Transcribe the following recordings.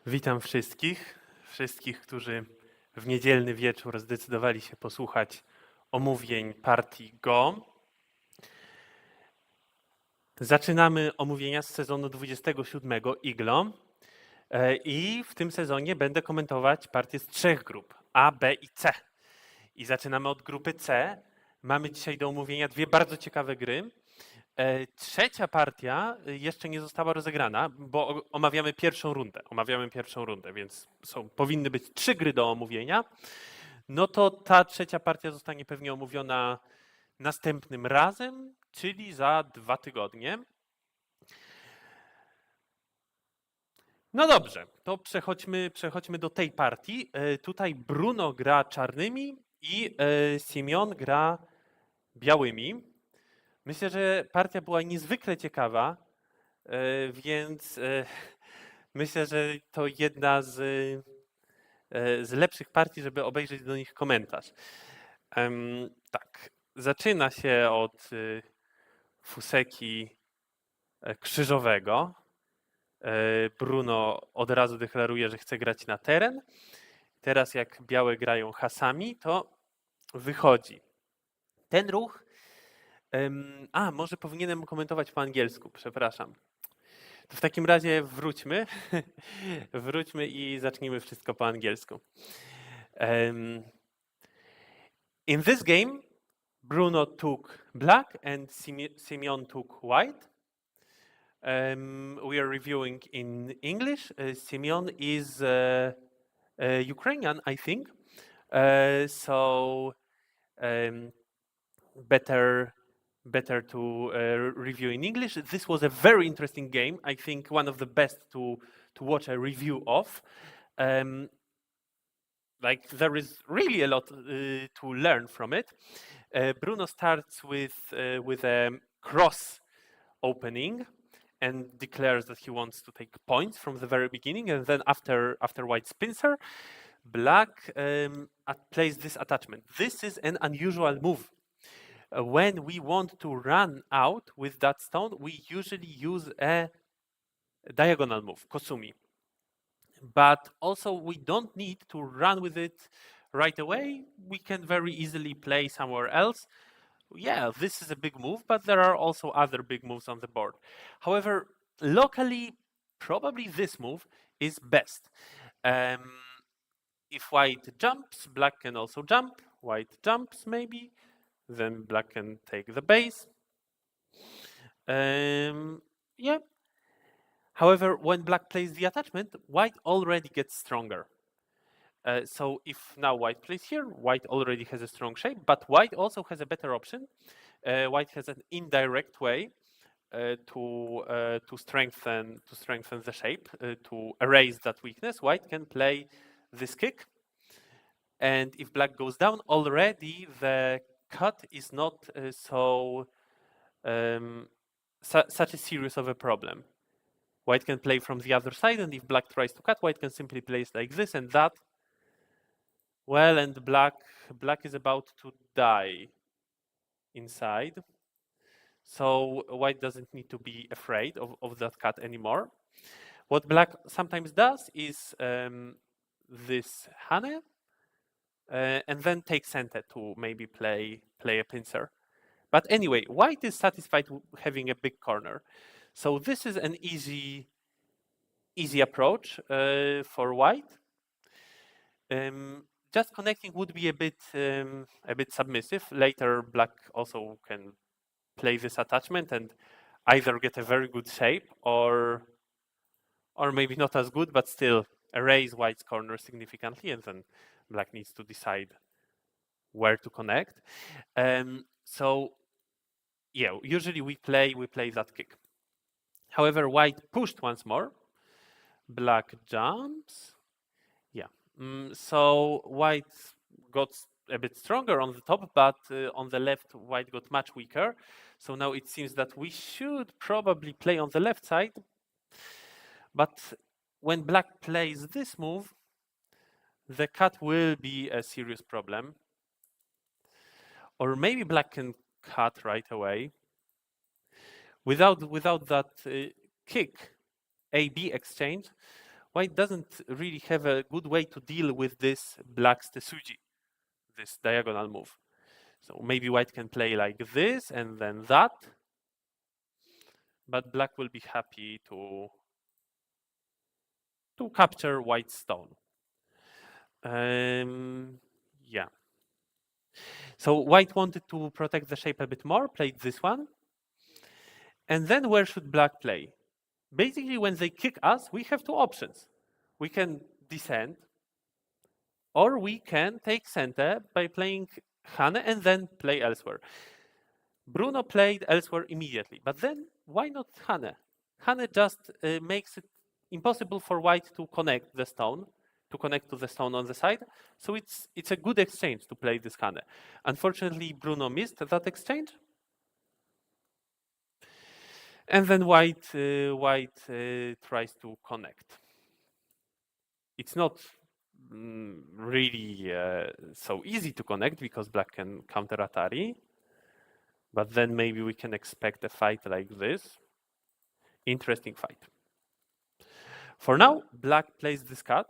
Witam wszystkich, którzy w niedzielny wieczór zdecydowali się posłuchać omówień partii Go. Zaczynamy omówienia z sezonu 27 IGLO i w tym sezonie będę komentować partie z 3 grup A, B i C. I zaczynamy od grupy C. Mamy dzisiaj do omówienia 2 bardzo ciekawe gry. Trzecia partia jeszcze nie została rozegrana, bo omawiamy pierwszą rundę, więc powinny być 3 gry do omówienia. No to ta trzecia partia zostanie pewnie omówiona następnym razem, czyli za 2 tygodnie. No dobrze, to przechodźmy do tej partii. Tutaj Bruno gra czarnymi i Simeon gra białymi. Myślę, że partia była niezwykle ciekawa, więc myślę, że to jedna z lepszych partii, żeby obejrzeć do nich komentarz. Tak, zaczyna się od fuseki krzyżowego. Bruno od razu deklaruje, że chce grać na teren. Teraz jak białe grają hasami, to wychodzi. Ten ruch... może powinienem komentować po angielsku, przepraszam. To w takim razie wróćmy. Wróćmy i zacznijmy wszystko po angielsku. In this game, Bruno took black and Simeon took white. We are reviewing in English. Simeon is Ukrainian, I think. So better to review in English. This was a very interesting game. I think one of the best to watch a review of. Like there is really a lot to learn from it. Bruno starts with a cross opening and declares that he wants to take points from the very beginning, and then after white spincer, black plays this attachment. This is an unusual move. When we want to run out with that stone, we usually use a diagonal move, kosumi. But also we don't need to run with it right away. We can very easily play somewhere else. Yeah, this is a big move, but there are also other big moves on the board. However, locally, probably this move is best. If white jumps, black can also jump. White jumps maybe, then black can take the base. Yeah. However, when black plays the attachment, white already gets stronger. So if now white plays here, white already has a strong shape, but white also has a better option. White has an indirect way to strengthen the shape, to erase that weakness. White can play this kick, and if black goes down, already the cut is not such a serious of a problem. White can play from the other side, and if black tries to cut, white can simply place like this and that. Well, and black is about to die inside. So white doesn't need to be afraid of that cut anymore. What black sometimes does is this hane, and then take center to maybe play a pincer. But anyway, white is satisfied with having a big corner. So this is an easy approach for white. Just connecting would be a bit submissive. Later, black also can play this attachment and either get a very good shape or maybe not as good, but still erase white's corner significantly, and then black needs to decide where to connect. So yeah, usually we play that kick. However, white pushed once more. Black jumps. Yeah. So white got a bit stronger on the top, but on the left, white got much weaker. So now it seems that we should probably play on the left side. But when black plays this move, the cut will be a serious problem. Or maybe black can cut right away. Without that kick, A-B exchange, white doesn't really have a good way to deal with this black's tesuji, this diagonal move. So maybe white can play like this and then that, but black will be happy to capture white's stone. Yeah. So white wanted to protect the shape a bit more, played this one. And then where should black play? Basically, when they kick us, we have two options. We can descend, or we can take center by playing Hane and then play elsewhere. Bruno played elsewhere immediately, but then why not Hane? Hane just makes it impossible for white to connect the stone, to connect to the stone on the side. So it's a good exchange to play this Hane. Unfortunately, Bruno missed that exchange. And then white tries to connect. It's not really so easy to connect because black can counter Atari. But then maybe we can expect a fight like this. Interesting fight. For now, black plays this cut,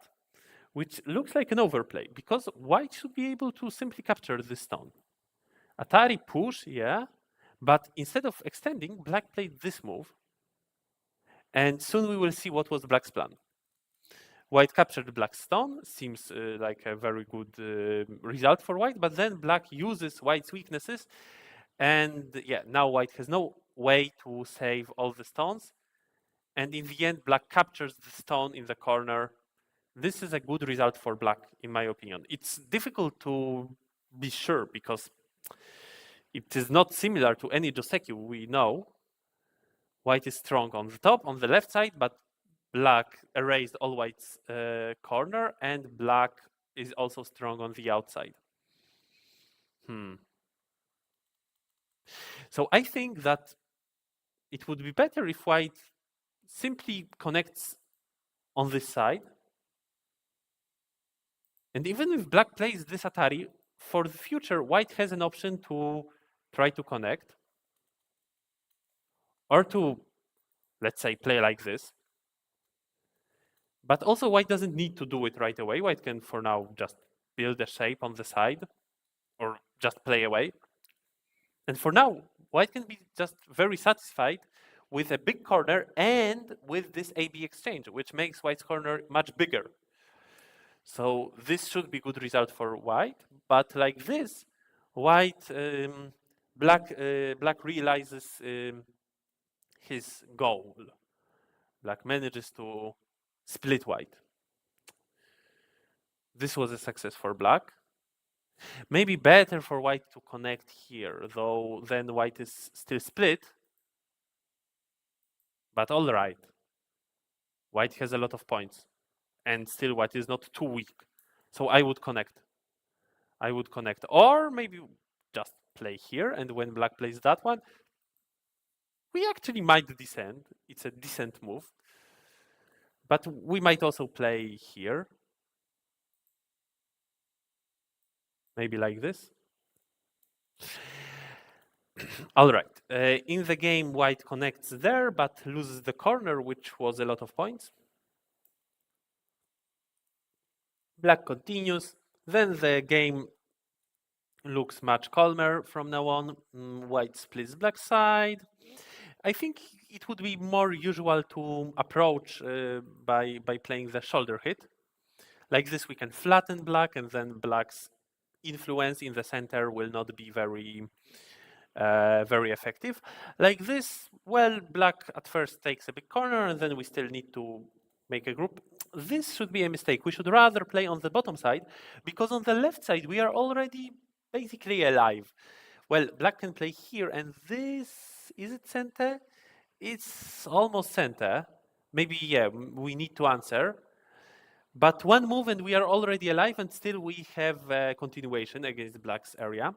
which looks like an overplay because white should be able to simply capture this stone. Atari push, yeah, but instead of extending, black played this move. And soon we will see what was black's plan. White captured black's stone, seems like a very good result for white, but then black uses white's weaknesses. And yeah, now white has no way to save all the stones. And in the end, black captures the stone in the corner. This is a good result for black, in my opinion. It's difficult to be sure because it is not similar to any joseki we know. White is strong on the top, on the left side, but black erased all white's corner, and black is also strong on the outside. So I think that it would be better if white simply connects on this side. And even if black plays this Atari, for the future, white has an option to try to connect or to, let's say, play like this. But also white doesn't need to do it right away. White can, for now, just build a shape on the side or just play away. And for now, white can be just very satisfied with a big corner and with this AB exchange, which makes white's corner much bigger. So this should be good result for white, but like this, black realizes his goal. Black manages to split white. This was a success for black. Maybe better for white to connect here, though then white is still split. But all right, white has a lot of points, and still white is not too weak. So I would connect. Or maybe just play here, and when black plays that one, we actually might descend. It's a decent move. But we might also play here. Maybe like this. All right. In the game, white connects there, but loses the corner, which was a lot of points. Black continues. Then the game looks much calmer from now on. White splits black side. I think it would be more usual to approach by playing the shoulder hit. Like this, we can flatten black, and then black's influence in the center will not be very effective. Like this, well, black at first takes a big corner, and then we still need to make a group. This should be a mistake. We should rather play on the bottom side, because on the left side, we are already basically alive. Well, black can play here, and this, is it center? It's almost center. Maybe, yeah, we need to answer. But one move and we are already alive, and still we have continuation against black's area.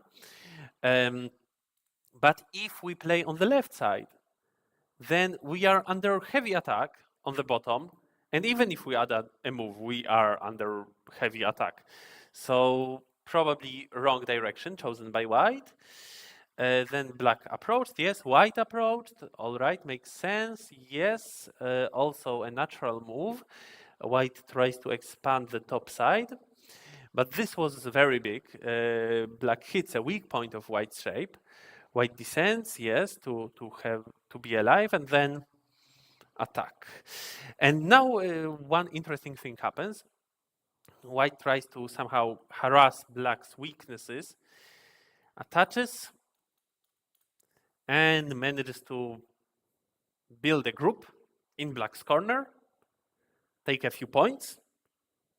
But if we play on the left side, then we are under heavy attack on the bottom. And even if we add a move, we are under heavy attack. So probably wrong direction chosen by white. Then black approached. Yes, white approached. All right, makes sense. Yes, also a natural move. White tries to expand the top side, but this was very big. Black hits a weak point of White's shape. White descends, yes, to be alive, and then attack. And now one interesting thing happens. White tries to somehow harass Black's weaknesses, attaches, and manages to build a group in Black's corner, take a few points,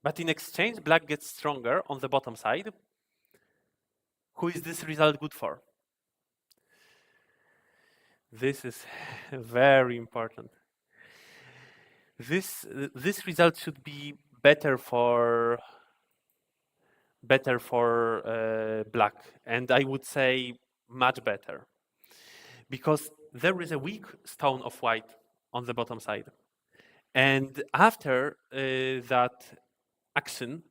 but in exchange, Black gets stronger on the bottom side. Who is this result good for? This is very important. This result should be better for Black, and I would say much better, because there is a weak stone of White on the bottom side, and after that action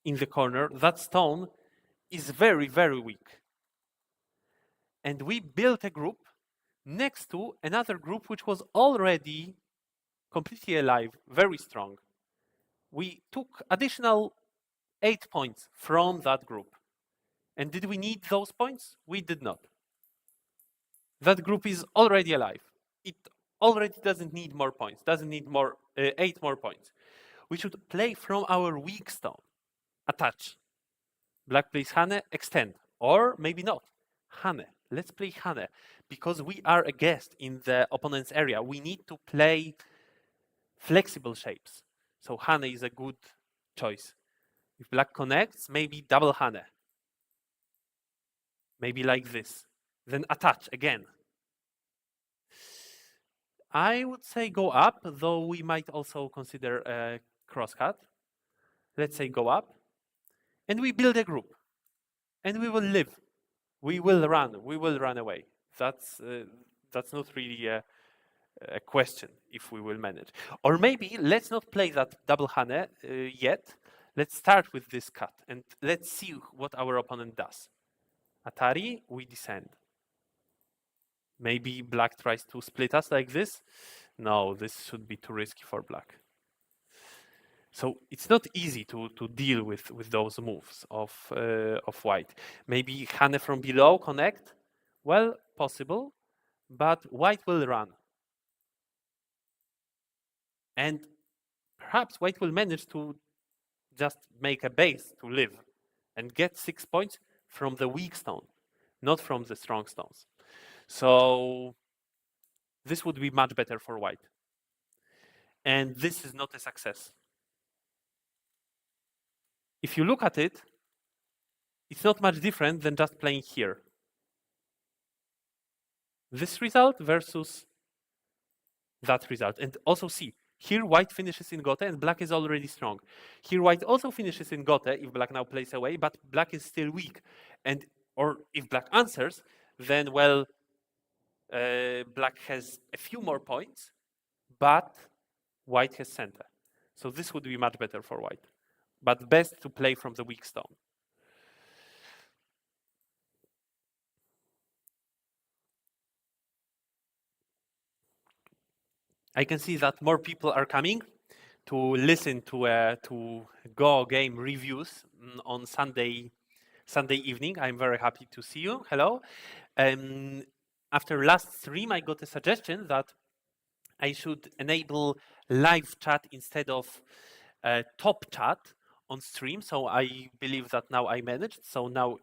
in the corner, that stone is very, very weak, and we built a group next to another group which was already completely alive, very strong. We took additional 8 points from that group. And did we need those points? We did not. That group is already alive. It already doesn't need more points, doesn't need more 8 more points. We should play from our weak stone. Attach. Black plays Hane, extend. Or maybe not. Hane. Let's play Hane. Because we are a guest in the opponent's area. We need to play flexible shapes. So Hane is a good choice. If Black connects, maybe double Hane. Maybe like this. Then attach again. I would say go up, though we might also consider a crosscut. Let's say go up. And we build a group. And we will live. We will run. We will run away. That's not really a question if we will manage. Or maybe let's not play that double Hane yet. Let's start with this cut and let's see what our opponent does. Atari, we descend. Maybe Black tries to split us like this. No, this should be too risky for Black. So it's not easy to deal with those moves of White. Maybe Hane from below connect. Well, possible, but White will run. And perhaps White will manage to just make a base to live and get 6 points from the weak stone, not from the strong stones. So this would be much better for White. And this is not a success. If you look at it, it's not much different than just playing here. This result versus that result. And also see, here White finishes in Gote and Black is already strong. Here White also finishes in Gote if Black now plays away, but Black is still weak. And or if Black answers, then well, Black has a few more points, but White has center. So this would be much better for White. But best to play from the weak stone. I can see that more people are coming to listen to Go game reviews on Sunday evening. I'm very happy to see you. Hello. After last stream, I got a suggestion that I should enable live chat instead of top chat on stream. So I believe that now I managed. So now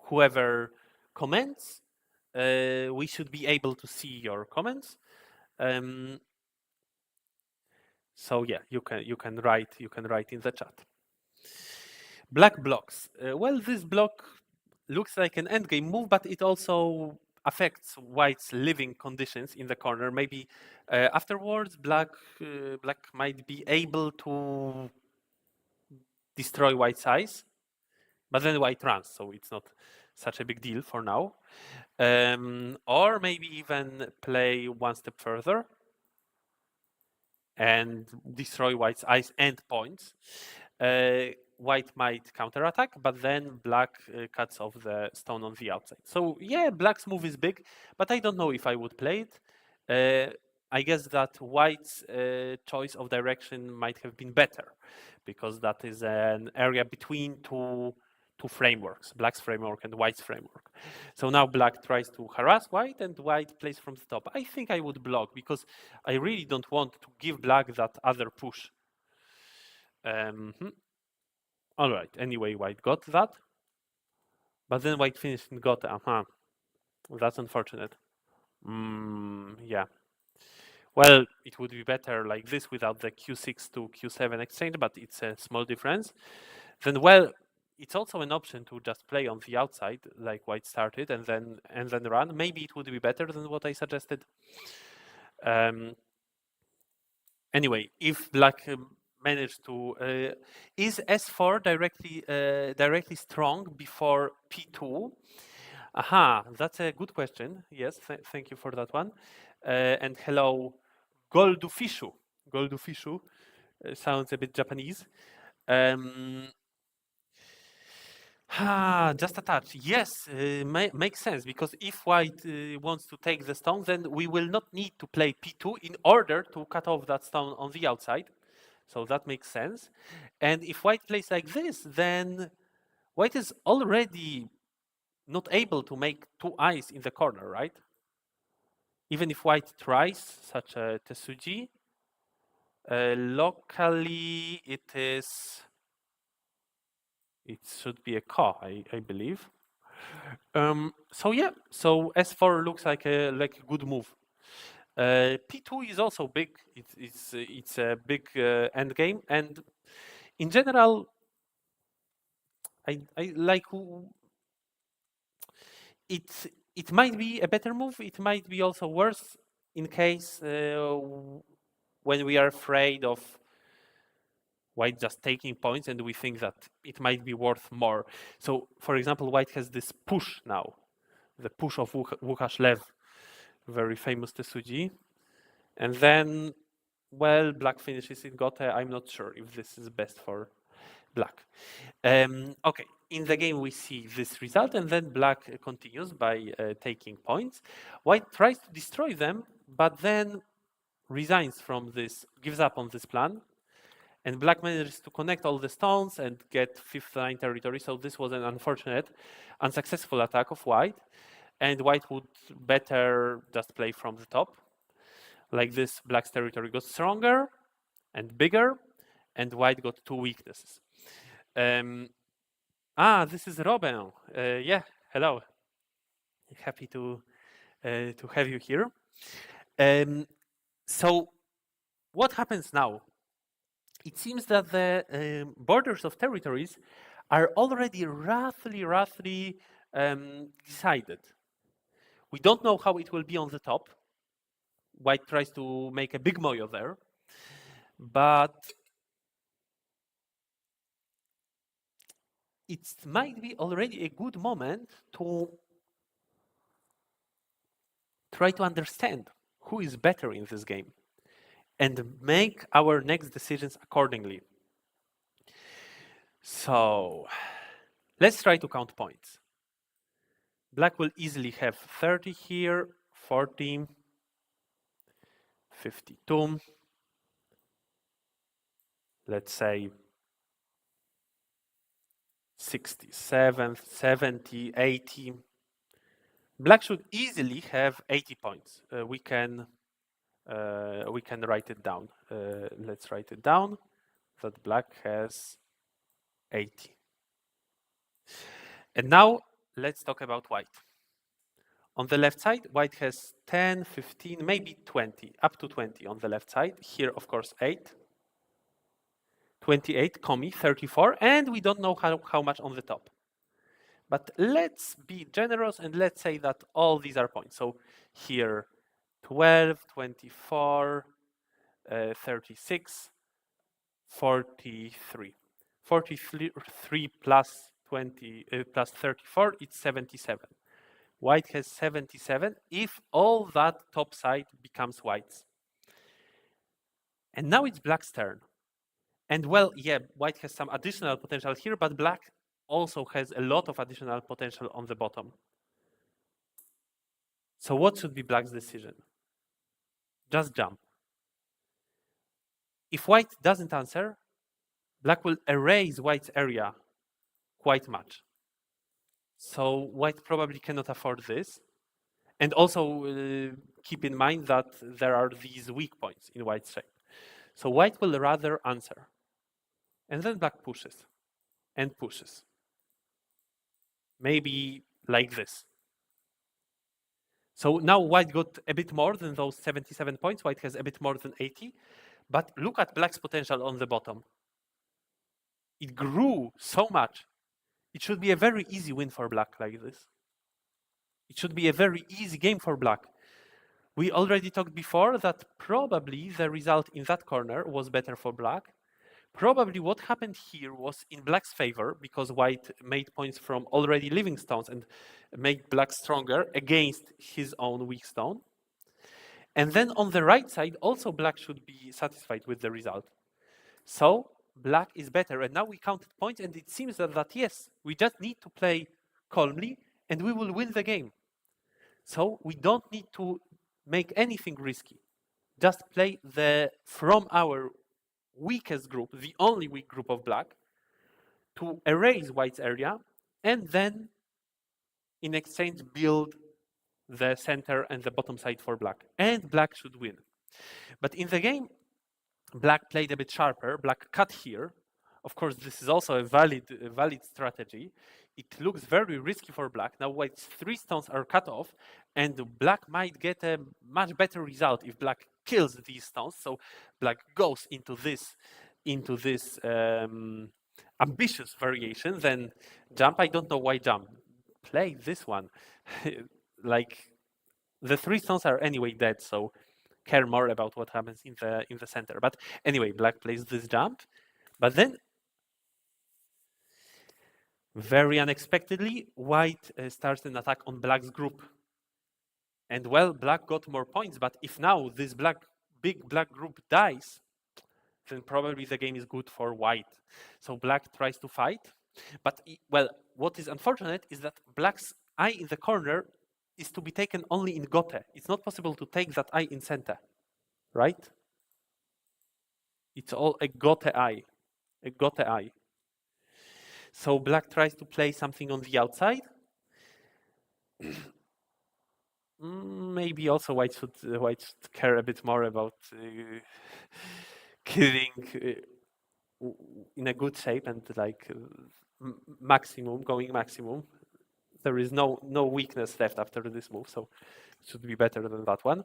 whoever comments, we should be able to see your comments. So yeah, you can write in the chat. Black blocks. Well, this block looks like an endgame move, but it also affects White's living conditions in the corner. Maybe afterwards, Black might be able to destroy White's eyes, but then White runs, so it's not such a big deal for now. Or maybe even play one step further and destroy White's eyes and points. White might counterattack, but then Black cuts off the stone on the outside. So yeah, Black's move is big, but I don't know if I would play it. I guess that white's choice of direction might have been better, because that is an area between two frameworks, black's framework and white's framework. So now black tries to harass white, and white plays from the top. I think I would block, because I really don't want to give black that other push. All right, anyway, white got that. But then white finished and got, that's unfortunate. Yeah. Well, it would be better like this without the q6 to q7 exchange, but it's a small difference. Then, well, it's also an option to just play on the outside, like white started, and then run. Maybe it would be better than what I suggested. Anyway, if black managed to is s4 directly strong before p2? Aha, that's a good question. Yes, thank you for that one. And hello, Goldufishu. Goldufishu sounds a bit Japanese. Just a touch. Yes, makes sense, because if white wants to take the stone, then we will not need to play p2 in order to cut off that stone on the outside. So that makes sense. And if white plays like this, then white is already not able to make two eyes in the corner, right? Even if white tries such a Tesuji, locally it should be a Ka, I believe. So yeah, so S4 looks like a good move. P2 is also big. It's a big end game, and in general, I like it might be a better move. It might be also worse in case when we are afraid of white just taking points and we think that it might be worth more. So, for example, white has this push now, the push of Łukasz Lew, very famous Tesuji. And then, well, black finishes in Gote. I'm not sure if this is best for black. Okay, in the game we see this result, and then black continues by taking points. White tries to destroy them, but then resigns from this, gives up on this plan. And black manages to connect all the stones and get fifth line territory. So this was an unfortunate, unsuccessful attack of white. And white would better just play from the top. Like this, black's territory got stronger and bigger, and white got two weaknesses. This is Robin. Yeah, hello. Happy to have you here. So what happens now? It seems that the borders of territories are already roughly decided. We don't know how it will be on the top. White tries to make a big moyo there, but it might be already a good moment to try to understand who is better in this game and make our next decisions accordingly. So let's try to count points. Black will easily have 30 here, 40, 52, let's say 67, 70, 80. Black should easily have 80 points. We can write it down. Let's write it down that black has 80. And now let's talk about white. On the left side, white has 10, 15, maybe 20, up to 20 on the left side. Here, of course, 8. 28, 34, and we don't know how much on the top. But let's be generous and let's say that all these are points. So here 12, 24, 36, 43. 43 plus 20 plus 34, it's 77. White has 77 if all that top side becomes white's. And now it's black's turn. And well, yeah, white has some additional potential here, but black also has a lot of additional potential on the bottom. So what should be black's decision? just jump. If white doesn't answer, black will erase white's area quite much. So white probably cannot afford this. And also keep in mind that there are these weak points in white's shape. So white will rather answer. And then black pushes and pushes. Maybe like this. So now white got a bit more than those 77 points. White has a bit more than 80. But look at black's potential on the bottom. It grew so much. It should be a very easy win for black like this. It should be a very easy game for black. We already talked before that probably the result in that corner was better for black. Probably what happened here was in black's favor because white made points from already living stones and made black stronger against his own weak stone. And then on the right side, also black should be satisfied with the result. So black is better. And now we counted points and it seems that yes, we just need to play calmly and we will win the game. So we don't need to make anything risky. Just play from our weakest group, the only weak group of black, to erase white's area, and then in exchange build the center and the bottom side for black. And black should win. But in the game, black played a bit sharper. Black cut here. Of course, this is also a valid strategy. It looks very risky for black. Now white's 3 stones are cut off, and black might get a much better result if black kills these stones. So black goes into this ambitious variation. Then jump. I don't know why jump. Play this one. Like the 3 stones are anyway dead, so care more about what happens in the center. But anyway, black plays this jump, but then very unexpectedly, white starts an attack on black's group. And well, black got more points, but if now this big black group dies, then probably the game is good for white. So black tries to fight, but well, what is unfortunate is that black's eye in the corner is to be taken only in gote. It's not possible to take that eye in center, right? It's all a gote eye, So black tries to play something on the outside. Maybe also white should care a bit more about killing in a good shape and like going maximum. There is no weakness left after this move, so it should be better than that one.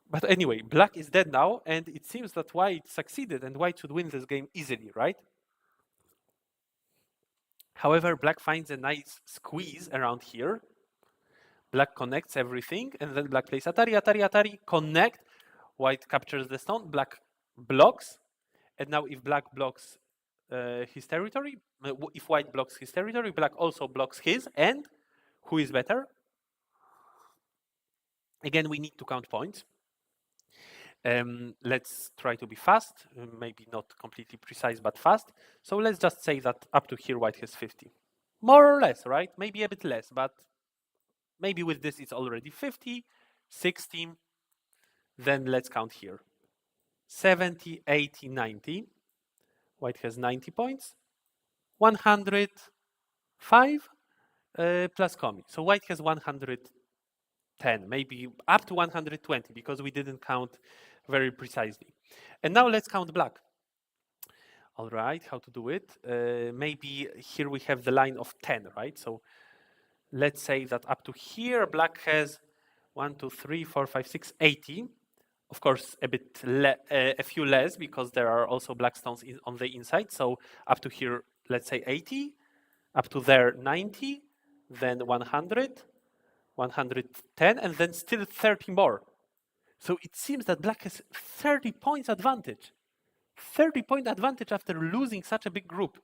But anyway, black is dead now, and it seems that white succeeded, and white should win this game easily, right? However, black finds a nice squeeze around here. Black connects everything, and then black plays Atari, Atari, Atari, connect. White captures the stone, black blocks. And now if black blocks his territory, if white blocks his territory, black also blocks his, and who is better? Again, we need to count points. Let's try to be fast, maybe not completely precise, but fast. So let's just say that up to here, white has 50. More or less, right? Maybe a bit less, but maybe with this it's already 50, 60. Then let's count here. 70, 80, 90. White has 90 points. 105 plus Komi. So white has 110, maybe up to 120 because we didn't count very precisely. And now let's count black. All right, how to do it? Maybe here we have the line of 10, right? So let's say that up to here, black has 1, 2, 3, 4, 5, 6, 80. Of course, a few less because there are also black stones on the inside. So up to here, let's say 80. Up to there, 90. Then 100, 110, and then still 30 more. So it seems that black has 30 points advantage. 30-point advantage after losing such a big group.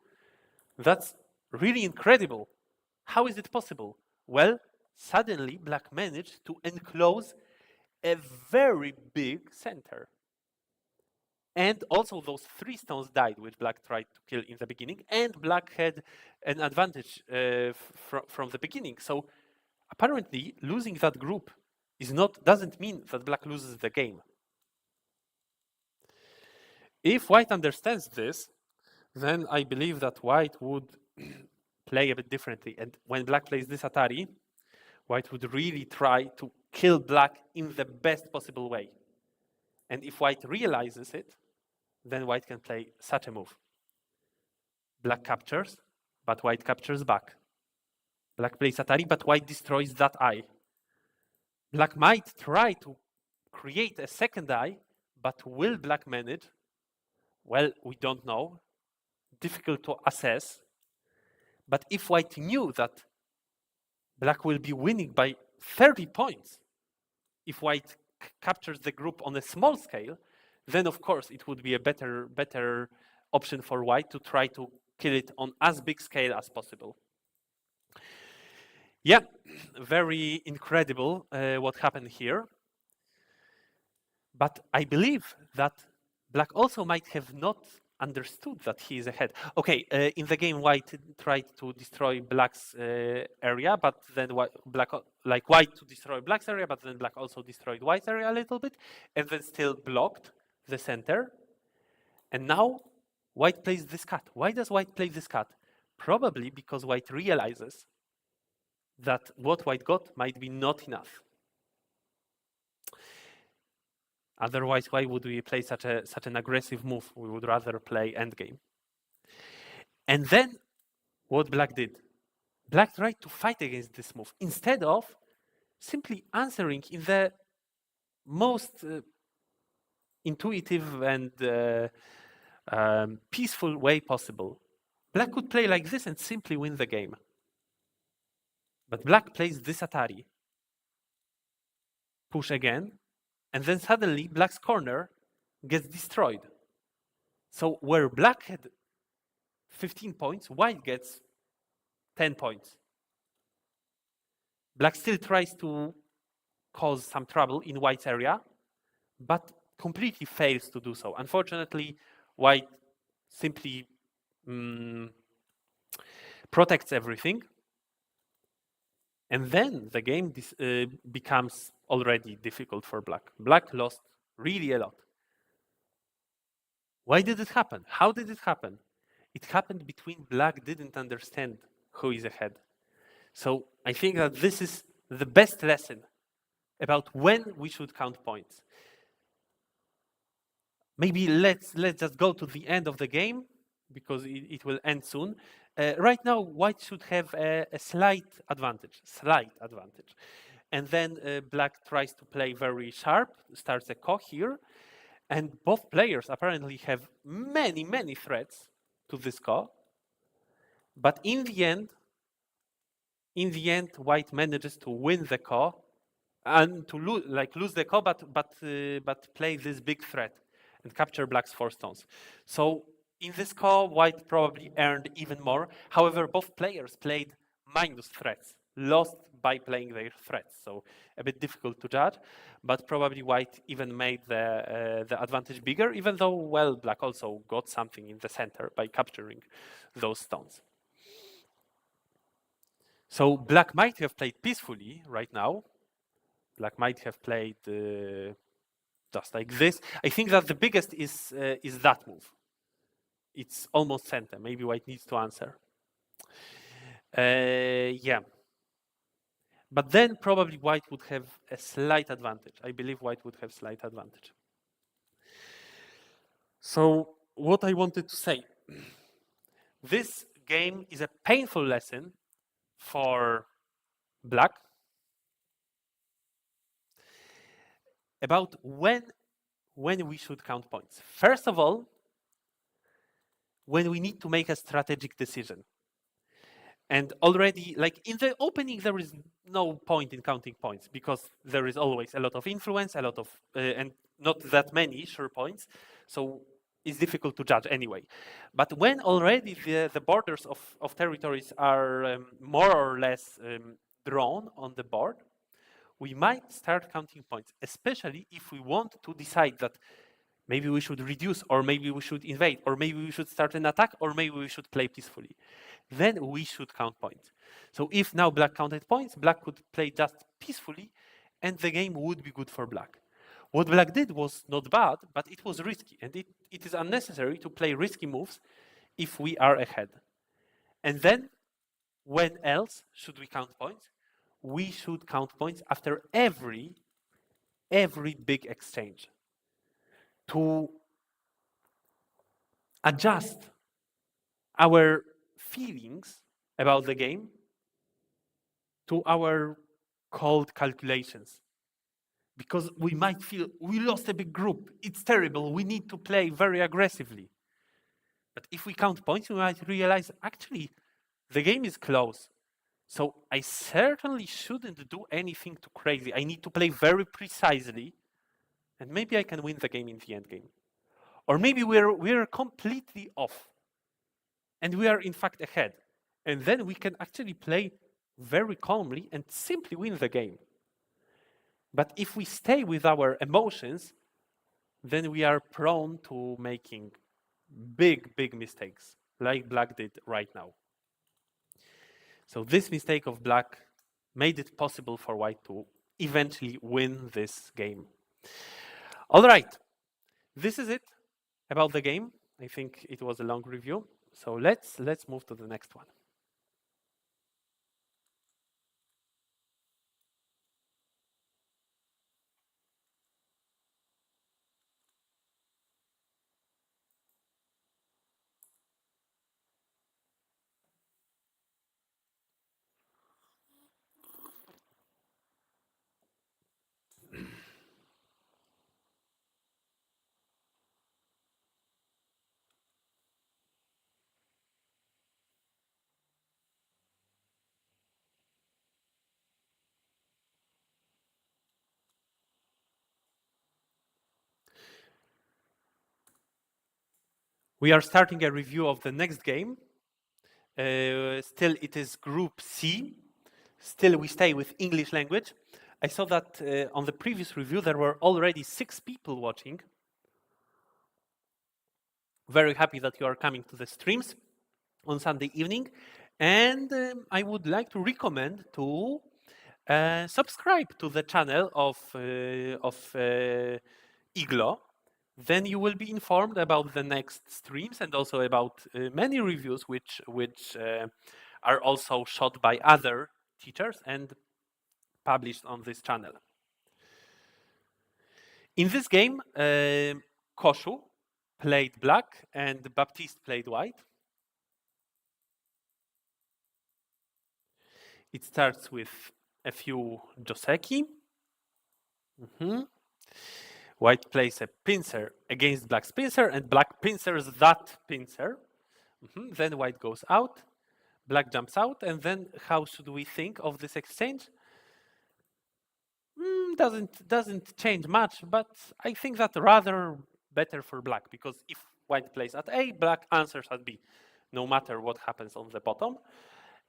That's really incredible. How is it possible? Well, suddenly black managed to enclose a very big center. And also those 3 stones died, which black tried to kill in the beginning, and black had an advantage from the beginning. So apparently losing that group doesn't mean that black loses the game. If white understands this, then I believe that white would play a bit differently. And when black plays this Atari, white would really try to kill black in the best possible way. And if white realizes it, then white can play such a move. Black captures, but white captures back. Black plays Atari, but white destroys that eye. Black might try to create a second eye, but will black manage? Well, we don't know. Difficult to assess. But if white knew that black will be winning by 30 points, if white captures the group on a small scale, then of course it would be a better option for white to try to kill it on as big scale as possible. Yeah, very incredible what happened here. But I believe that black also might have not understood that he is ahead. Okay, in the game, white tried to destroy black's area, but then white to destroy black's area, but then black also destroyed white's area a little bit, and then still blocked the center. And now white plays this cut. Why does white play this cut? Probably because white realizes that what white got might be not enough. Otherwise, why would we play such an aggressive move? We would rather play endgame. And then what black did? Black tried to fight against this move instead of simply answering in the most intuitive and peaceful way possible. Black could play like this and simply win the game. But black plays this Atari. Push again. And then suddenly black's corner gets destroyed. So where black had 15 points, white gets 10 points. Black still tries to cause some trouble in white's area, but completely fails to do so. Unfortunately, white simply protects everything. And then the game becomes already difficult for black. Black lost really a lot. Why did it happen? How did it happen? It happened between black didn't understand who is ahead. So I think that this is the best lesson about when we should count points. Maybe let's just go to the end of the game because it will end soon. Right now, white should have a slight advantage. And then black tries to play very sharp, starts a ko here, and both players apparently have many threats to this ko. But in the end, white manages to win the ko and to lose the ko, but play this big threat and capture black's 4 stones. So in this ko, white probably earned even more. However, both players played minus threats, lost by playing their threats. So a bit difficult to judge, but probably white even made the advantage bigger, even though, well, black also got something in the center by capturing those stones. So black might have played peacefully right now. Black might have played just like this. I think that the biggest is that move. It's almost center. Maybe white needs to answer. Yeah. But then probably white would have a slight advantage. I believe white would have slight advantage. So what I wanted to say, this game is a painful lesson for black about when we should count points. First of all, when we need to make a strategic decision. And already, like in the opening, there is no point in counting points because there is always a lot of influence, a lot of, and not that many sure points. So it's difficult to judge anyway. But when already the borders of territories are more or less drawn on the board, we might start counting points, especially if we want to decide that maybe we should reduce, or maybe we should invade, or maybe we should start an attack, or maybe we should play peacefully. Then we should count points. So if now black counted points, black could play just peacefully, and the game would be good for black. What black did was not bad, but it was risky, and it is unnecessary to play risky moves if we are ahead. And then, when else should we count points? We should count points after every big exchange to adjust our feelings about the game to our cold calculations. Because we might feel we lost a big group, it's terrible, we need to play very aggressively. But if we count points, we might realize actually the game is close. So I certainly shouldn't do anything too crazy. I need to play very precisely, and maybe I can win the game in the end game. Or maybe we're completely off, and we are in fact ahead. And then we can actually play very calmly and simply win the game. But if we stay with our emotions, then we are prone to making big mistakes, like black did right now. So this mistake of black made it possible for white to eventually win this game. All right, this is it about the game. I think it was a long review. So let's move to the next one. We are starting a review of the next game. Still, it is Group C. Still, we stay with English language. I saw that on the previous review, there were already 6 people watching. Very happy that you are coming to the streams on Sunday evening. And I would like to recommend to subscribe to the channel of IGLO. Then you will be informed about the next streams and also about many reviews which are also shot by other teachers and published on this channel. In this game, Koshu played black and Baptiste played white. It starts with a few Joseki. White plays a pincer against black's pincer, and black pincers that pincer. Then white goes out, black jumps out, and then how should we think of this exchange? Doesn't change much, but I think that rather better for black, because if white plays at A, black answers at B, no matter what happens on the bottom.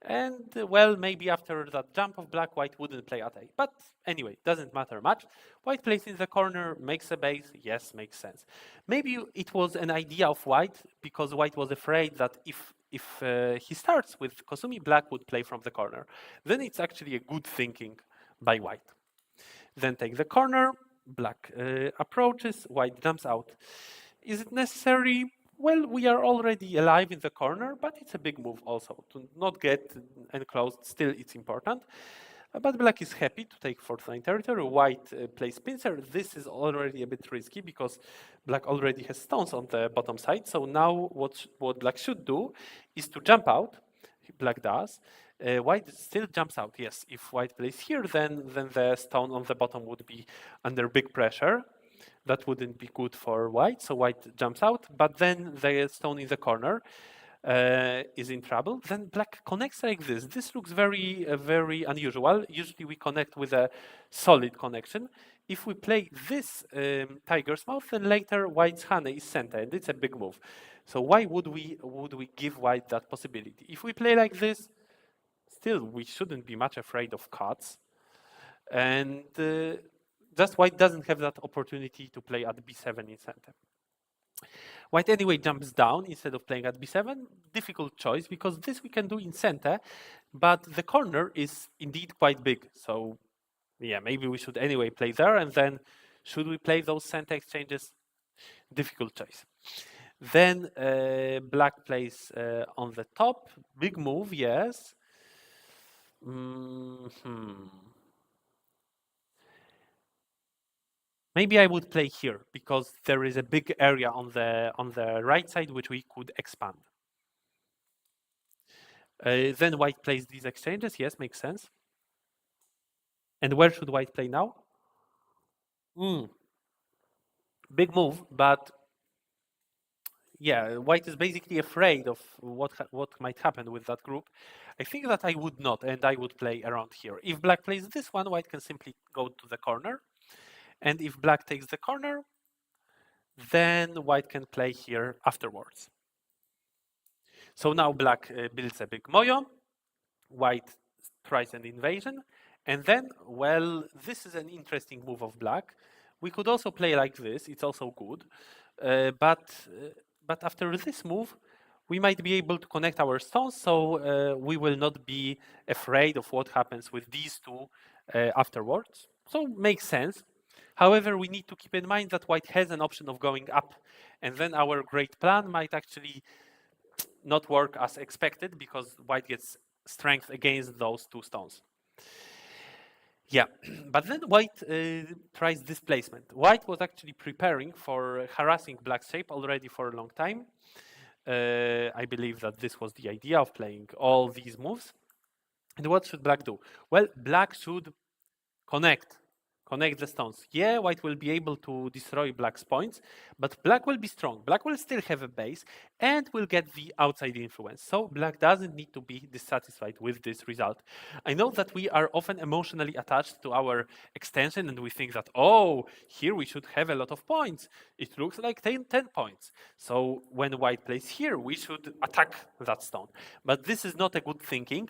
And well, maybe after that jump of black, white wouldn't play at A. But anyway, doesn't matter much. White plays in the corner, makes a base. Yes, makes sense. Maybe it was an idea of white because white was afraid that if he starts with Kosumi, black would play from the corner. Then it's actually a good thinking by white. Then take the corner, black approaches, white jumps out. Is it necessary? Well, we are already alive in the corner, but it's a big move also. To not get enclosed, still it's important. But black is happy to take fourth line territory. White plays pincer. This is already a bit risky because black already has stones on the bottom side. So now what black should do is to jump out. Black does. White still jumps out. Yes, if white plays here, then the stone on the bottom would be under big pressure. That wouldn't be good for white, so white jumps out, but then the stone in the corner is in trouble. Then black connects like this. This looks very unusual. Usually we connect with a solid connection. If we play this tiger's mouth, then later white's hane is center, and it's a big move. So why would we give white that possibility? If we play like this, still we shouldn't be much afraid of cuts. And just white doesn't have that opportunity to play at b7 in center. White anyway jumps down instead of playing at b7. Difficult choice because this we can do in center, but the corner is indeed quite big. So yeah, maybe we should anyway play there and then Should we play those center exchanges? Difficult choice. Then black plays on the top. Big move, yes. Maybe I would play here because there is a big area on the right side which we could expand. Then white plays these exchanges. Yes, makes sense. And where should white play now? Big move, but yeah, white is basically afraid of what might happen with that group. I think that I would not, and I would play around here. If black plays this one, white can simply go to the corner. And if black takes the corner, then white can play here afterwards. So now black builds a big moyo, white tries an invasion, and then, well, this is an interesting move of black. We could also play like this, it's also good, but after this move, we might be able to connect our stones, so we will not be afraid of what happens with these two afterwards. So makes sense. However, we need to keep in mind that white has an option of going up, and then our great plan might actually not work as expected because white gets strength against those two stones. Yeah, but then white tries displacement. White was actually preparing for harassing black's shape already for a long time. I believe that this was the idea of playing all these moves. And what should black do? Well, black should connect the stones. Yeah, white will be able to destroy black's points, but black will be strong. Black will still have a base and will get the outside influence. So black doesn't need to be dissatisfied with this result. I know that we are often emotionally attached to our extension and we think that, oh, here we should have a lot of points. It looks like 10 points. So when white plays here, we should attack that stone. But this is not a good thinking.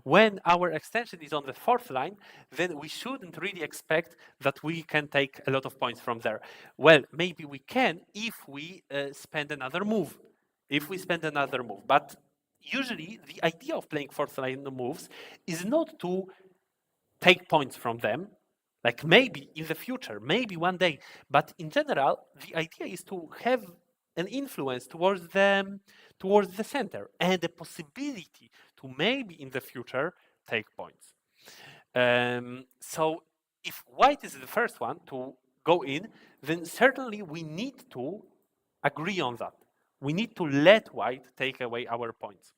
When our extension is on the fourth line, then we shouldn't really expect that we can take a lot of points from there. Well, maybe we can if we spend another move. But usually the idea of playing fourth line moves is not to take points from them, like maybe in the future, maybe one day, but in general, the idea is to have an influence towards the center and the possibility to maybe in the future take points. So if white is the first one to go in, then certainly we need to agree on that. We need to let white take away our points.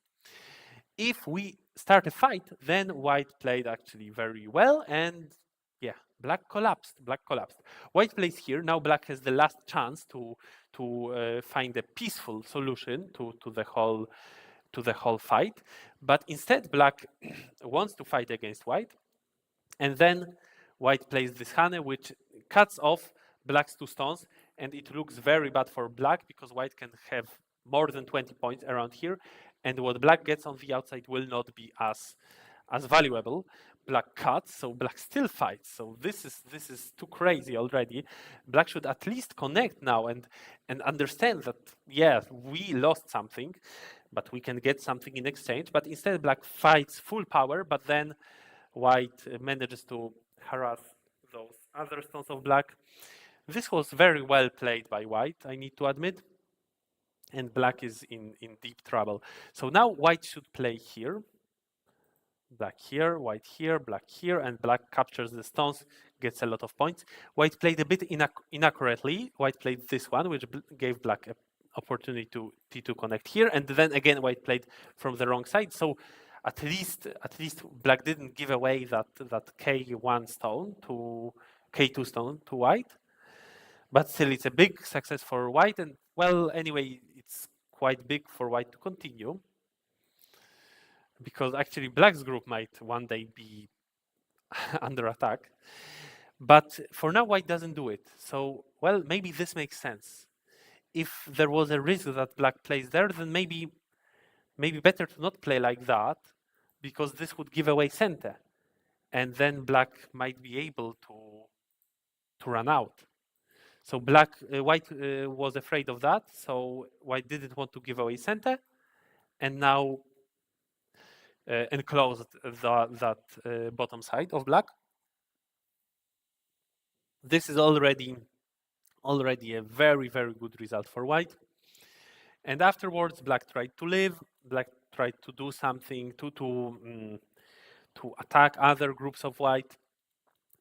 If we start a fight, then white played actually very well, and yeah, black collapsed. White plays here. Now black has the last chance to find a peaceful solution to the whole fight. But instead, black wants to fight against white. And then white plays this Hane, which cuts off black's two stones, and it looks very bad for black because white can have more than 20 points around here, and what black gets on the outside will not be as valuable. Black cuts, so black still fights. So this is too crazy already. Black should at least connect now and understand that, yeah, we lost something, but we can get something in exchange. But instead, black fights full power, but then white manages to harass those other stones of black. This was very well played by white, I need to admit, and black is in deep trouble. So now white should play here, black here, white here, black here, and black captures the stones, gets a lot of points. White played a bit inaccurately. White played this one, which gave black an opportunity to T2 connect here, and then again white played from the wrong side. So at least black didn't give away that K1 stone to K2 stone to white, but still it's a big success for white, and well, anyway, it's quite big for white to continue, because actually black's group might one day be under attack. But for now, white doesn't do it. So, well, maybe this makes sense. If there was a risk that black plays there, then maybe better to not play like that, because this would give away center, and then black might be able to run out. So white was afraid of that, so white didn't want to give away center, and now enclosed that bottom side of black. This is already a very, very good result for white. And afterwards, black tried to live. Black tried to do something to attack other groups of white,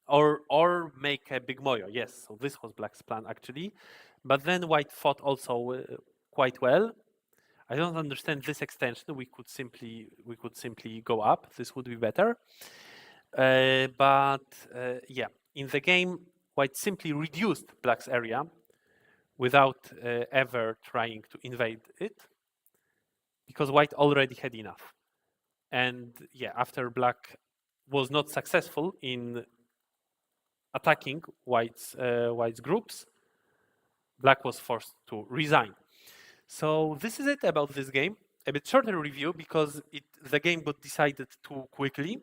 or make a big moyo. Yes, so this was black's plan actually, but then white fought also quite well. I don't understand this extension. We could simply go up. This would be better. But yeah, in the game, white simply reduced black's area without ever trying to invade it, because white already had enough. And yeah, after black was not successful in attacking white's groups, black was forced to resign. So this is it about this game. A bit shorter review because the game got decided too quickly,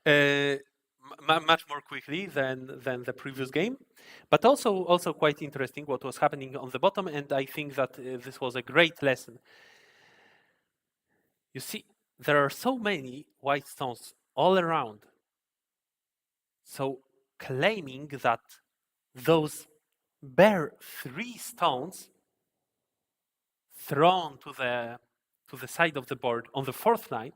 much more quickly than the previous game, but also quite interesting what was happening on the bottom. And I think that this was a great lesson. You see, there are so many white stones all around. So claiming that those bare 3 stones thrown to the side of the board on the 4th line,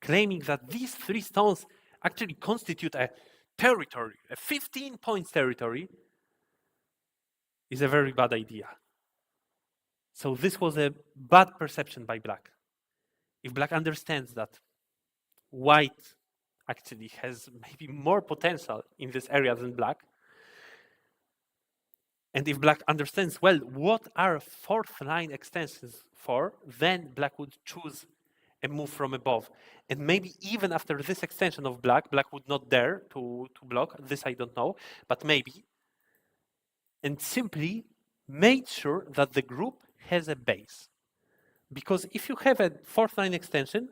claiming that these 3 stones actually constitute a territory, a 15 points territory, is a very bad idea. So this was a bad perception by black. If black understands that white actually has maybe more potential in this area than black, and if black understands well what are 4th line extensions for, then black would choose a move from above. And maybe even after this extension of black would not dare to block. This I don't know, but maybe. And simply made sure that the group has a base. Because if you have a 4th line extension,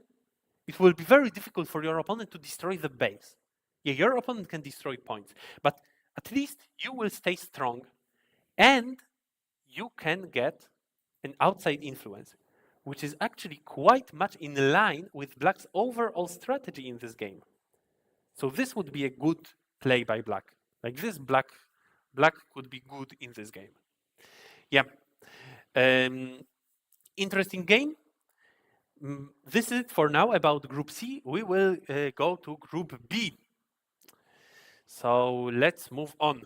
it will be very difficult for your opponent to destroy the base. Yeah, your opponent can destroy points, but at least you will stay strong and you can get an outside influence, which is actually quite much in line with black's overall strategy in this game. So this would be a good play by black. Like this, black could be good in this game. Yeah. Interesting game. This is it for now about Group C. We will go to Group B. So let's move on.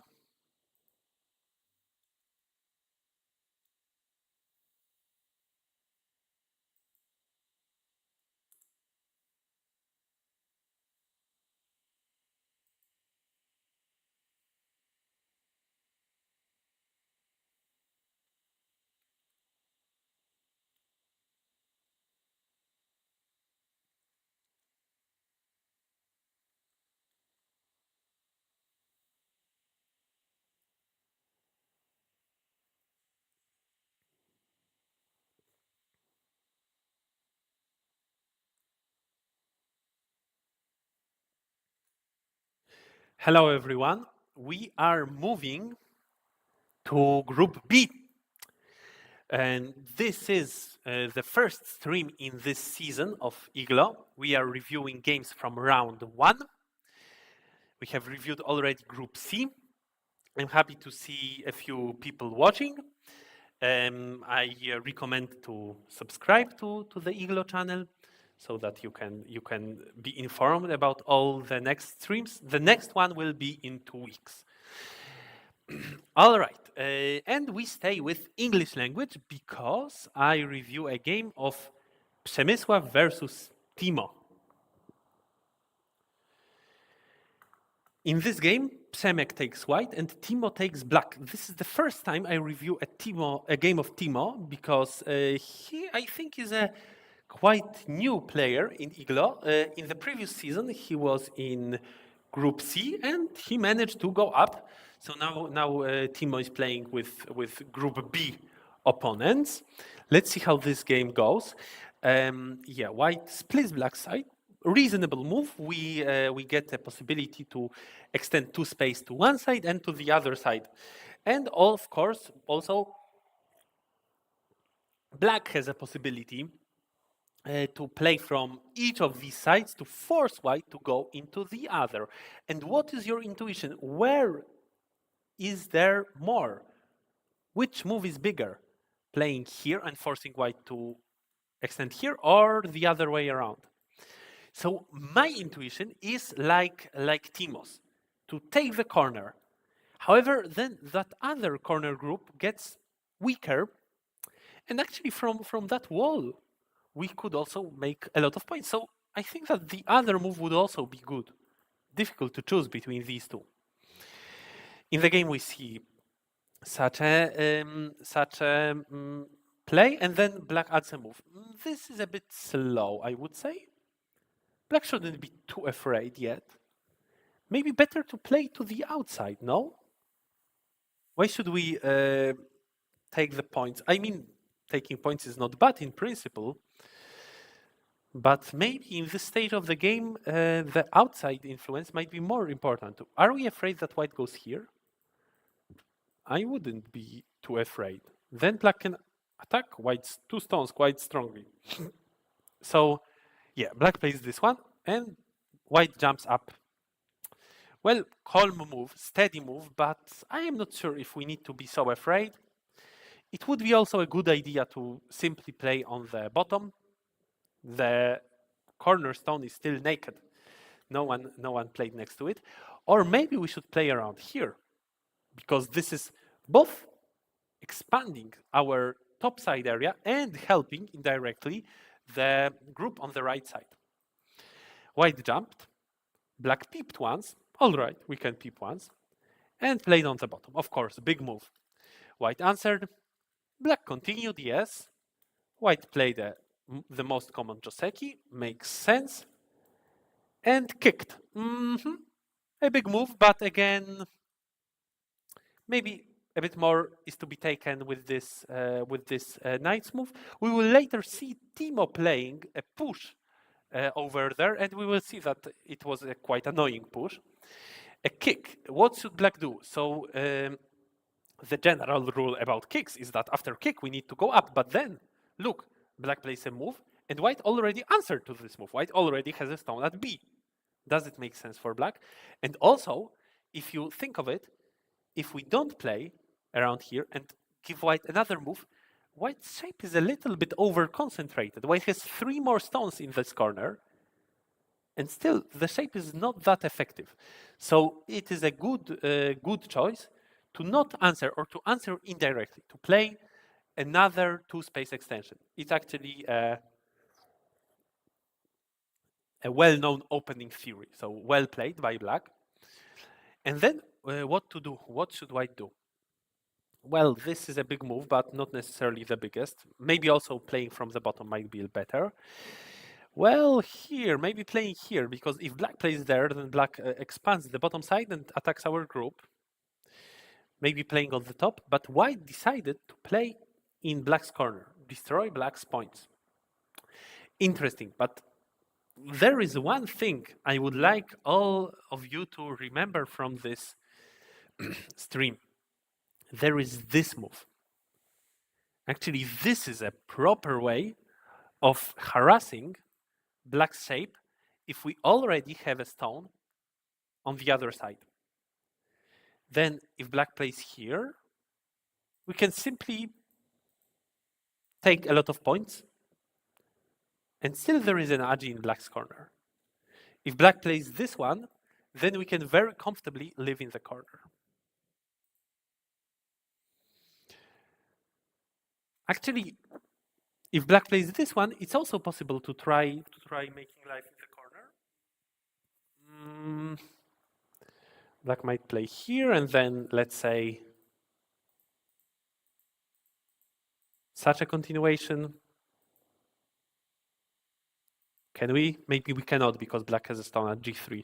Hello, everyone. We are moving to Group B. And this is the first stream in this season of IGLO. We are reviewing games from round 1. We have reviewed already Group C. I'm happy to see a few people watching. I recommend to subscribe to the IGLO channel so that you can be informed about all the next streams. The next one will be in 2 weeks. All right, and we stay with English language because I review a game of Przemysław versus Timo. In this game, Przemek takes white and Timo takes black. This is the first time I review a game of Timo because he, I think, is a quite new player in IGLO. In the previous season, he was in Group C and he managed to go up. So now Timo is playing with Group B opponents. Let's see how this game goes. Yeah, white splits black side. Reasonable move. We get a possibility to extend 2 space to one side and to the other side. And of course, also black has a possibility to play from each of these sides to force white to go into the other. And what is your intuition? Where is there more? Which move is bigger? Playing here and forcing white to extend here, or the other way around? So my intuition is like Timo's, to take the corner. However, then that other corner group gets weaker, and actually from that wall, we could also make a lot of points. So I think that the other move would also be good. Difficult to choose between these two. In the game, we see such a play, and then black adds a move. This is a bit slow, I would say. Black shouldn't be too afraid yet. Maybe better to play to the outside, no? Why should we take the points? I mean, taking points is not bad in principle, but maybe in this stage of the game, the outside influence might be more important. Are we afraid that white goes here? I wouldn't be too afraid. Then black can attack white's two stones quite strongly. So, yeah, black plays this one, and white jumps up. Well, calm move, steady move, but I am not sure if we need to be so afraid. It would be also a good idea to simply play on the bottom. The cornerstone is still naked. No one played next to it. Or maybe we should play around here, because this is both expanding our top side area and helping indirectly the group on the right side. White jumped, black peeped once. All right, we can peep once. And played on the bottom. Of course, big move. White answered. Black continued, yes. White played the most common Joseki, makes sense. And kicked. A big move, but again, maybe a bit more is to be taken with this knight's move. We will later see Timo playing a push over there, and we will see that it was a quite annoying push. A kick. What should black do? So the general rule about kicks is that after kick we need to go up, but then look, black plays a move, and white already answered to this move. White already has a stone at B. Does it make sense for black? And also, if you think of it, if we don't play around here and give white another move, white's shape is a little bit over-concentrated. White has 3 more stones in this corner, and still the shape is not that effective. So it is a good choice to not answer, or to answer indirectly, to play another 2-space extension. It's actually a well-known opening theory, so well played by black. And then what to do? What should white do? Well, this is a big move, but not necessarily the biggest. Maybe also playing from the bottom might be better. Well, here, maybe playing here, because if black plays there, then black expands the bottom side and attacks our group. Maybe playing on the top, but white decided to play in black's corner, destroy black's points. Interesting, but there is one thing I would like all of you to remember from this stream. There is this move. Actually, this is a proper way of harassing black's shape if we already have a stone on the other side. Then if black plays here, we can simply take a lot of points, and still there is an agi in black's corner. If black plays this one, then we can very comfortably live in the corner. Actually, if black plays this one, it's also possible to try making life in the corner. Black might play here, and then let's say such a continuation. Can we? Maybe we cannot, because black has a stone at g3.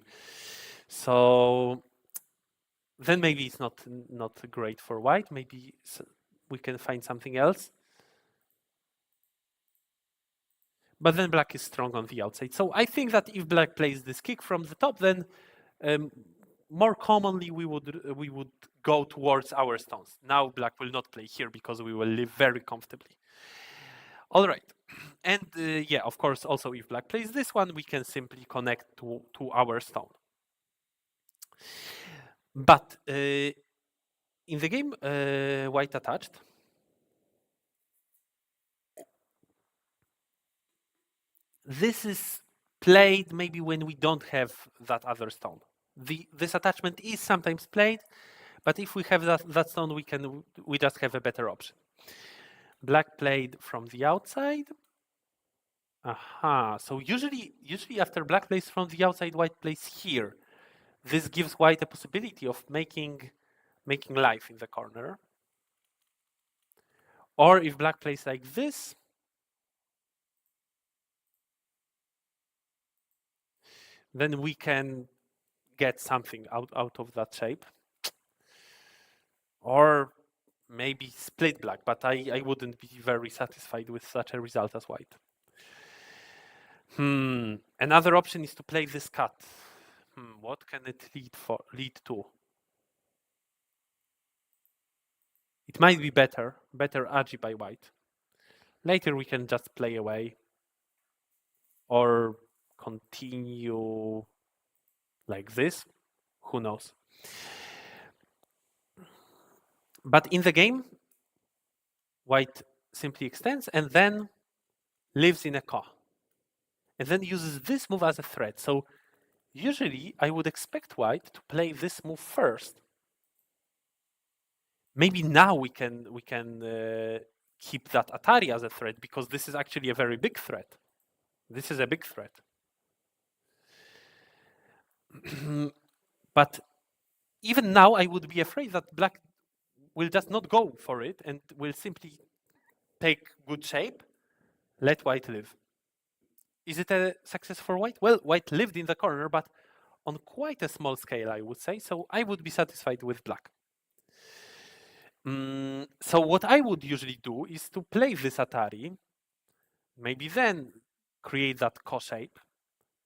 So then maybe it's not great for white. Maybe we can find something else. But then black is strong on the outside. So I think that if black plays this kick from the top, then more commonly we would go towards our stones. Now black will not play here because we will live very comfortably. All right. And yeah, of course, also if black plays this one, we can simply connect to our stone. But in the game white attached, this is played maybe when we don't have that other stone. This attachment is sometimes played, but if we have that stone, we just have a better option. Black played from the outside. Aha, so usually after black plays from the outside, white plays here. This gives white a possibility of making life in the corner. Or if black plays like this, then we can get something out of that shape. Or maybe split black, but I wouldn't be very satisfied with such a result as white. Another option is to play this cut. What can it lead to? It might be better agi by white. Later we can just play away or continue like this. Who knows? But in the game, white simply extends and then lives in a ko. And then uses this move as a threat. So usually I would expect white to play this move first. Maybe now we can keep that Atari as a threat because this is actually a very big threat. This is a big threat. But even now I would be afraid that black will just not go for it and will simply take good shape, let white live. Is it a success for white? Well, white lived in the corner, but on quite a small scale, I would say. So I would be satisfied with black. So what I would usually do is to play this Atari, maybe then create that ko shape.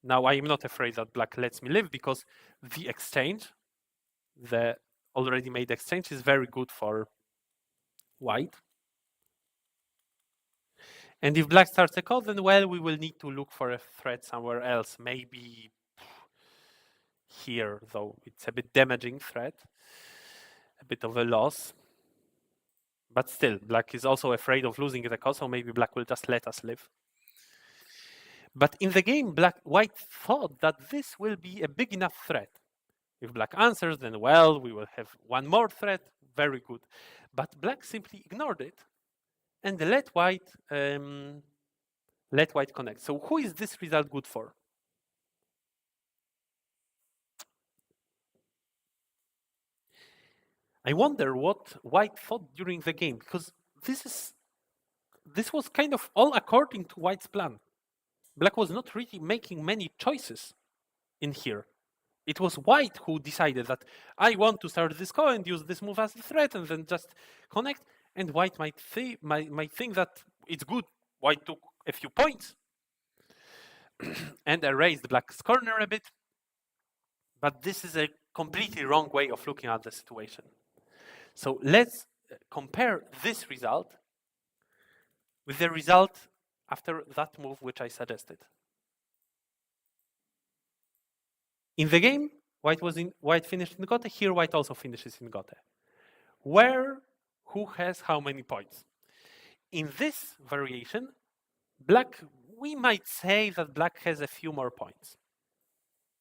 Now I am not afraid that black lets me live because the exchange, the already made exchange, is very good for white. And if black starts a ko, then well, we will need to look for a threat somewhere else. Maybe here, though it's a bit damaging threat, a bit of a loss. But still, black is also afraid of losing the ko, so maybe black will just let us live. But in the game, white thought that this will be a big enough threat. If black answers, then well, we will have one more threat. Very good. But black simply ignored it and let white connect. So who is this result good for? I wonder what white thought during the game, because this was kind of all according to white's plan. Black was not really making many choices in here. It was white who decided that I want to start this ko and use this move as a threat and then just connect. And white might think that it's good. White took a few points and erased black's corner a bit. But this is a completely wrong way of looking at the situation. So let's compare this result with the result after that move which I suggested. In the game, white finished in gote. Here, white also finishes in gote. Who has how many points? In this variation, black, we might say that black has a few more points.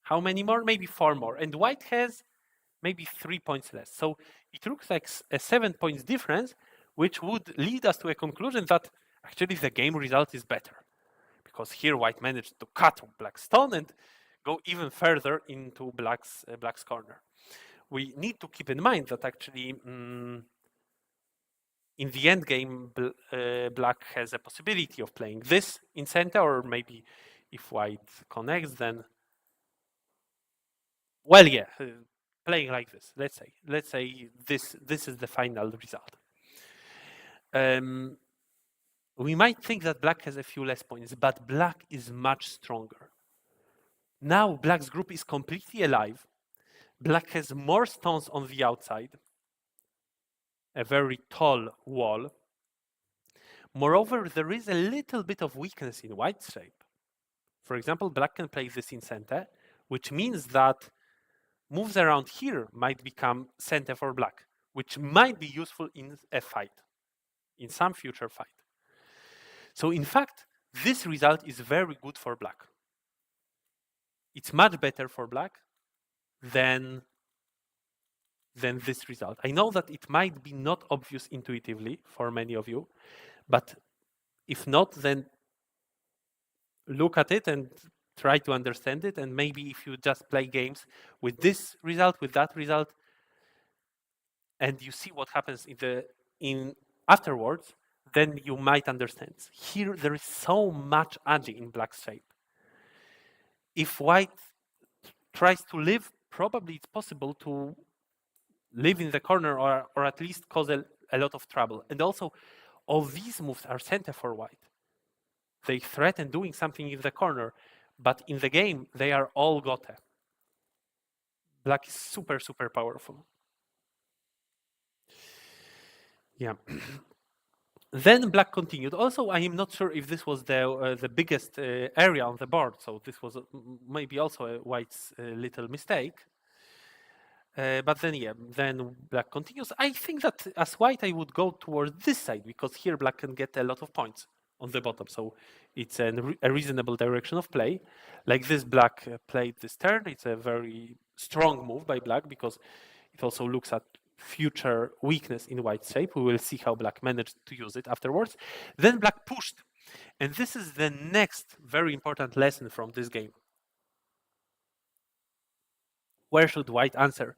How many more? Maybe 4 more. And white has maybe 3 points less. So it looks like a 7 points difference, which would lead us to a conclusion that actually the game result is better. Because here white managed to cut black's stone and go even further into black's corner. We need to keep in mind that actually in the end game, black has a possibility of playing this in center, or maybe if white connects, then well, yeah, playing like this. Let's say this is the final result. We might think that black has a few less points, but black is much stronger. Now black's group is completely alive. Black has more stones on the outside, a very tall wall. Moreover, there is a little bit of weakness in white's shape. For example, black can play this in center, which means that moves around here might become center for black, which might be useful in a fight, in some future fight. So in fact, this result is very good for black. It's much better for black than this result. I know that it might be not obvious intuitively for many of you, but if not, then look at it and try to understand it. And maybe if you just play games with this result, with that result, and you see what happens in afterwards, then you might understand. Here there is so much agi in black's shape. If white tries to live, probably it's possible to live in the corner or at least cause a lot of trouble. And also, all these moves are center for white. They threaten doing something in the corner, but in the game, they are all gote. Black is super, super powerful. Yeah. Then black continued. Also, I am not sure if this was the biggest area on the board, so this was maybe also a white's little mistake. But then, yeah, then black continues. I think that as white, I would go towards this side because here black can get a lot of points on the bottom. So it's a reasonable direction of play. Like this, black played this turn. It's a very strong move by black because it also looks at future weakness in white's shape. We will see how black managed to use it afterwards. Then black pushed. And this is the next very important lesson from this game. Where should white answer?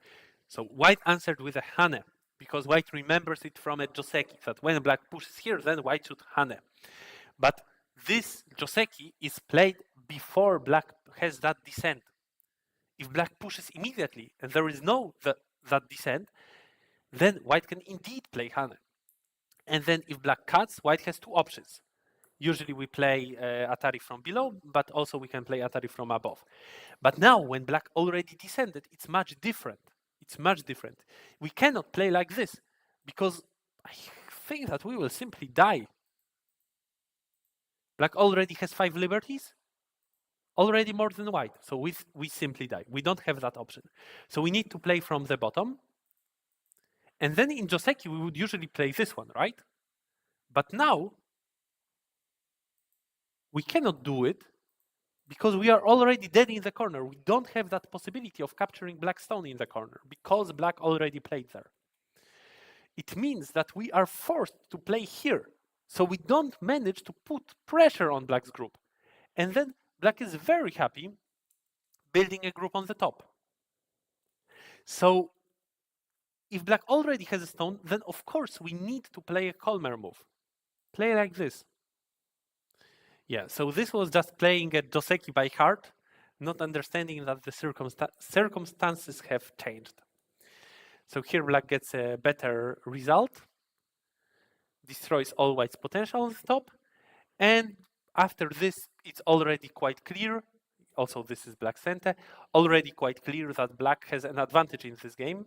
So white answered with a hane, because white remembers it from a joseki, that when black pushes here, then white should hane. But this joseki is played before black has that descent. If black pushes immediately and there is no that descent, then white can indeed play hane. And then if black cuts, white has two options. Usually we play Atari from below, but also we can play Atari from above. But now when black already descended, it's much different. It's much different. We cannot play like this because I think that we will simply die. Black already has 5 liberties, already more than white. So we simply die. We don't have that option. So we need to play from the bottom. And then in joseki, we would usually play this one, right? But now we cannot do it because we are already dead in the corner. We don't have that possibility of capturing black stone in the corner because black already played there. It means that we are forced to play here. So we don't manage to put pressure on black's group. And then black is very happy building a group on the top. So if black already has a stone, then of course we need to play a Colmer move. Play like this. Yeah, so this was just playing a joseki by heart, not understanding that the circumstances have changed. So here black gets a better result, destroys all white's potential on the top, and after this, it's already quite clear, also this is black center, already quite clear that black has an advantage in this game.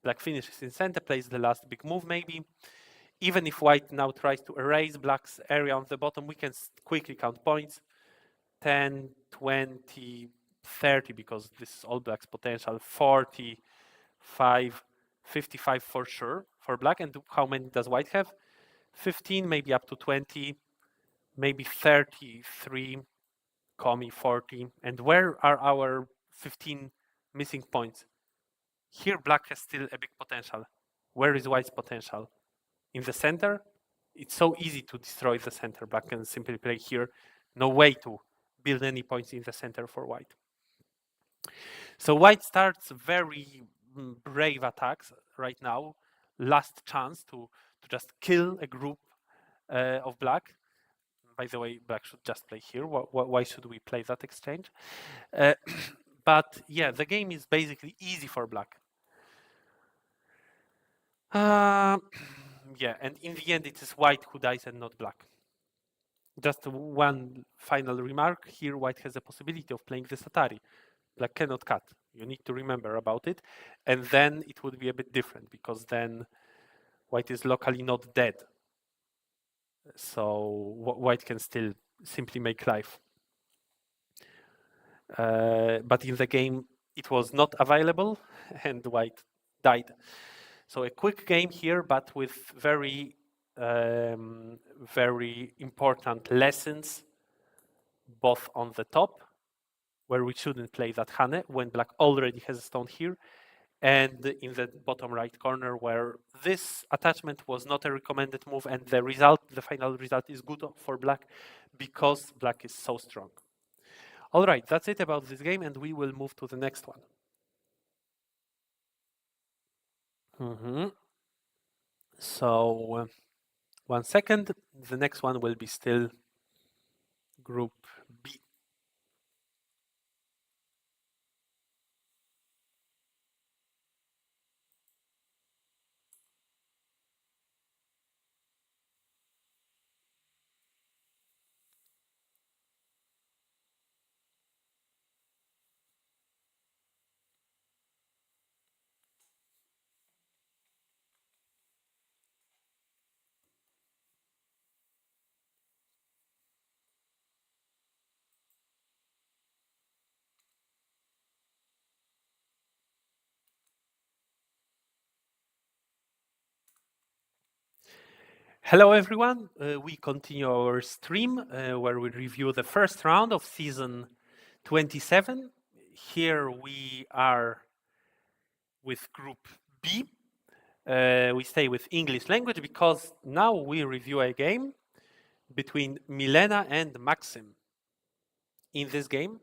Black finishes in center, plays the last big move maybe. Even if white now tries to erase black's area on the bottom, we can quickly count points. 10, 20, 30, because this is all black's potential, 45, 55 for sure for black. And how many does white have? 15, maybe up to 20, maybe 33, 40. And where are our 15 missing points? Here, black has still a big potential. Where is white's potential? In the center? It's so easy to destroy the center. Black can simply play here. No way to build any points in the center for white. So white starts very brave attacks right now. Last chance to just kill a group of black. By the way, black should just play here. Why should we play that exchange? But yeah, the game is basically easy for black. Yeah, and in the end, it is white who dies and not black. Just one final remark. Here, white has a possibility of playing this Atari. Black cannot cut. You need to remember about it. And then it would be a bit different because then white is locally not dead. So white can still simply make life. But in the game, it was not available, and white died. So a quick game here, but with very important lessons, both on the top, where we shouldn't play that Hane when black already has a stone here, and in the bottom right corner, where this attachment was not a recommended move, and the final result is good for black because black is so strong. All right, that's it about this game, and we will move to the next one. So 1 second, the next one will be still Group B. Hello everyone, we continue our stream where we review the first round of season 27. Here we are with Group B. We stay with English language because now we review a game between Milena and Maxim. In this game,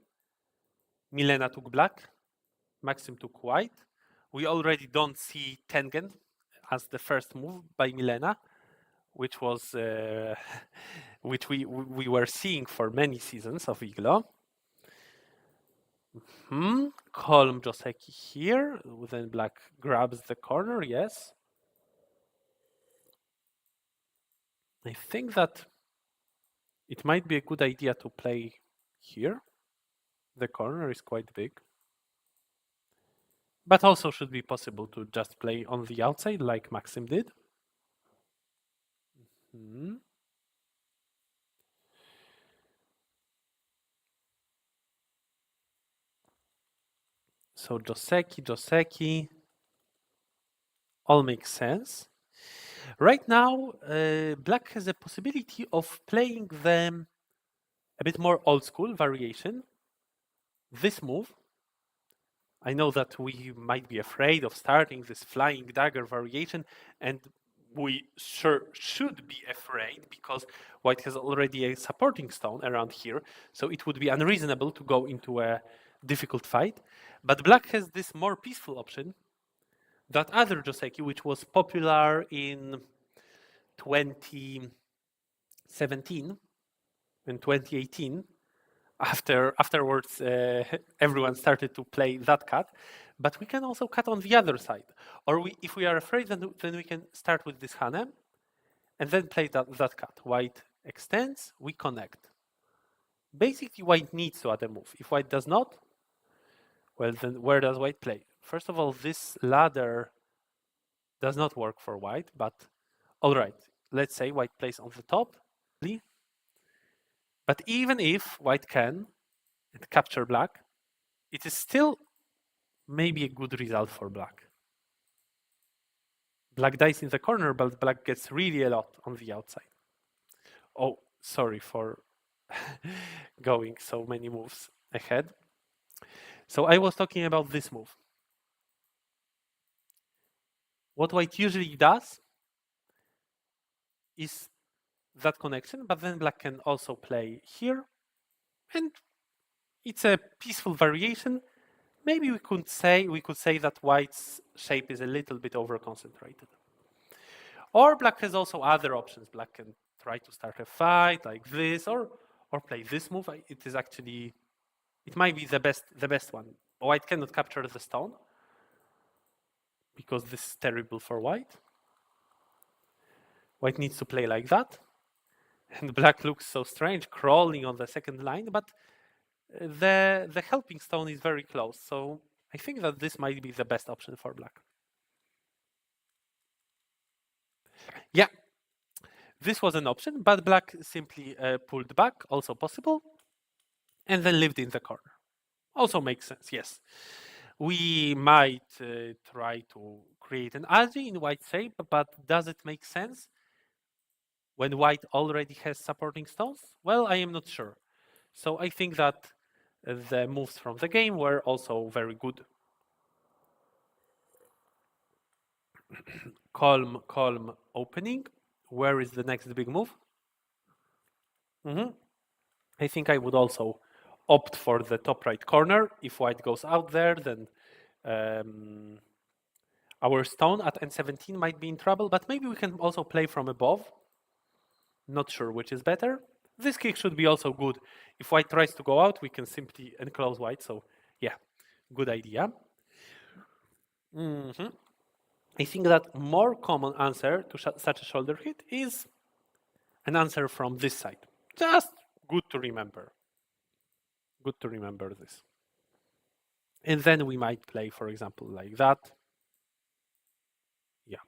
Milena took black, Maxim took white. We already don't see Tengen as the first move by Milena, which was which we were seeing for many seasons of IGLO. Column Joseki here, then black grabs the corner, yes. I think that it might be a good idea to play here. The corner is quite big. But also should be possible to just play on the outside like Maxim did. So Joseki, all makes sense. Right now, black has a possibility of playing them a bit more old school variation. This move, I know that we might be afraid of starting this flying dagger variation, and we sure should be afraid because white has already a supporting stone around here, so it would be unreasonable to go into a difficult fight. But black has this more peaceful option, that other Joseki, which was popular in 2017 and 2018. Afterwards, everyone started to play that cut, but we can also cut on the other side. Or if we are afraid, then we can start with this Hane and then play that cut. White extends, we connect. Basically, white needs to add a move. If white does not, well, then where does white play? First of all, this ladder does not work for white, but all right, let's say white plays on the top. But even if white can capture black, it is still maybe a good result for black. Black dies in the corner, but black gets really a lot on the outside. Oh, sorry for going so many moves ahead. So I was talking about this move. What white usually does is that connection, but then black can also play here, and it's a peaceful variation. Maybe we could say that white's shape is a little bit over concentrated. Or black has also other options. Black can try to start a fight like this, or play this move. It is actually, it might be the best one. White cannot capture the stone because this is terrible for white. White needs to play like that, and black looks so strange crawling on the second line, but the helping stone is very close. So I think that this might be the best option for black. Yeah, This was an option, but black simply pulled back, also possible, and then lived in the corner. Also makes sense, yes. We might try to create an algae in white shape, but does it make sense when white already has supporting stones? Well, I am not sure. So I think that the moves from the game were also very good. Calm opening. Where is the next big move? I think I would also opt for the top right corner. If white goes out there, then our stone at n17 might be in trouble, but maybe we can also play from above. Not sure which is better. This kick should be also good. If white tries to go out, we can simply enclose white. So yeah, good idea. I think that more common answer to such a shoulder hit is an answer from this side. Just good to remember. Good to remember this. And then we might play, for example, like that. Yeah.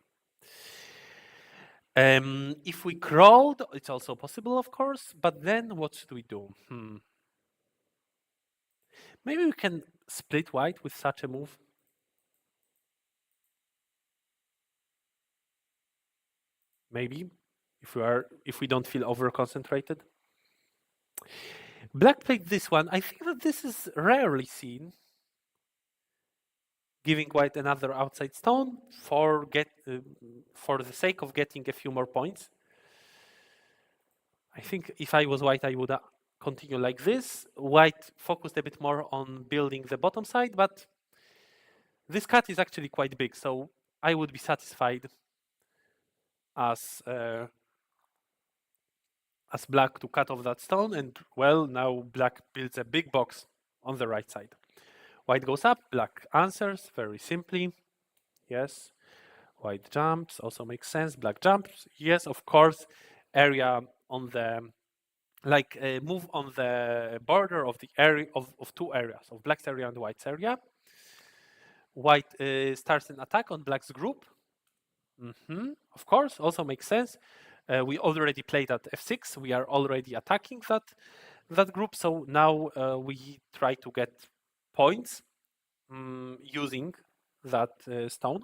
If we crawled, it's also possible, of course, but then what should we do? Maybe we can split white with such a move. Maybe, if we don't feel over-concentrated. Black played this one. I think that this is rarely seen. Giving white another outside stone for the sake of getting a few more points. I think if I was white, I would continue like this. White focused a bit more on building the bottom side, but this cut is actually quite big, so I would be satisfied as black to cut off that stone, and well, now black builds a big box on the right side. White goes up, black answers very simply. Yes. White jumps, also makes sense. Black jumps, yes, of course. Area on the, move on the border of the area of two areas, of black's area and white's area. White starts an attack on black's group. Of course, also makes sense. We already played at f6. We are already attacking that group. So now we try to get points using that stone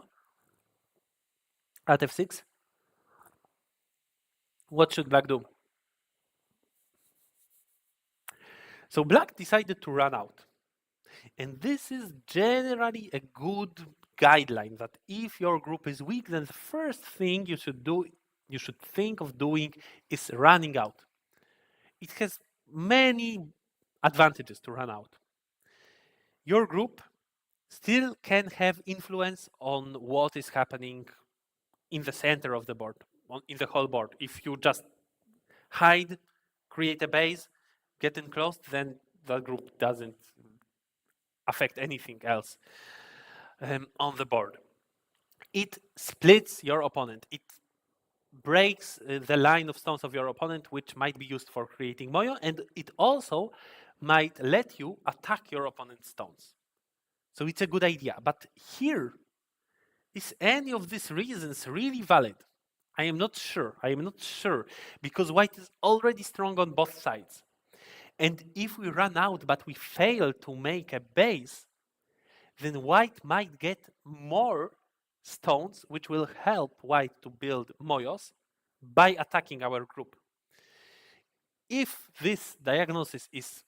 at f6. What should black do? So black decided to run out. And this is generally a good guideline that if your group is weak, then the first thing you should think of doing is running out. It has many advantages to run out. Your group still can have influence on what is happening in the center of the board, in the whole board. If you just hide, create a base, get enclosed, then that group doesn't affect anything else on the board. It splits your opponent. It breaks the line of stones of your opponent, which might be used for creating moyo, and it also might let you attack your opponent's stones. So it's a good idea. But here, is any of these reasons really valid? I am not sure. I am not sure, because white is already strong on both sides. And if we run out but we fail to make a base, then white might get more stones, which will help white to build moyos by attacking our group. If this diagnosis is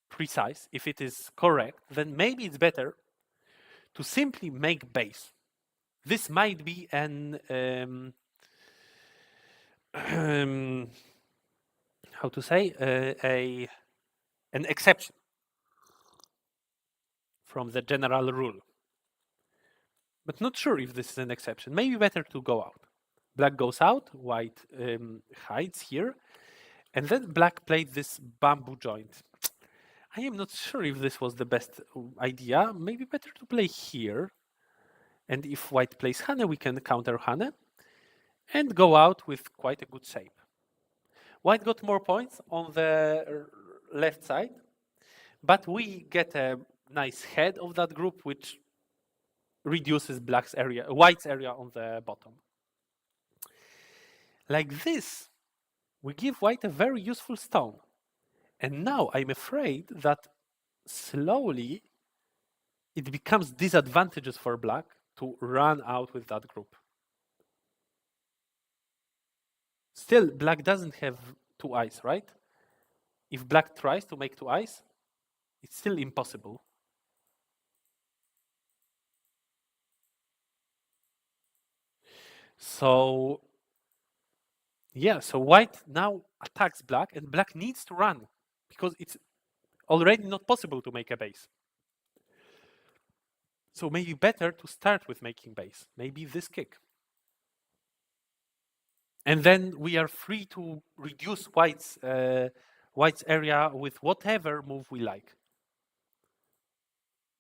precise, if it is correct, then maybe it's better to simply make base. This might be an how to say an exception from the general rule. But not sure if this is an exception. Maybe better to go out. Black goes out, white hides here, and then black played this bamboo joint. I am not sure if this was the best idea. Maybe better to play here. And if white plays Hane, we can counter Hane and go out with quite a good shape. White got more points on the left side, but we get a nice head of that group, which reduces white's area on the bottom. Like this, we give white a very useful stone. And now I'm afraid that slowly it becomes disadvantageous for black to run out with that group. Still, black doesn't have two eyes, right? If black tries to make two eyes, it's still impossible. So, yeah, so white now attacks black, and black needs to run because it's already not possible to make a base. So maybe better to start with making base, maybe this kick. And then we are free to reduce white's area with whatever move we like.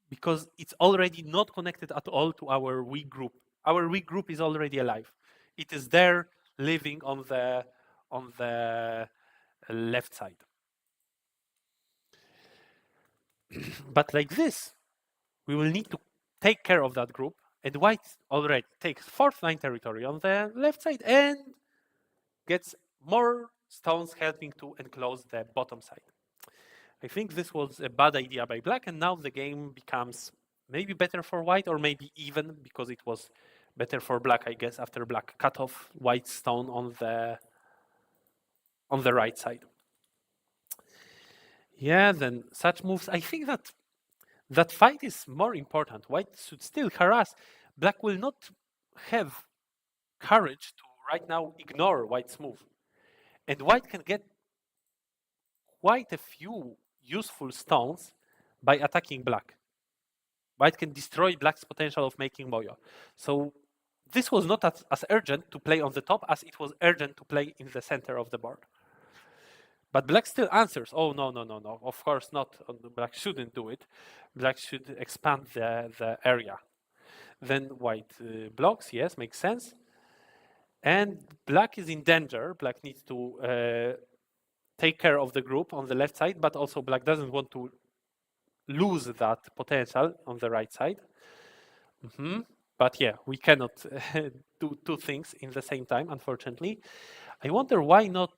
Because it's already not connected at all to our weak group. Our weak group is already alive. It is there living on the left side. But like this, we will need to take care of that group, and white already takes fourth line territory on the left side and gets more stones helping to enclose the bottom side. I think this was a bad idea by black, and now the game becomes maybe better for white, or maybe even because it was better for black, I guess, after black cut off white's stone on the right side. Yeah, then such moves, I think that fight is more important. White should still harass. Black will not have courage to right now ignore white's move. And white can get quite a few useful stones by attacking black. White can destroy black's potential of making moyo. So this was not as urgent to play on the top as it was urgent to play in the center of the board. But black still answers, oh, no, no, no, no, of course not. Black shouldn't do it. Black should expand the area. Then white blocks, yes, makes sense. And black is in danger. Black needs to take care of the group on the left side, but also black doesn't want to lose that potential on the right side. But yeah, we cannot do two things in the same time, unfortunately. I wonder why not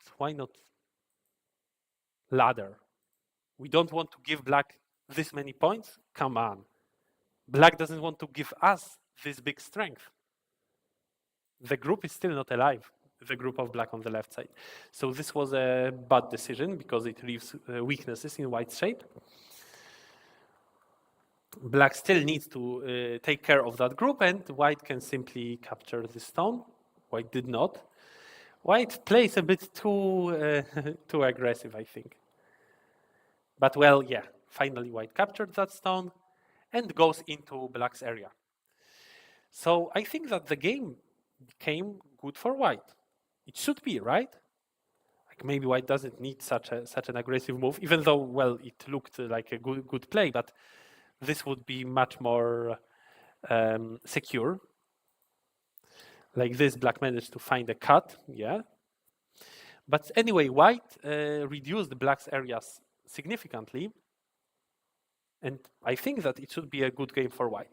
ladder? We don't want to give black this many points? Come on. Black doesn't want to give us this big strength. The group is still not alive, the group of black on the left side. So this was a bad decision because it leaves weaknesses in white's shape. Black still needs to take care of that group, and white can simply capture the stone. White did not. White plays a bit too too aggressive, I think. But well, yeah, finally white captured that stone and goes into black's area. So I think that the game became good for white. It should be, right? Like maybe white doesn't need such an aggressive move, even though, well, it looked like a good play, but this would be much more secure. Like this, black managed to find a cut, yeah. But anyway, white reduced black's areas significantly, and I think that it should be a good game for white.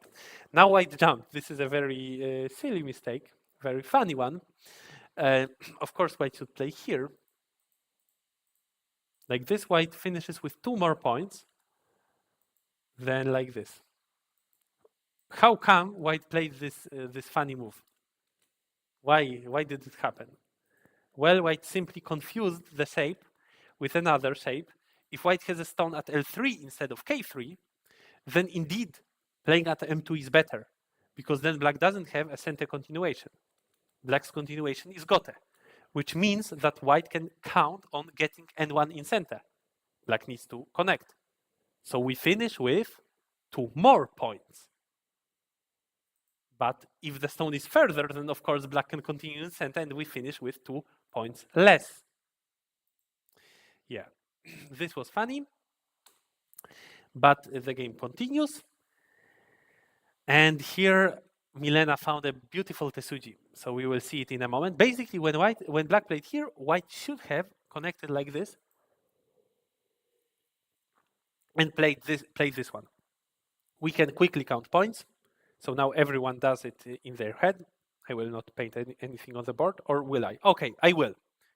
Now white jumped. This is a very silly mistake, very funny one. Of course, white should play here. Like this, white finishes with 2 more points than like this. How come white played this funny move? Why did it happen? Well, white simply confused the shape with another shape. If white has a stone at L3 instead of K3, then indeed playing at M2 is better, because then black doesn't have a center continuation. Black's continuation is Gote, which means that white can count on getting N1 in center. Black needs to connect. So we finish with 2 more points. But if the stone is further, then of course black can continue in center, and we finish with 2 points less. Yeah, this was funny. But the game continues. And here Milena found a beautiful Tesuji. So we will see it in a moment. Basically, when black played here, white should have connected like this and played this one. We can quickly count points. So now everyone does it in their head. I will not paint anything on the board, or will I? Okay, I will,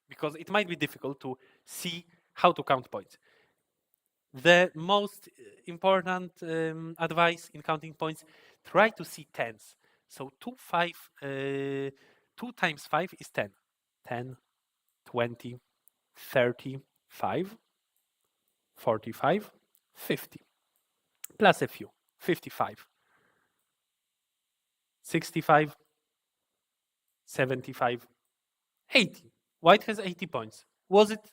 because it might be difficult to see how to count points. The most important advice in counting points, try to see tens. So 2 times 5 is 10. 10, 20, 35, 45, 50. Plus a few, 55, 65, 75, 80. White has 80 points. Was it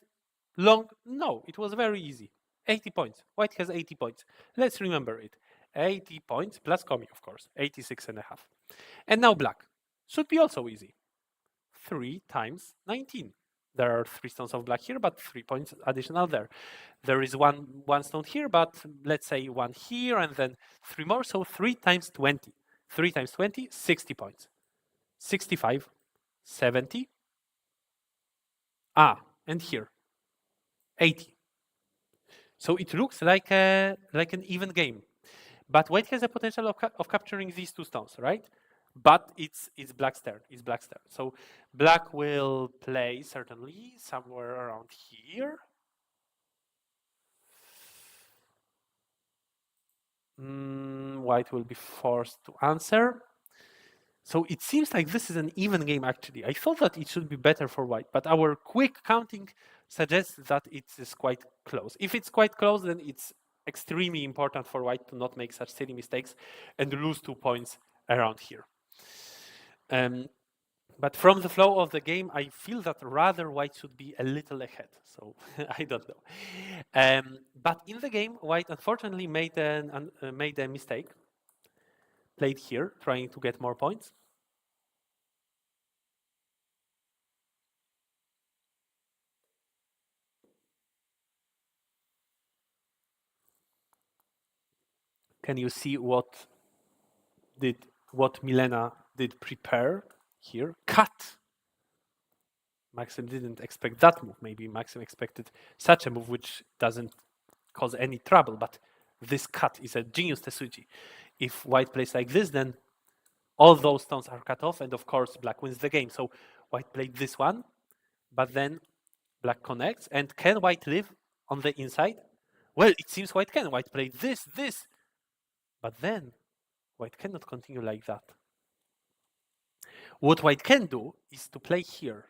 long? No, it was very easy. 80 points. White has 80 points. Let's remember it. 80 points plus Komi, of course, 86.5. And now black. Should be also easy. 3 times 19. There are 3 stones of black here, but 3 points additional there. There is one stone here, but let's say 1 here and then 3 more. So 3 times 20. 3 times 20, 60 points. 65, 70. And here, 80. So it looks like an even game. But white has a potential of capturing these 2 stones, right? But it's black's turn. It's black's turn. So black will play certainly somewhere around here. White will be forced to answer. So it seems like this is an even game, actually. I thought that it should be better for white, but our quick counting suggests that it is quite close. If it's quite close, then it's extremely important for white to not make such silly mistakes and lose 2 points around here. But from the flow of the game, I feel that rather white should be a little ahead. So I don't know. But in the game, white unfortunately made a mistake. Played here, trying to get more points. Can you see what Milena did prepare here? Cut. Maxim didn't expect that move. Maybe Maxim expected such a move which doesn't cause any trouble, but this cut is a genius Tesuji. If white plays like this, then all those stones are cut off, and of course black wins the game. So white played this one, but then black connects, and can white live on the inside? Well, it seems white can. White played this, but then white cannot continue like that. What white can do is to play here.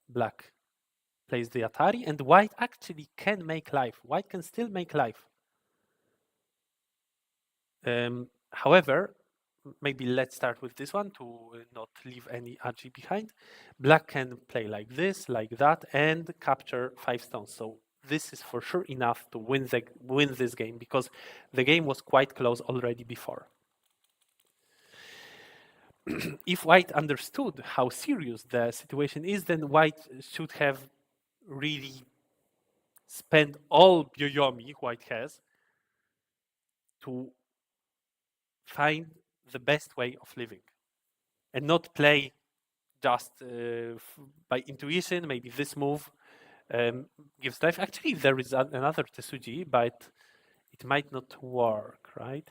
Black plays the Atari, and white actually can make life. White can still make life. However, maybe let's start with this one to not leave any agi behind. Black can play like this, like that, and capture 5 stones. So this is for sure enough to win this game, because the game was quite close already before. If white understood how serious the situation is, then white should have really spent all Byoyomi white has to find the best way of living and not play just by intuition. Maybe this move gives life. Actually, there is another Tesuji, but it might not work, right?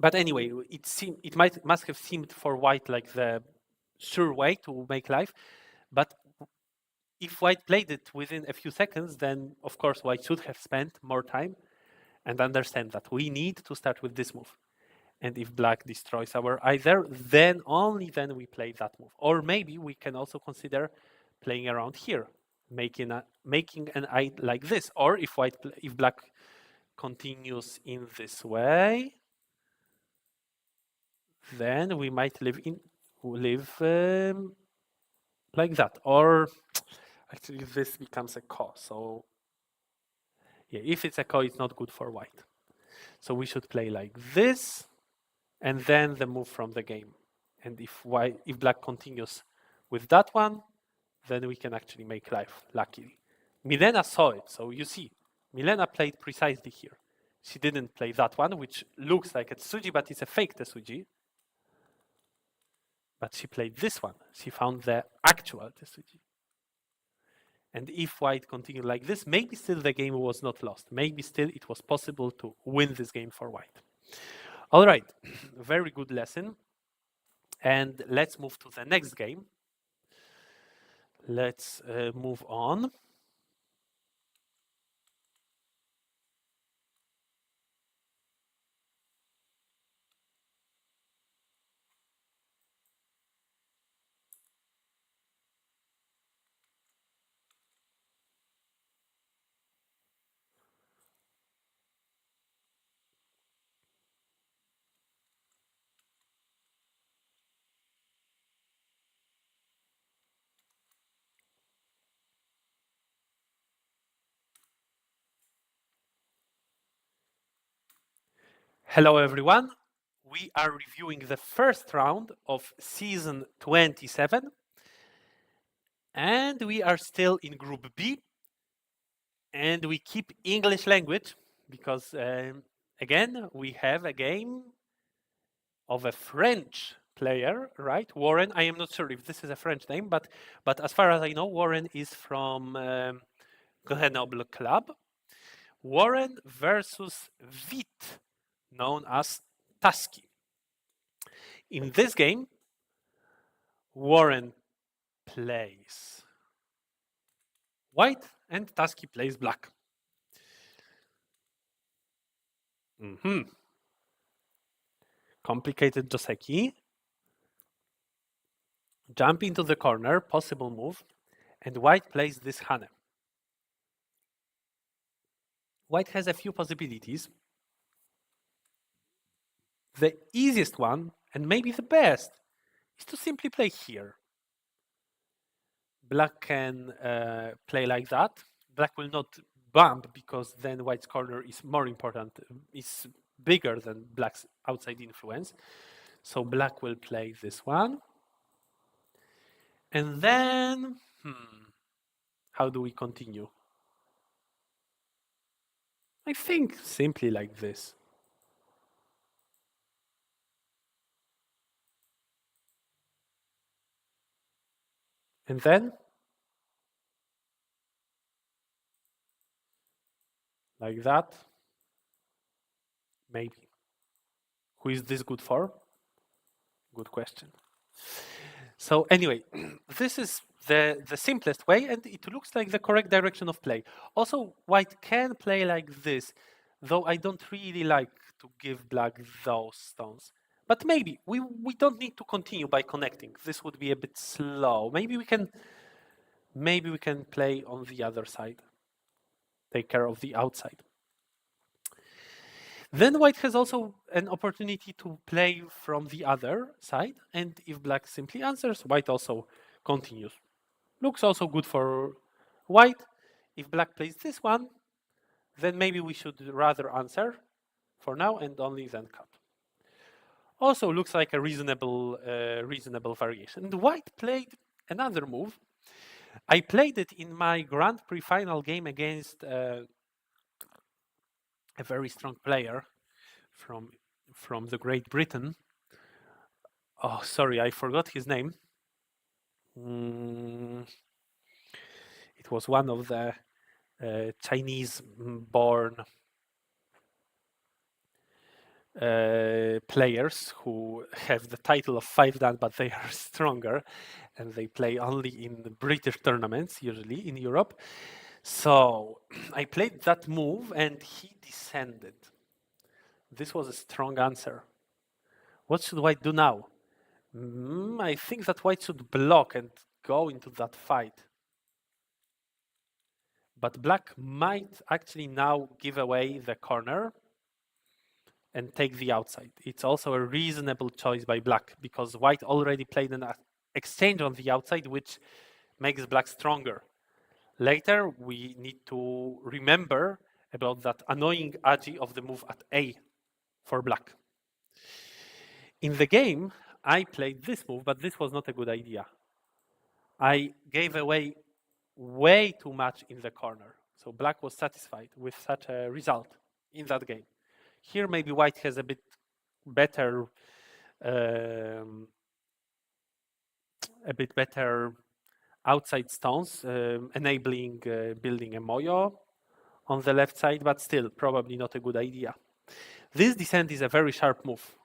But anyway, it must have seemed for white like the sure way to make life. But if white played it within a few seconds, then of course white should have spent more time and understand that we need to start with this move. And if black destroys our either, then only then we play that move. Or maybe we can also consider playing around here, making an eye like this. Or if black continues in this way, then we might live like that. Or actually this becomes a ko. So yeah, if it's a ko, it's not good for white. So we should play like this, and then the move from the game. And if black continues with that one, then we can actually make life, luckily. Milena saw it, so you see, Milena played precisely here. She didn't play that one, which looks like a Tsuji, but it's a fake Tsuji. But she played this one. She found the actual Tsuji. And if white continued like this, maybe still the game was not lost. Maybe still it was possible to win this game for white. All right, very good lesson. And let's move to the next game. Let's move on. Hello, everyone. We are reviewing the first round of season 27, and we are still in Group B, and we keep English language because, again, we have a game of a French player, right? Warren. I am not sure if this is a French name, but as far as I know, Warren is from Grenoble Club. Warren versus Vite, known as Tusky. In this game, Warren plays white and Tusky plays black. Complicated Joseki. Jump into the corner, possible move, and white plays this Hane. White has a few possibilities. The easiest one, and maybe the best, is to simply play here. Black can play like that. Black will not bump because then white's corner is more important, is bigger than black's outside influence. So black will play this one. And then, how do we continue? I think simply like this. And then, like that, maybe. Who is this good for? Good question. So anyway, this is the simplest way, and it looks like the correct direction of play. Also, white can play like this, though I don't really like to give black those stones. But maybe we don't need to continue by connecting. This would be a bit slow. Maybe we can play on the other side. Take care of the outside. Then white has also an opportunity to play from the other side, and if black simply answers, white also continues. Looks also good for white. If black plays this one, then maybe we should rather answer for now and only then cut. Also looks like a reasonable variation. And white played another move. I played it in my Grand Prix final game against a very strong player from the Great Britain. Oh, sorry, I forgot his name. It was one of the Chinese-born players who have the title of 5-dan, but they are stronger, and they play only in the British tournaments, usually in Europe. So I played that move, and he descended. This was a strong answer. What should white do now? I think that white should block and go into that fight. But black might actually now give away the corner and take the outside. It's also a reasonable choice by black because white already played an exchange on the outside, which makes black stronger. Later, we need to remember about that annoying agi of the move at A for black. In the game, I played this move, but this was not a good idea. I gave away way too much in the corner. So black was satisfied with such a result in that game. Here, maybe white has a bit better outside stones, enabling building a moyo on the left side, but still probably not a good idea. This descent is a very sharp move.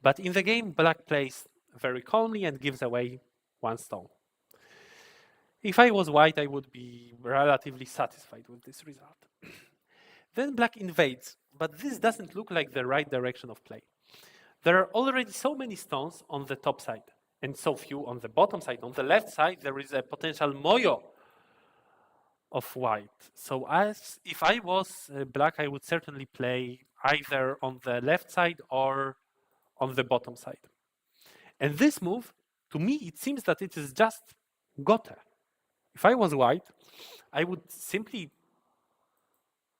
But in the game, black plays very calmly and gives away one stone. If I was white, I would be relatively satisfied with this result. Then black invades, but this doesn't look like the right direction of play. There are already so many stones on the top side and so few on the bottom side. On the left side, there is a potential moyo of white. So as if I was black, I would certainly play either on the left side or on the bottom side. And this move, to me, it seems that it is just gote. If I was white, I would simply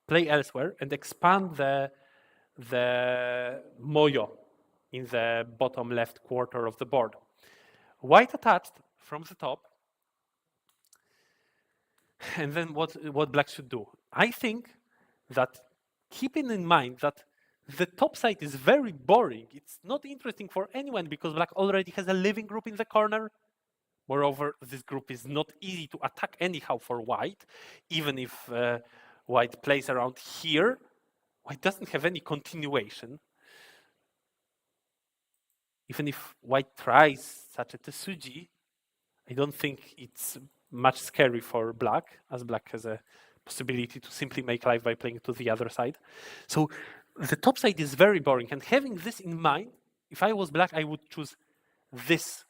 play elsewhere and expand the moyo in the bottom left quarter of the board. White attached from the top. And then what black should do? I think that keeping in mind that the top side is very boring. It's not interesting for anyone because black already has a living group in the corner. Moreover, this group is not easy to attack anyhow for white, even if white plays around here. White doesn't have any continuation. Even if white tries such a Tesuji, I don't think it's much scary for black, as black has a possibility to simply make life by playing to the other side. So the top side is very boring. And having this in mind, if I was black, I would choose this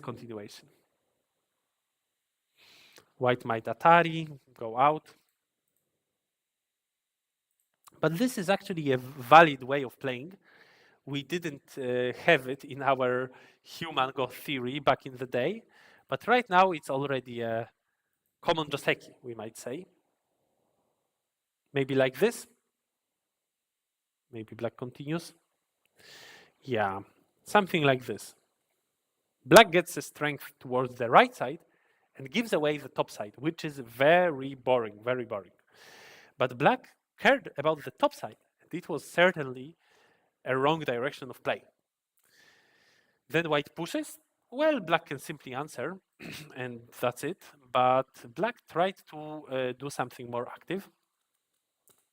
continuation. White might Atari, go out. But this is actually a valid way of playing. We didn't have it in our human Go theory back in the day, but right now it's already a common joseki, we might say. Maybe like this. Maybe black continues. Yeah, something like this. Black gets a strength towards the right side and gives away the top side, which is very boring, very boring. But black cared about the top side, and it was certainly a wrong direction of play. Then white pushes. Well, black can simply answer, and that's it. But black tried to do something more active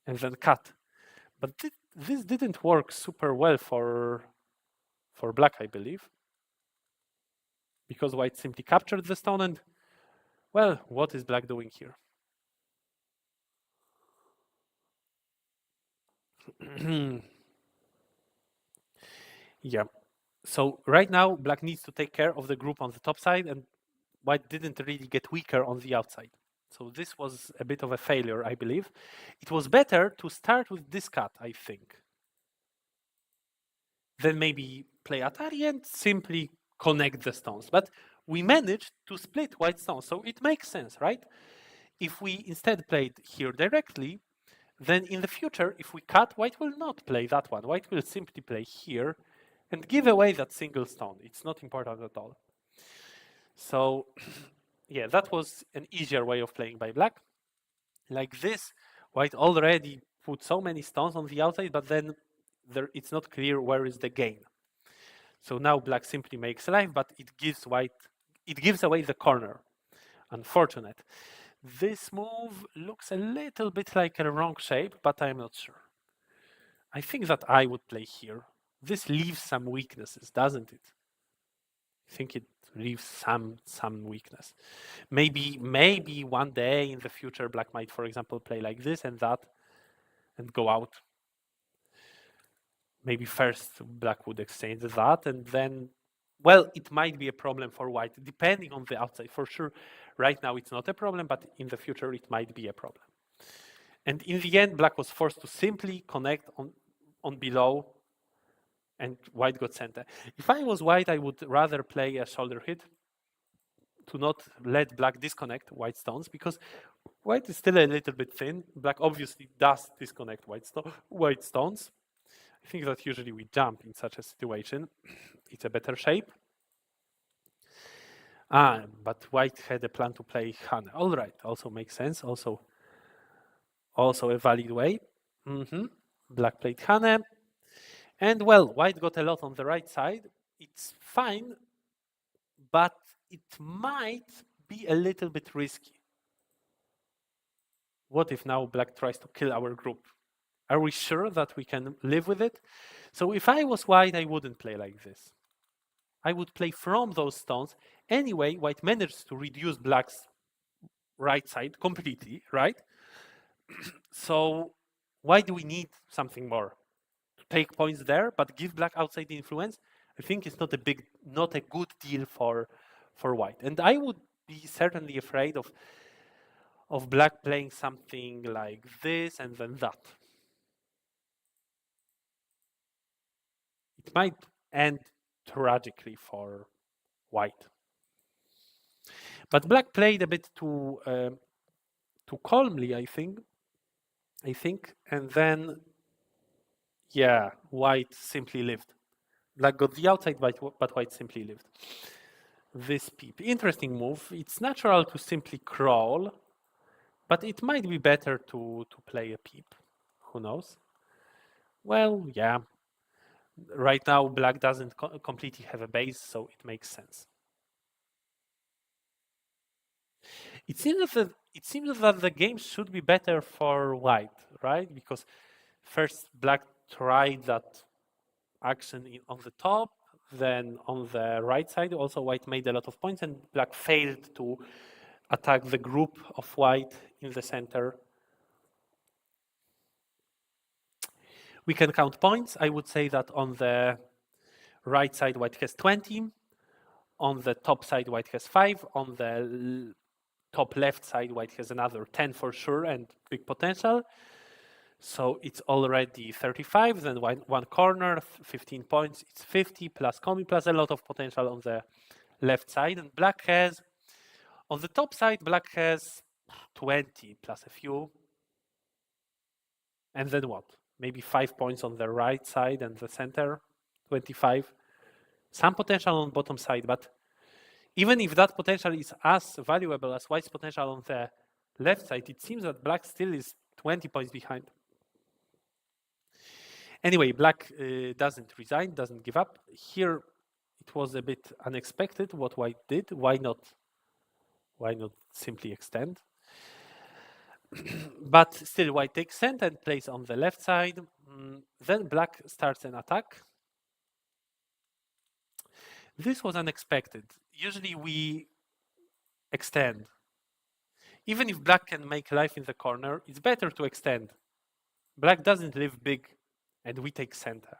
and then cut. But this didn't work super well for black, I believe, because white simply captured the stone and, well, what is black doing here? Yeah. So right now, black needs to take care of the group on the top side, and white didn't really get weaker on the outside. So this was a bit of a failure, I believe. It was better to start with this cut, I think. Then maybe play Atari and simply connect the stones. But we managed to split white stones, so it makes sense, right? If we instead played here directly, then in the future, if we cut, white will not play that one. White will simply play here and give away that single stone. It's not important at all. So yeah, that was an easier way of playing by black. Like this, white already put so many stones on the outside, but then it's not clear where is the gain. So now black simply makes life, but it gives away the corner. Unfortunate. This move looks a little bit like a wrong shape, but I'm not sure. I think that I would play here. This leaves some weaknesses, doesn't it? I think it leaves some weakness. Maybe one day in the future, black might, for example, play like this and that and go out. Maybe first black would exchange that, and then, well, it might be a problem for white, depending on the outside. For sure, right now it's not a problem, but in the future it might be a problem. And in the end, black was forced to simply connect on below, and white got center. If I was white, I would rather play a shoulder hit to not let black disconnect white stones, because white is still a little bit thin. Black obviously does disconnect white stones. I think that usually we jump in such a situation. It's a better shape. But white had a plan to play Hane. All right, also makes sense. Also a valid way. Black played Hane. And well, white got a lot on the right side. It's fine, but it might be a little bit risky. What if now black tries to kill our group? Are we sure that we can live with it? So if I was white, I wouldn't play like this. I would play from those stones. Anyway, white managed to reduce black's right side completely, right? So why do we need something more? To take points there, but give black outside the influence? I think it's not a good deal for white. And I would be certainly afraid of black playing something like this and then that. It might end tragically for white. But black played a bit too calmly, I think. And then, yeah, white simply lived. Black got the outside, but white simply lived. This peep. Interesting move. It's natural to simply crawl, but it might be better to play a peep. Who knows? Well, yeah. Right now, black doesn't completely have a base, so it makes sense. It seems that the game should be better for white, right? Because first black tried that action on the top, then on the right side, also white made a lot of points, and black failed to attack the group of white in the center. We can count points. I would say that on the right side, white has 20. On the top side, white has 5. On the top left side, white has another 10 for sure and big potential. So it's already 35, then one corner, 15 points, it's 50 plus Komi plus a lot of potential on the left side. And black has, on the top side, black has 20 plus a few. And then what? Maybe 5 points on the right side and the center, 25. Some potential on bottom side, but even if that potential is as valuable as white's potential on the left side, it seems that black still is 20 points behind. Anyway, black doesn't resign, doesn't give up. Here, it was a bit unexpected what white did. Why not simply extend? But still, white takes center and plays on the left side. Then black starts an attack. This was unexpected. Usually we extend. Even if black can make life in the corner, it's better to extend. Black doesn't live big, and we take center.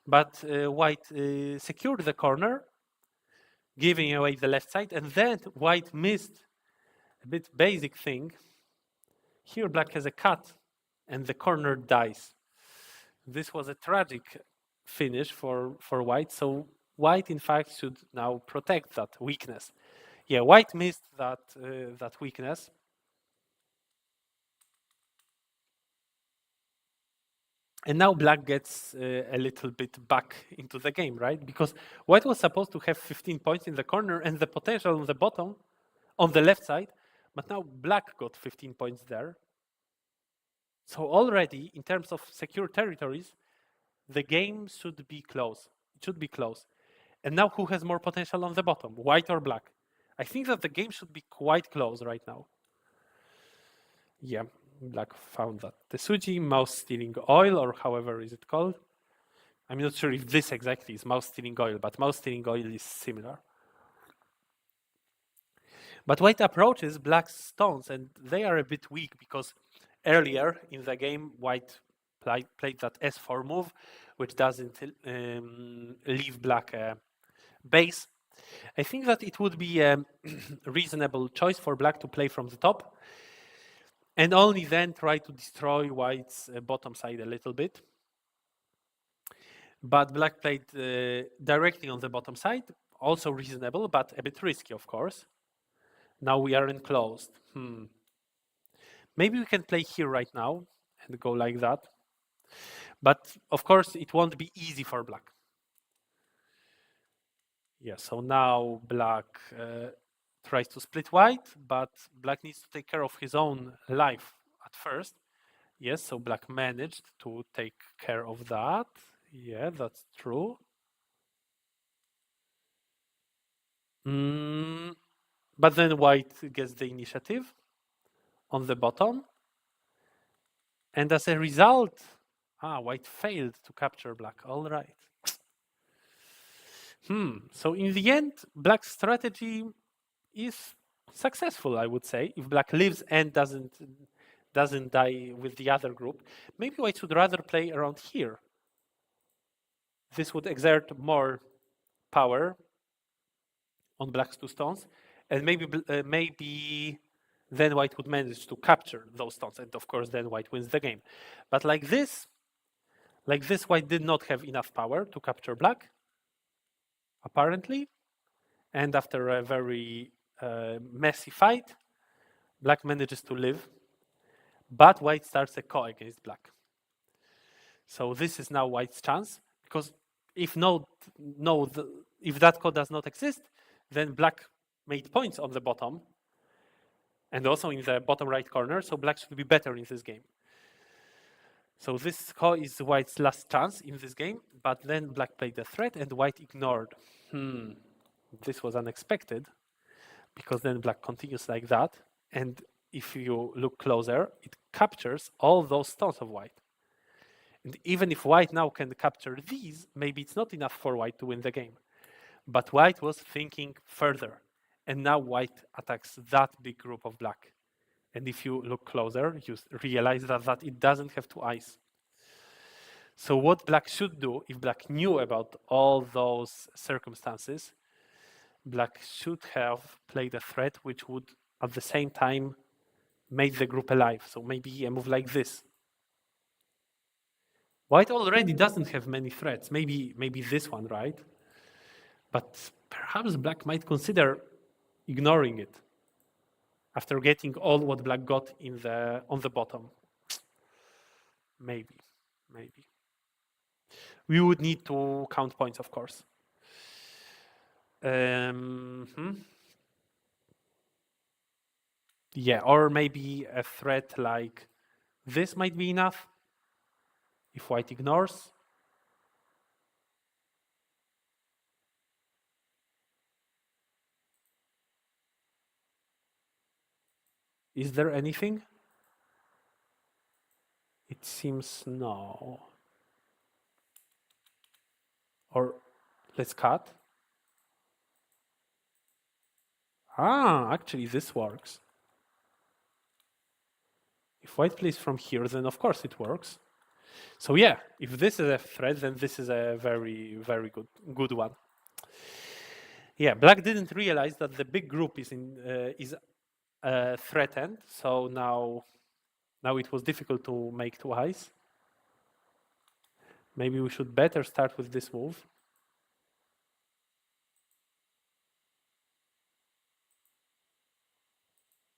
But white secured the corner, giving away the left side, and then white missed a bit basic thing. Here black has a cut, and the corner dies. This was a tragic finish for white, so white in fact should now protect that weakness. Yeah, white missed that weakness. And now black gets a little bit back into the game, right? Because white was supposed to have 15 points in the corner and the potential on the bottom, on the left side, but now black got 15 points there. So already, in terms of secure territories, the game should be close. It should be close. And now who has more potential on the bottom, white or black? I think that the game should be quite close right now. Yeah, black found that. The Suji, mouse stealing oil, or however is it called. I'm not sure if this exactly is mouse stealing oil, but mouse stealing oil is similar. But white approaches black's stones, and they are a bit weak because earlier in the game, white played that S4 move, which doesn't leave black a base. I think that it would be a reasonable choice for black to play from the top and only then try to destroy white's bottom side a little bit. But black played directly on the bottom side, also reasonable, but a bit risky, of course. Now we are enclosed. Maybe we can play here right now and go like that. But of course, it won't be easy for black. Yeah, so now black tries to split white, but black needs to take care of his own life at first. Yes, so black managed to take care of that. Yeah, that's true. But then white gets the initiative on the bottom. And as a result, white failed to capture black. All right. So in the end, black's strategy is successful, I would say. If black lives and doesn't die with the other group, maybe white should rather play around here. This would exert more power on black's two stones, and maybe then white would manage to capture those stones, and of course then white wins the game. But like this, white did not have enough power to capture black, apparently, and after a very messy fight, black manages to live, but white starts a ko against black. So this is now white's chance, because if if that ko does not exist, then black made points on the bottom and also in the bottom right corner, so black should be better in this game. So this ko is white's last chance in this game, but then black played the threat and white ignored. This was unexpected, because then black continues like that, and if you look closer, it captures all those stones of white. And even if white now can capture these, maybe it's not enough for white to win the game. But white was thinking further, and now white attacks that big group of black. And if you look closer, you realize that it doesn't have two eyes. So what black should do, if black knew about all those circumstances, black should have played a threat which would at the same time make the group alive. So maybe a move like this. White already doesn't have many threats, maybe this one, right? But perhaps black might consider ignoring it after getting all what black got on the bottom. Maybe. We would need to count points, of course. Yeah, or maybe a threat like this might be enough if white ignores. Is there anything? It seems no. Or let's cut. Actually this works. If white plays from here, then of course it works. So yeah, if this is a threat, then this is a very, very good one. Yeah, black didn't realize that the big group is threatened. So now it was difficult to make two eyes. Maybe we should better start with this move.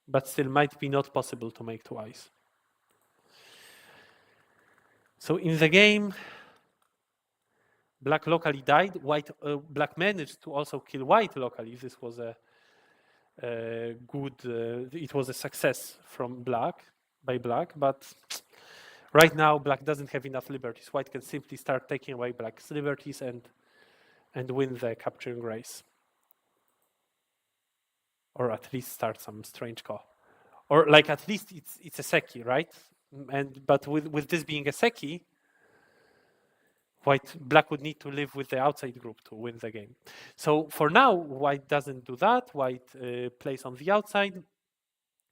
But still might be not possible to make two eyes. So in the game, black locally died. Black managed to also kill white locally. This was a good. It was a success from by black. But right now, black doesn't have enough liberties. White can simply start taking away black's liberties and win the capturing race, or at least start some strange ko, or like at least it's a seki, right? But with this being a seki, black would need to live with the outside group to win the game. So for now, white doesn't do that. White plays on the outside.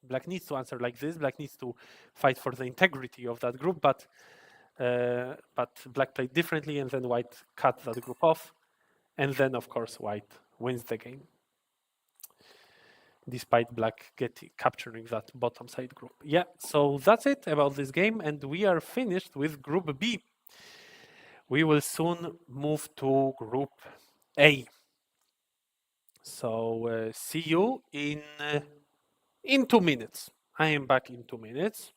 Black needs to answer like this. Black needs to fight for the integrity of that group, but black played differently, and then white cut that group off, and then of course white wins the game, despite black capturing that bottom side group. Yeah, so that's it about this game, and we are finished with Group B. We will soon move to Group A. So see you in 2 minutes. I am back in 2 minutes.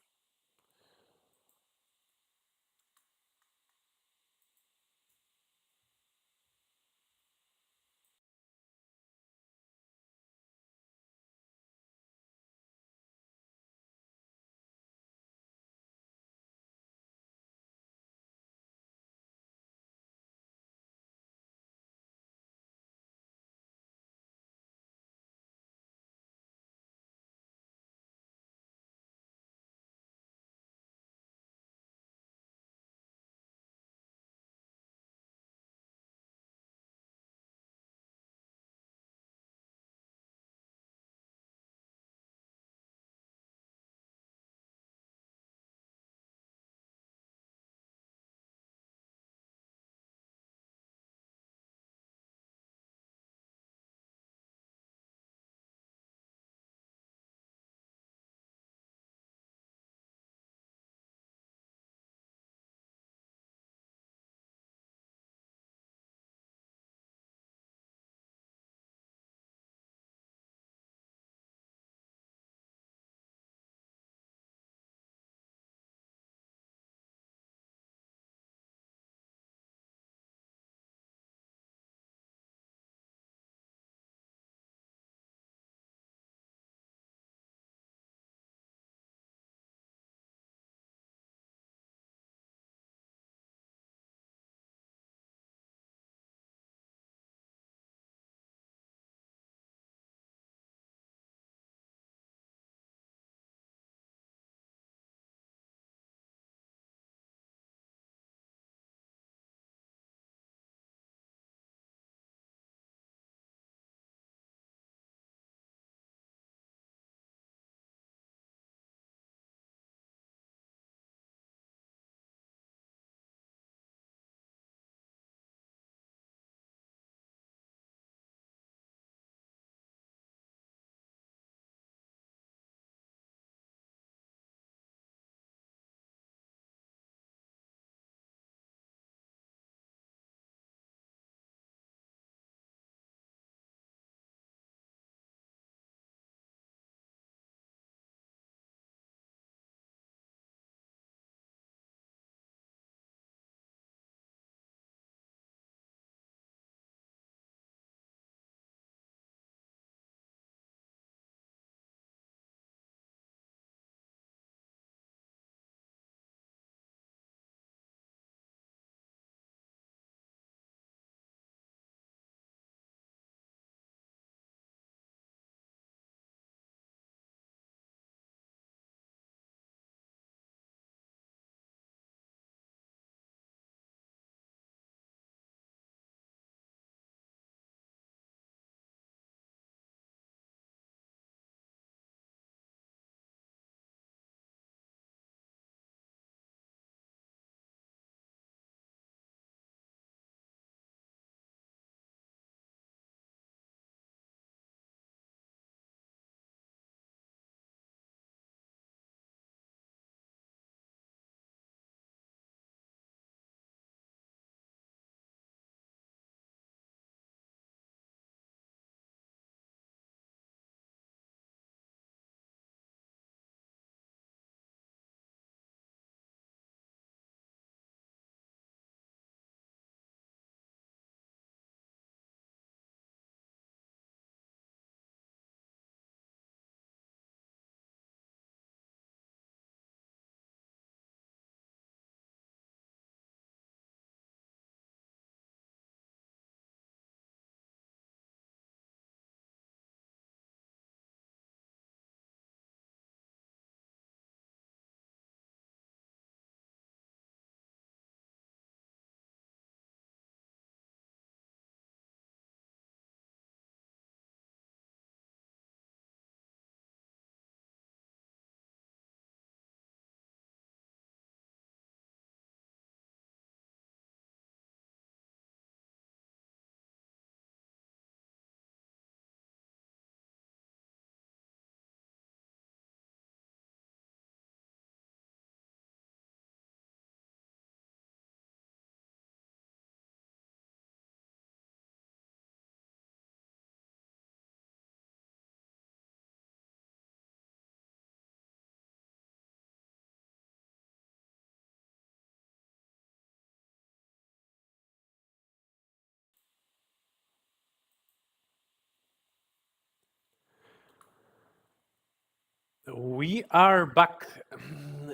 We are back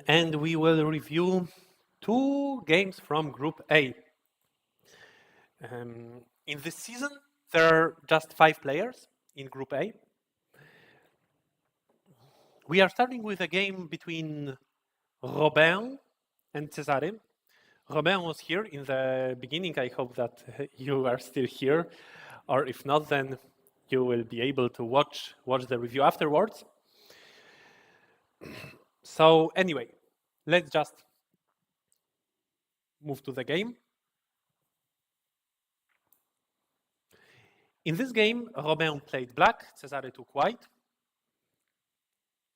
and we will review two games from Group A. In this season, there are just 5 players in Group A. We are starting with a game between Robin and Cesare. Robin was here in the beginning. I hope that you are still here, or if not, then you will be able to watch the review afterwards. So anyway, let's just move to the game. In this game, Robin played black, Cesare took white.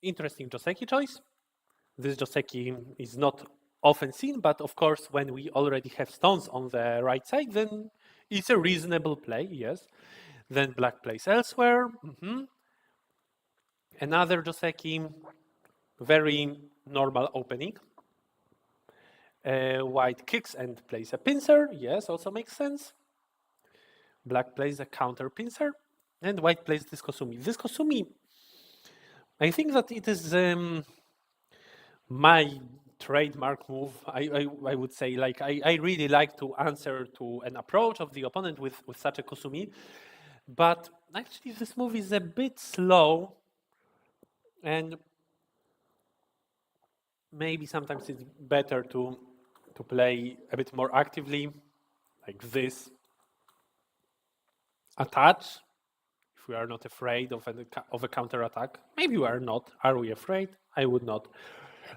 Interesting Joseki choice. This Joseki is not often seen, but of course, when we already have stones on the right side, then it's a reasonable play, yes. Then black plays elsewhere. Another Joseki, very normal opening. White kicks and plays a pincer, yes, also makes sense. Black plays a counter pincer, and white plays this Kosumi. This Kosumi, I think that it is my trademark move. I would say, like, I really like to answer to an approach of the opponent with such a Kosumi, but actually this move is a bit slow, and maybe sometimes it's better to play a bit more actively, like this. Attach, if we are not afraid of a counter attack. Maybe we are not. Are we afraid? I would not.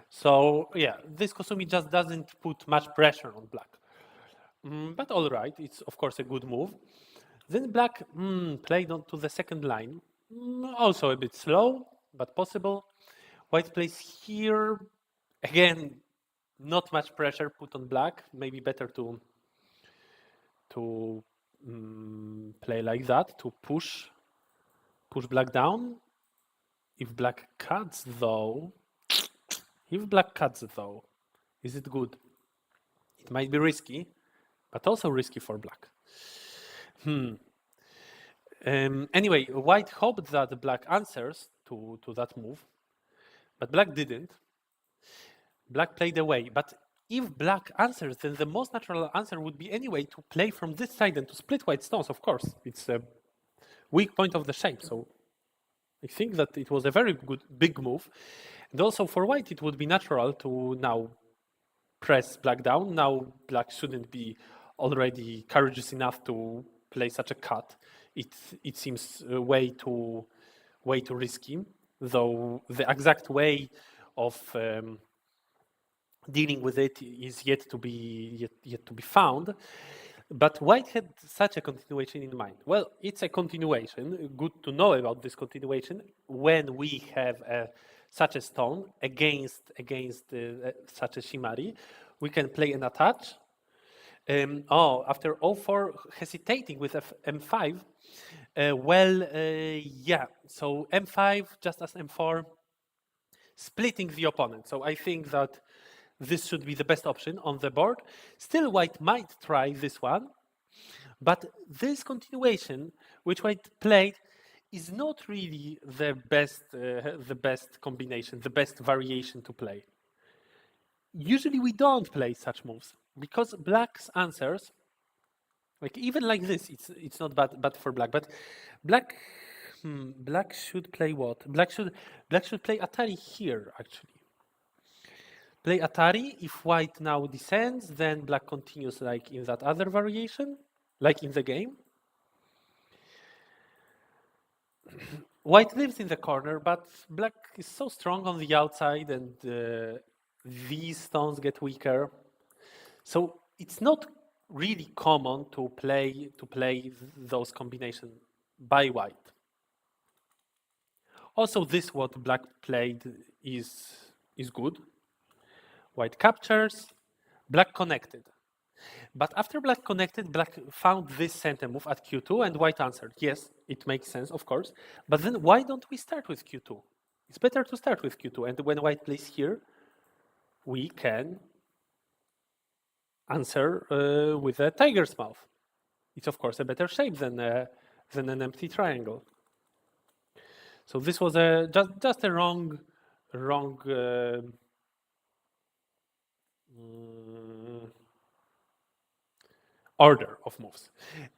So yeah, this Kosumi just doesn't put much pressure on black. But all right, it's of course a good move. Then black played on to the second line. Also a bit slow, but possible. White plays here. Again, not much pressure put on black. Maybe better to play like that, to push black down. If black cuts though, is it good? It might be risky, but also risky for black. Anyway, white hoped that black answers to that move, but black didn't. Black played away, but if black answers, then the most natural answer would be anyway to play from this side and to split white stones, of course. It's a weak point of the shape, so I think that it was a very good, big move. And also for white, it would be natural to now press black down. Now black shouldn't be already courageous enough to play such a cut. It seems way too risky, though the exact way of dealing with it is yet to be found. But white had such a continuation in mind. Well, it's a continuation. Good to know about this continuation when we have such a stone against such a Shimari. We can play an attach. After O4 hesitating with M5, yeah. So M5 just as M4, splitting the opponent. So I think that this should be the best option on the board. Still, white might try this one, but this continuation, which white played, is not really the best combination, the best variation to play. Usually we don't play such moves because black's answers, like even like this, it's not bad for black, but black should play what? Black should play Atari here actually. Play Atari. If white now descends, then black continues like in that other variation, like in the game. White lives in the corner, but black is so strong on the outside, and these stones get weaker. So it's not really common to play those combinations by white. Also, this what black played is good. White captures, black connected. But after black connected, black found this center move at Q2 and white answered. Yes, it makes sense, of course. But then why don't we start with Q2? It's better to start with Q2. And when white plays here, we can answer with a tiger's mouth. It's, of course, a better shape than an empty triangle. So this was just a wrong wrong mm, order of moves.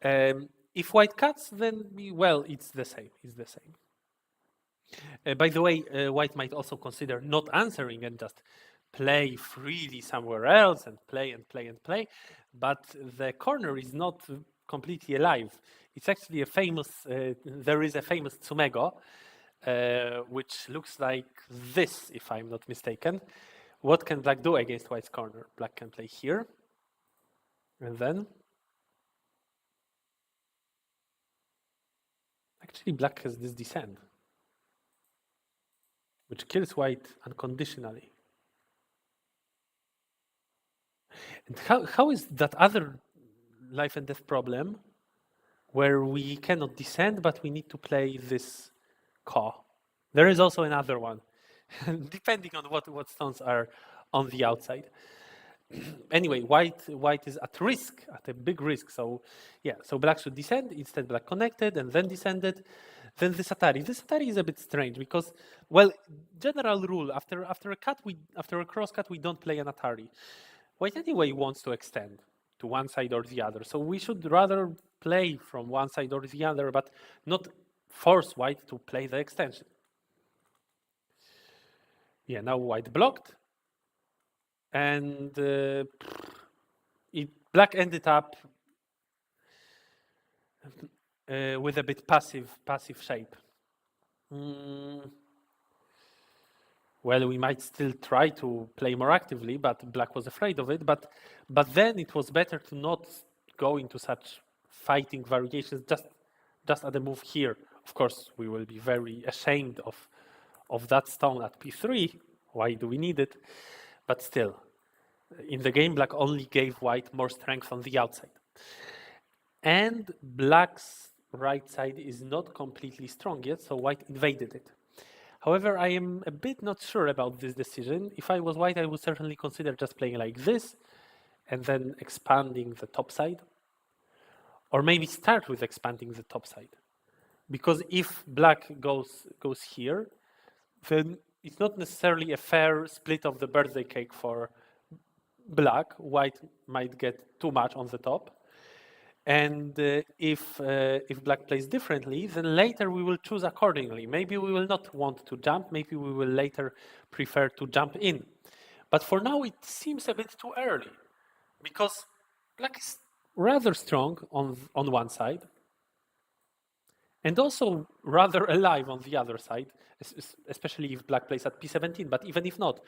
If white cuts, then well, it's the same. It's the same. By the way, white might also consider not answering and just play freely somewhere else and play and play and play. But the corner is not completely alive. It's actually a famous. There is a famous tsumego, which looks like this, if I'm not mistaken. What can black do against white's corner? Black can play here, and then actually black has this descent, which kills white unconditionally. And how is that other life and death problem where we cannot descend, but we need to play this Ka? There is also another one, depending on what stones are on the outside. Anyway, white is at risk, at a big risk. So yeah, so black should descend. Instead, black connected and then descended. Then this Atari. This Atari is a bit strange because, well, general rule after a cross cut we don't play an Atari. White anyway wants to extend to one side or the other, so we should rather play from one side or the other, but not force white to play the extension. Yeah, now white blocked, and black ended up with a bit passive shape. Well, we might still try to play more actively, but black was afraid of it. But then it was better to not go into such fighting variations. Just at the move here. Of course, we will be very ashamed of that stone at p3. Why do we need it? But still, in the game, black only gave white more strength on the outside. And black's right side is not completely strong yet, so white invaded it. However, I am a bit not sure about this decision. If I was white, I would certainly consider just playing like this and then expanding the top side. Or maybe start with expanding the top side. Because if black goes here, then it's not necessarily a fair split of the birthday cake for black. White might get too much on the top. And if black plays differently, then later we will choose accordingly. Maybe we will not want to jump. Maybe we will later prefer to jump in. But for now, it seems a bit too early because black is rather strong on one side and also rather alive on the other side, especially if black plays at p17. But even if not,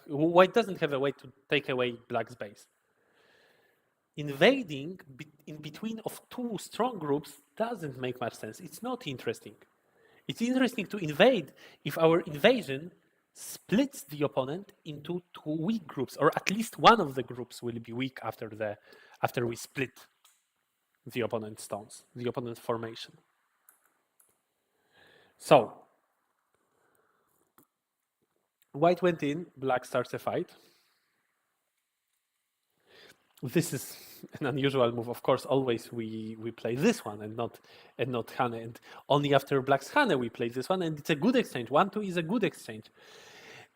white doesn't have a way to take away black's base. Invading in between of two strong groups doesn't make much sense. It's not interesting. It's interesting to invade if our invasion splits the opponent into two weak groups, or at least one of the groups will be weak after we split the opponent's stones, the opponent's formation. So white went in, black starts a fight. This is an unusual move. Of course, always we play this one and not Hane. And only after black's Hane we play this one, and it's a good exchange. 1-2 is a good exchange.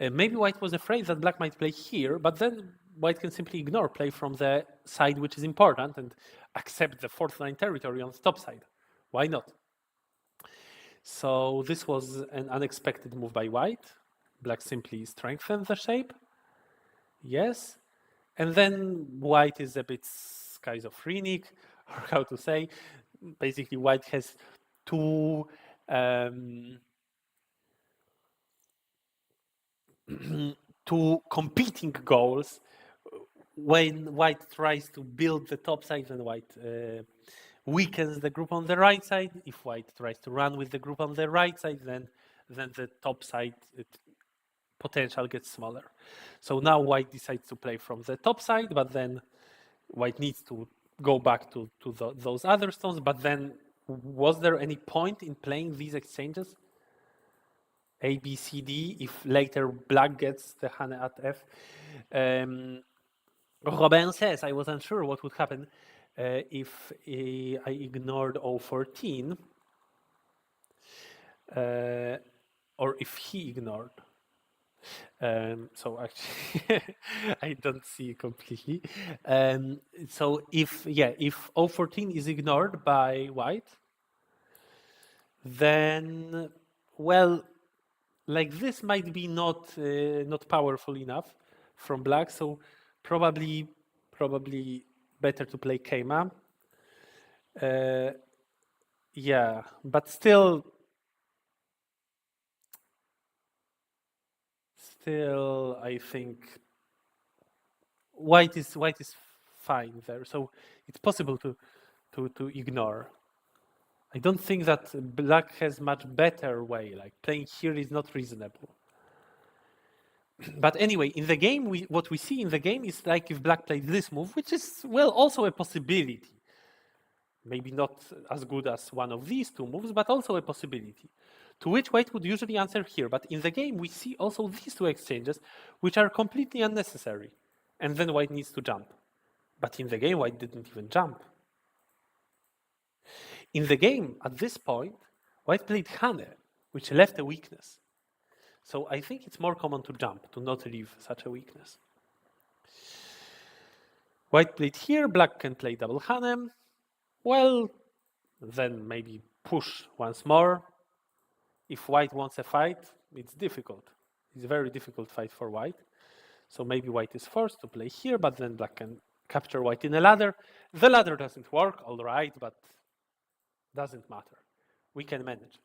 Maybe white was afraid that black might play here, but then white can simply ignore, play from the side which is important, and accept the fourth line territory on the top side. Why not? So this was an unexpected move by white. Black simply strengthened the shape. Yes. And then white is a bit schizophrenic, or how to say. Basically, white has two two competing goals. When white tries to build the top side, then white weakens the group on the right side. If white tries to run with the group on the right side, then the top side potential gets smaller. So now white decides to play from the top side, but then white needs to go back to those other stones. But then was there any point in playing these exchanges? A, B, C, D, if later black gets the Hane at F. Robin says, I was unsure what would happen if I ignored O14, or if he ignored. So actually, I don't see completely. So if O14 is ignored by white, then well, like this might be not powerful enough from black. So probably better to play Keima. Yeah, but still, I think white is fine there. So it's possible to ignore. I don't think that black has much better way. Like playing here is not reasonable. But anyway, in the game, what we see in the game is like if black plays this move, which is well also a possibility. Maybe not as good as one of these two moves, but also a possibility. To which white would usually answer here. But in the game, we see also these two exchanges, which are completely unnecessary. And then white needs to jump. But in the game, white didn't even jump. In the game, at this point, white played Hane, which left a weakness. So I think it's more common to jump, to not leave such a weakness. White played here, black can play double Hane. Well, then maybe push once more. If white wants a fight, it's difficult. It's a very difficult fight for white. So maybe white is forced to play here, but then black can capture white in a ladder. The ladder doesn't work, all right, but doesn't matter. We can manage.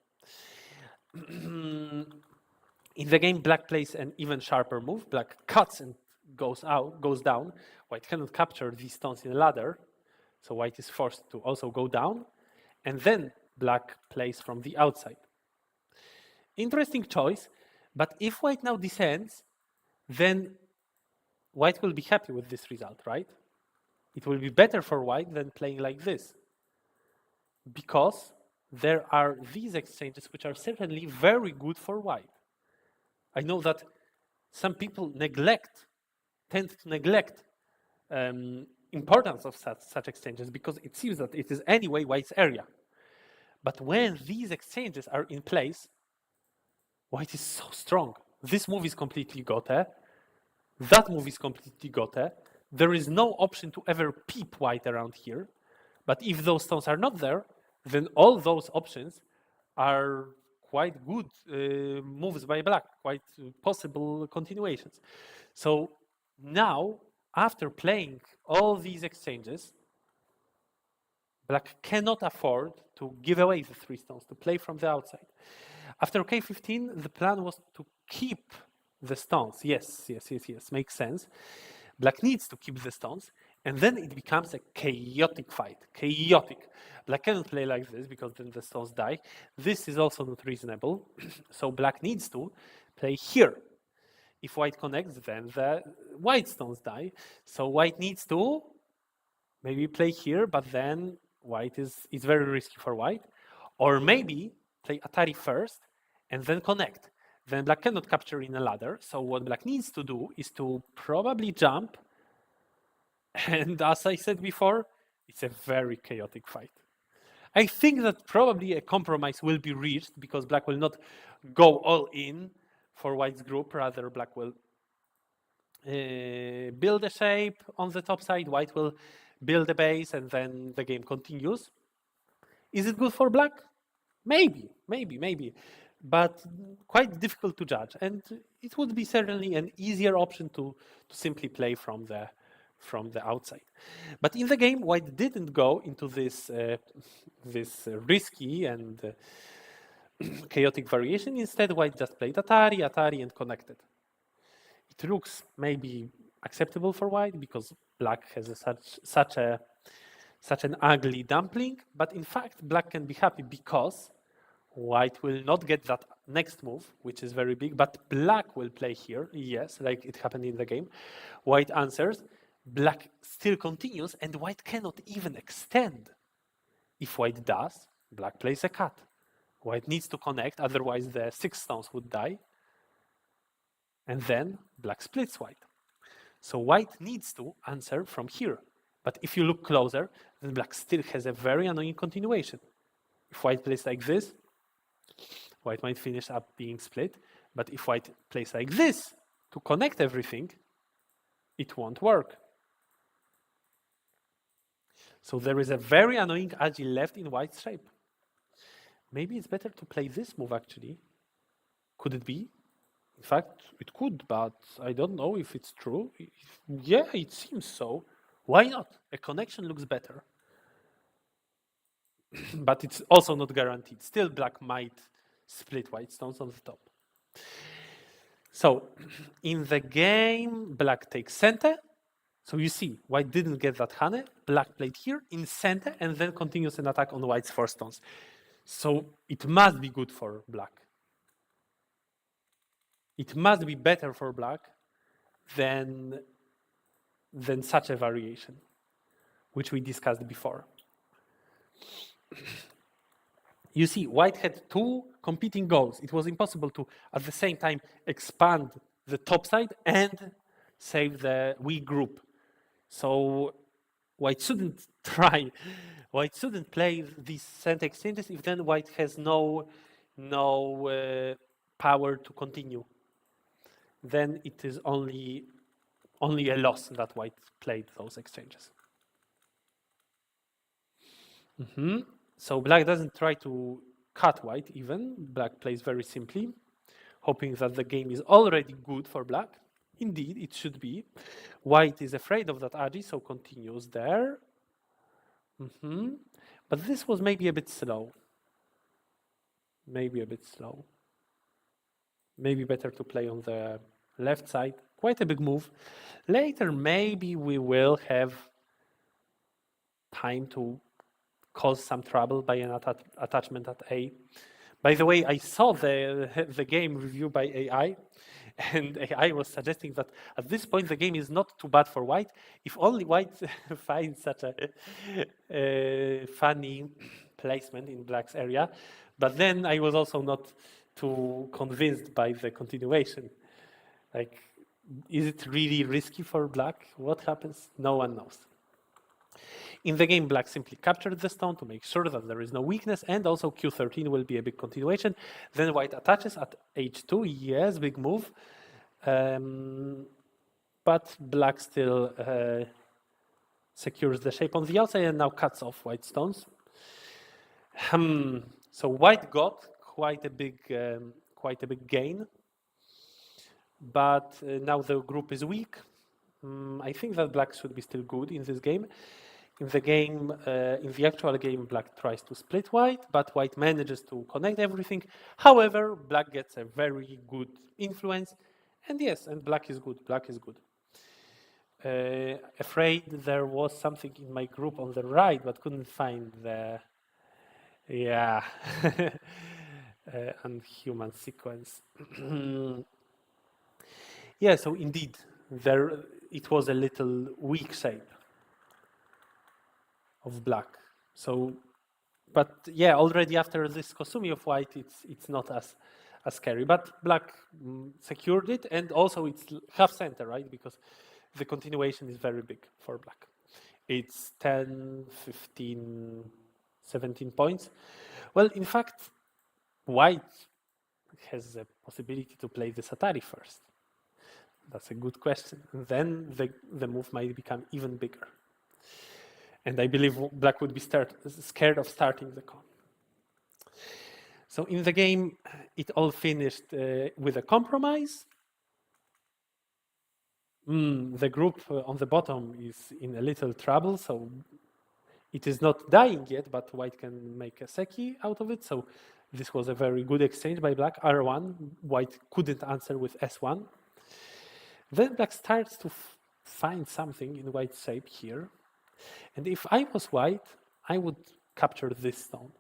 In the game, black plays an even sharper move. Black cuts and goes down. White cannot capture these stones in a ladder, so white is forced to also go down. And then black plays from the outside. Interesting choice, but if white now descends, then white will be happy with this result, right? It will be better for white than playing like this, because there are these exchanges which are certainly very good for white. I know that some people tend to neglect importance of such exchanges because it seems that it is anyway white's area. But when these exchanges are in place, white is so strong. This move is completely gote. That move is completely gote. There is no option to ever peep white around here. But if those stones are not there, then all those options are quite good moves by black, quite possible continuations. So now, after playing all these exchanges, black cannot afford to give away the 3 stones, to play from the outside. After K15, the plan was to keep the stones. Yes, makes sense. Black needs to keep the stones, and then it becomes a chaotic fight. Chaotic. Black cannot play like this because then the stones die. This is also not reasonable. So black needs to play here. If white connects, then the white stones die. So white needs to maybe play here, but then white is very risky for white. Or maybe play Atari first and then connect. Then black cannot capture in a ladder. So what black needs to do is to probably jump. And as I said before, it's a very chaotic fight. I think that probably a compromise will be reached because black will not go all in for white's group. Rather, black will build a shape on the top side. White will build a base, and then the game continues. Is it good for black? Maybe. But quite difficult to judge. And it would be certainly an easier option to simply play from the outside. But in the game, white didn't go into this risky and chaotic variation. Instead, white just played Atari and connected. It looks maybe acceptable for white because black has such an ugly dumpling, but in fact, black can be happy because white will not get that next move, which is very big, but black will play here, yes, like it happened in the game. White answers, black still continues, and white cannot even extend. If white does, black plays a cut. White needs to connect, otherwise the 6 stones would die. And then black splits white. So white needs to answer from here. But if you look closer, then black still has a very annoying continuation. If white plays like this, white might finish up being split. But if white plays like this to connect everything, it won't work. So there is a very annoying agi left in white's shape. Maybe it's better to play this move, actually. Could it be? In fact, it could, but I don't know if it's true. Yeah, it seems so. Why not? A connection looks better. But it's also not guaranteed. Still, black might split white stones on the top. So, in the game, black takes center. So you see, white didn't get that hane. Black played here in center and then continues an attack on white's 4 stones. So it must be good for black. It must be better for black than such a variation, which we discussed before. You see, white had 2 competing goals. It was impossible to, at the same time, expand the top side and save the weak group. So white shouldn't try. White shouldn't play these center exchanges if then white has no power to continue. Then it is only a loss that white played those exchanges. So black doesn't try to cut white even. Black plays very simply, hoping that the game is already good for black. Indeed, it should be. White is afraid of that agi, so continues there. But this was maybe a bit slow. Maybe a bit slow. Maybe better to play on the left side. Quite a big move. Later, maybe we will have time to cause some trouble by an attachment at A. By the way, I saw the game review by AI, and AI was suggesting that at this point the game is not too bad for white if only white finds such a funny placement in black's area. But then I was also not too convinced by the continuation. Like, is it really risky for black? What happens? No one knows. In the game, black simply captured the stone to make sure that there is no weakness, and also Q13 will be a big continuation. Then white attaches at H2, yes, big move. But black still secures the shape on the outside and now cuts off white stones. So white got quite a big gain, but now the group is weak. I think that black should be still good in this game. In the actual game, black tries to split white, but white manages to connect everything. However, black gets a very good influence, and yes, and black is good. Black is good. Afraid there was something in my group on the right, but couldn't find the unhuman sequence. Yeah, so indeed, it was a little weak shape of black. So, but yeah, already after this Kosumi of white, it's not as scary. But black secured it, and also it's half center, right? Because the continuation is very big for black. It's 10, 15, 17 points. Well, in fact, white has the possibility to play the Satari first. That's a good question. Then the move might become even bigger. And I believe black would be scared of starting the con. So in the game, it all finished with a compromise. The group on the bottom is in a little trouble, so it is not dying yet, but white can make a seki out of it. So this was a very good exchange by black. R1, white couldn't answer with S1. Then black starts to find something in white shape here. And if I was white, I would capture this stone.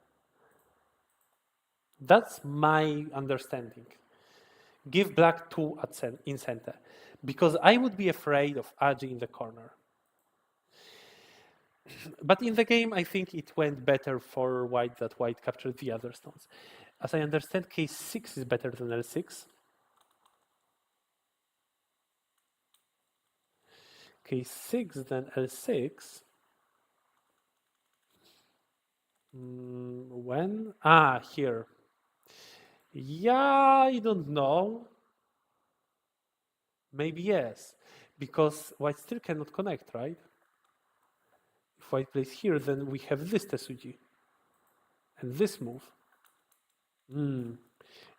That's my understanding. Give black 2 in center, because I would be afraid of agi in the corner. But in the game, I think it went better for white that white captured the other stones. As I understand, K6 is better than L6. K6 than L6. When? Here. Yeah, I don't know. Maybe yes, because white still cannot connect, right? If white plays here, then we have this Tesuji and this move. And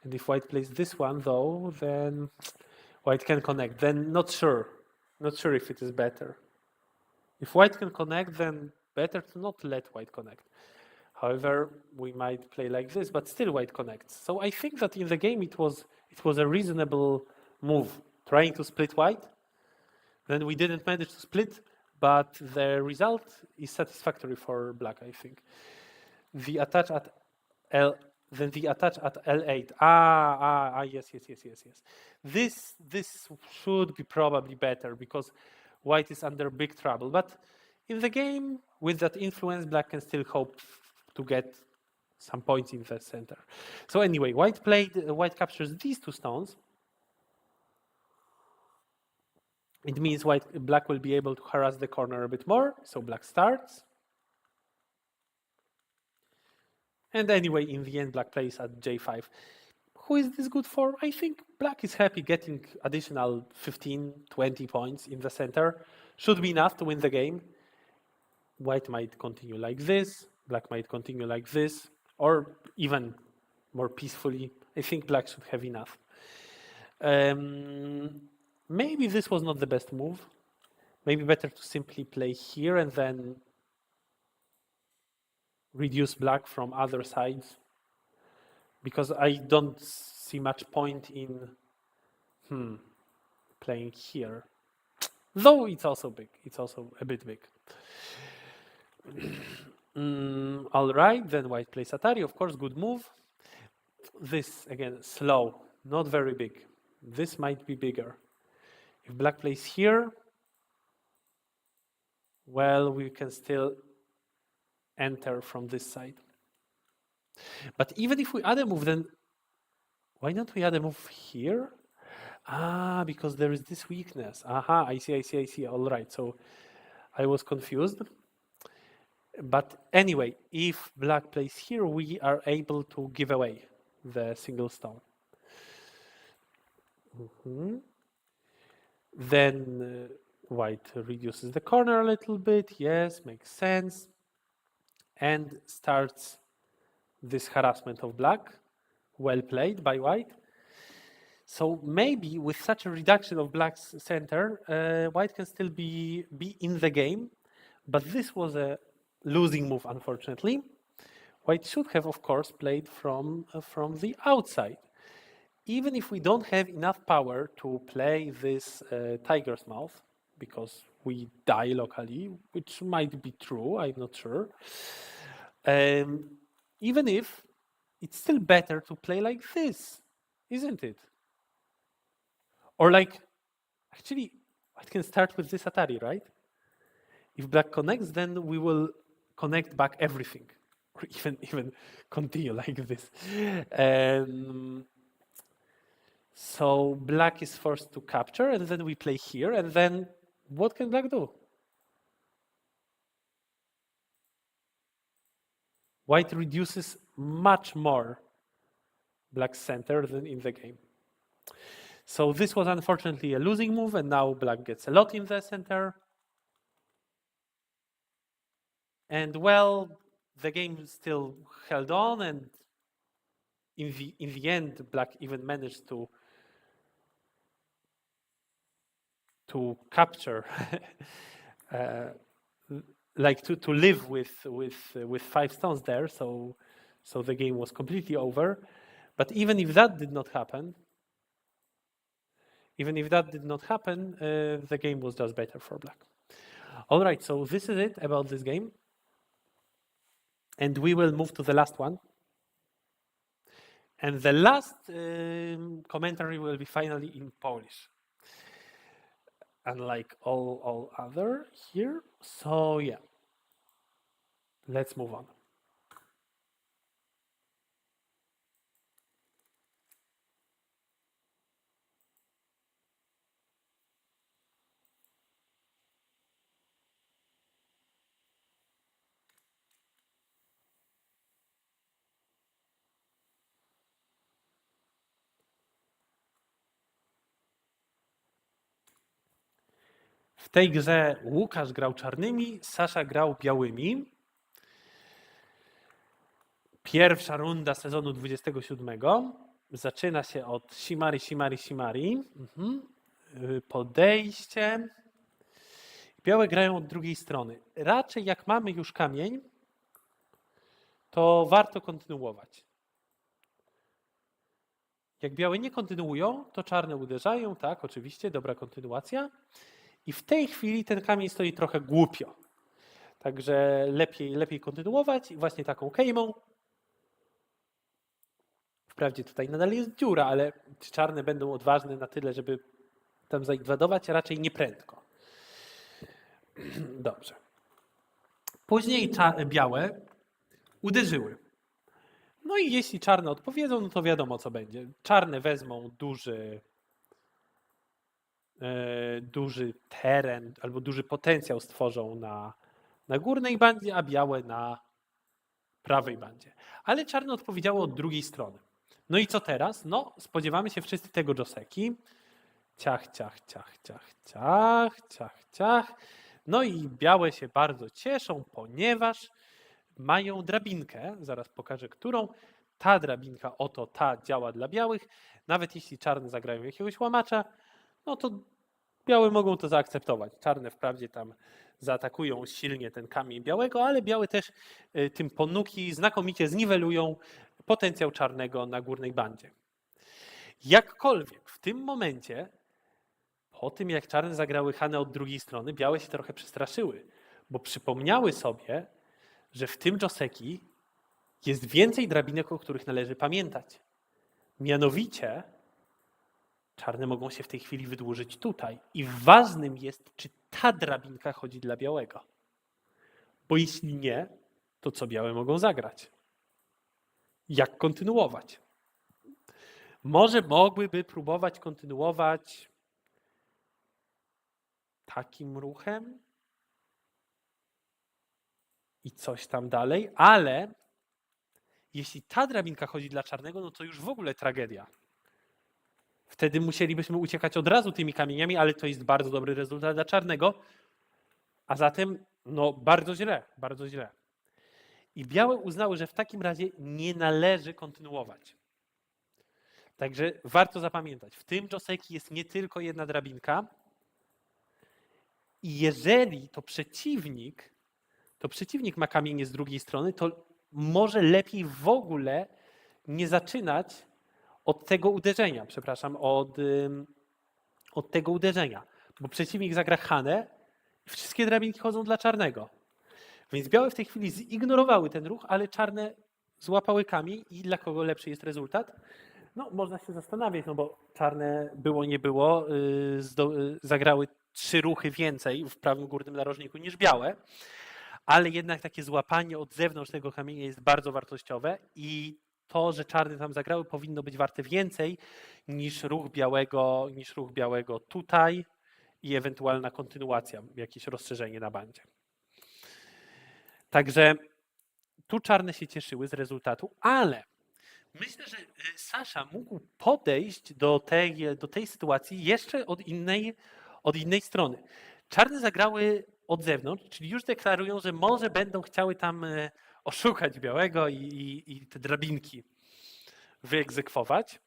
if white plays this one, though, then white can connect. Then not sure. Not sure if it is better. If white can connect, then better to not let white connect. However, we might play like this, but still white connects. So I think that in the game it was a reasonable move, trying to split white. Then we didn't manage to split, but the result is satisfactory for black, I think. The attach at L, then the attach at L8. Yes. This should be probably better because white is under big trouble. But in the game, with that influence, black can still hope to get some points in the center. So anyway, white captures these two stones. It means black will be able to harass the corner a bit more. So black starts. And anyway, in the end, black plays at J5. Who is this good for? I think black is happy getting additional 15, 20 points in the center. Should be enough to win the game. White might continue like this, black might continue like this, or even more peacefully. I think black should have enough. Maybe this was not the best move. Maybe better to simply play here and then reduce black from other sides, because I don't see much point in playing here. Though it's also big. It's also a bit big. All right, then white plays Atari. Of course, good move. This, again, slow, not very big. This might be bigger. If black plays here, well, we can still enter from this side. But even if we add a move, then why don't we add a move here? Because there is this weakness. I see. All right, so I was confused. But anyway, if black plays here, we are able to give away the single stone. Then white reduces the corner a little bit. Yes, makes sense. And starts this harassment of black. Well played by white. So maybe with such a reduction of black's center, white can still be in the game. But this was a losing move, unfortunately. White should have, of course, played from the outside. Even if we don't have enough power to play this tiger's mouth, because we die locally, which might be true, I'm not sure. Even if it's still better to play like this, isn't it? Or like, actually, I can start with this Atari, right? If black connects, then we will connect back everything, or even continue like this. So black is forced to capture, and then we play here, and then what can black do? White reduces much more black's center than in the game. So this was unfortunately a losing move, and now black gets a lot in the center. And well, the game still held on, and in the end, black even managed to capture, like to live with 5 stones there. So the game was completely over. But even if that did not happen, the game was just better for black. All right, so this is it about this game. And we will move to the last one. And the last commentary will be finally in Polish, unlike all other here. So yeah, let's move on. W tej grze Łukasz grał czarnymi, Sasza grał białymi. Pierwsza runda sezonu 27 zaczyna się od Simari, Simari, Simari. Podejście. Białe grają od drugiej strony. Raczej jak mamy już kamień, to warto kontynuować. Jak białe nie kontynuują, to czarne uderzają, tak, oczywiście, dobra kontynuacja. I w tej chwili ten kamień stoi trochę głupio. Także lepiej kontynuować i właśnie taką kejmą. Wprawdzie tutaj nadal jest dziura, ale czy czarne będą odważne na tyle, żeby tam zainwadować? Raczej nie prędko. Dobrze. Później białe uderzyły. No i jeśli czarne odpowiedzą, no to wiadomo co będzie. Czarne wezmą duży teren albo duży potencjał stworzą na górnej bandzie, a białe na prawej bandzie. Ale czarne odpowiedziało od drugiej strony. No i co teraz? No, spodziewamy się wszyscy tego Joseki. Ciach, ciach, ciach, ciach, ciach, ciach, ciach. No i białe się bardzo cieszą, ponieważ mają drabinkę. Zaraz pokażę, którą. Ta drabinka, oto ta działa dla białych. Nawet jeśli czarne zagrają jakiegoś łamacza, no to białe mogą to zaakceptować. Czarne wprawdzie tam zaatakują silnie ten kamień białego, ale białe też tym ponuki znakomicie zniwelują potencjał czarnego na górnej bandzie. Jakkolwiek w tym momencie, po tym jak czarne zagrały Hanę od drugiej strony, białe się trochę przestraszyły, bo przypomniały sobie, że w tym Joseki jest więcej drabinek, o których należy pamiętać. Mianowicie czarne mogą się w tej chwili wydłużyć tutaj i ważnym jest, czy ta drabinka chodzi dla białego. Bo jeśli nie, to co białe mogą zagrać? Jak kontynuować? Może mogłyby próbować kontynuować takim ruchem i coś tam dalej, ale jeśli ta drabinka chodzi dla czarnego, no to już w ogóle tragedia. Wtedy musielibyśmy uciekać od razu tymi kamieniami, ale to jest bardzo dobry rezultat dla czarnego, a zatem no bardzo źle, bardzo źle. I białe uznały, że w takim razie nie należy kontynuować. Także warto zapamiętać, w tym Joseki jest nie tylko jedna drabinka i jeżeli to przeciwnik ma kamienie z drugiej strony, to może lepiej w ogóle nie zaczynać od tego uderzenia, od tego uderzenia, bo przeciwnik zagra Hanę i wszystkie drabinki chodzą dla czarnego. Więc białe w tej chwili zignorowały ten ruch, ale czarne złapały kamień i dla kogo lepszy jest rezultat? No, można się zastanawiać, no bo czarne było, nie było, zagrały 3 ruchy więcej w prawym górnym narożniku niż białe, ale jednak takie złapanie od zewnątrz tego kamienia jest bardzo wartościowe i to, że czarne tam zagrały, powinno być warte więcej niż ruch białego tutaj i ewentualna kontynuacja, jakieś rozszerzenie na bandzie. Także tu czarne się cieszyły z rezultatu, ale myślę, że Sasza mógł podejść do tej sytuacji jeszcze od innej strony. Czarne zagrały od zewnątrz, czyli już deklarują, że może będą chciały tam oszukać białego i te drabinki wyegzekwować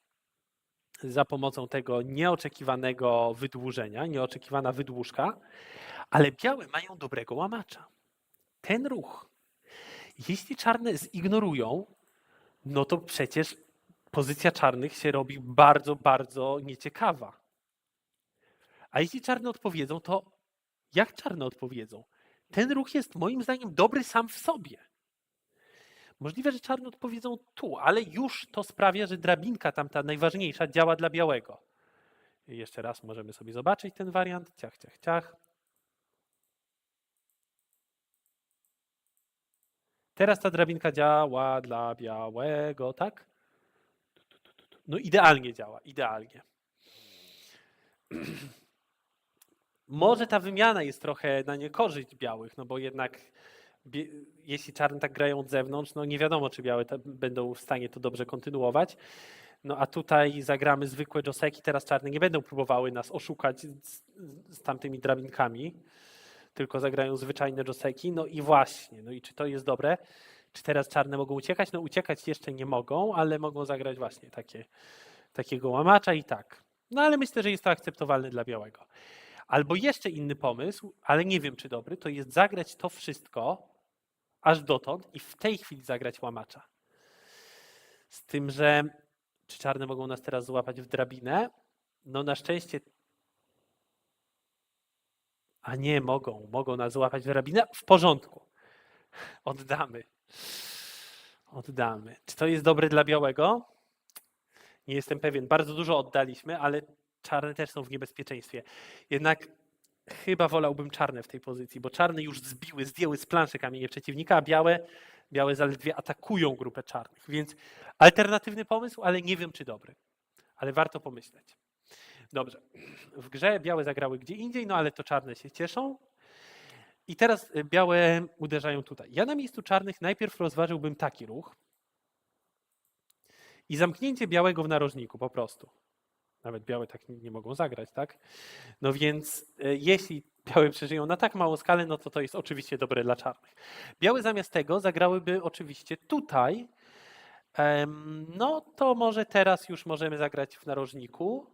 za pomocą tego nieoczekiwanego wydłużenia, nieoczekiwana wydłużka, ale białe mają dobrego łamacza. Ten ruch, jeśli czarne zignorują, no to przecież pozycja czarnych się robi bardzo, bardzo nieciekawa. A jeśli czarne odpowiedzą, to jak czarne odpowiedzą? Ten ruch jest moim zdaniem dobry sam w sobie. Możliwe, że czarne odpowiedzą tu, ale już to sprawia, że drabinka tamta najważniejsza działa dla białego. I jeszcze raz możemy sobie zobaczyć ten wariant. Ciach, ciach, ciach. Teraz ta drabinka działa dla białego, tak? No idealnie działa, idealnie. Może ta wymiana jest trochę na niekorzyść białych, no bo jednak jeśli czarne tak grają od zewnątrz, no nie wiadomo, czy białe będą w stanie to dobrze kontynuować. No a tutaj zagramy zwykłe joseki, teraz czarne nie będą próbowały nas oszukać z tamtymi drabinkami, tylko zagrają zwyczajne joseki. No i właśnie, no i czy to jest dobre? Czy teraz czarne mogą uciekać? No uciekać jeszcze nie mogą, ale mogą zagrać właśnie takiego łamacza i tak. No ale myślę, że jest to akceptowalne dla białego. Albo jeszcze inny pomysł, ale nie wiem czy dobry, to jest zagrać to wszystko aż dotąd i w tej chwili zagrać łamacza. Z tym, że czy czarne mogą nas teraz złapać w drabinę? No na szczęście. A nie, mogą nas złapać w drabinę. W porządku. Oddamy. Czy to jest dobre dla białego? Nie jestem pewien. Bardzo dużo oddaliśmy, ale czarne też są w niebezpieczeństwie. Jednak chyba wolałbym czarne w tej pozycji, bo czarne już zdjęły z planszy kamienie przeciwnika, a białe zaledwie atakują grupę czarnych. Więc alternatywny pomysł, ale nie wiem czy dobry. Ale warto pomyśleć. Dobrze. W grze białe zagrały gdzie indziej, no ale to czarne się cieszą. I teraz białe uderzają tutaj. Ja na miejscu czarnych najpierw rozważyłbym taki ruch i zamknięcie białego w narożniku po prostu. Nawet białe tak nie mogą zagrać, tak? No więc jeśli białe przeżyją na tak małą skalę, no to jest oczywiście dobre dla czarnych. Białe zamiast tego zagrałyby oczywiście tutaj. No to może teraz już możemy zagrać w narożniku.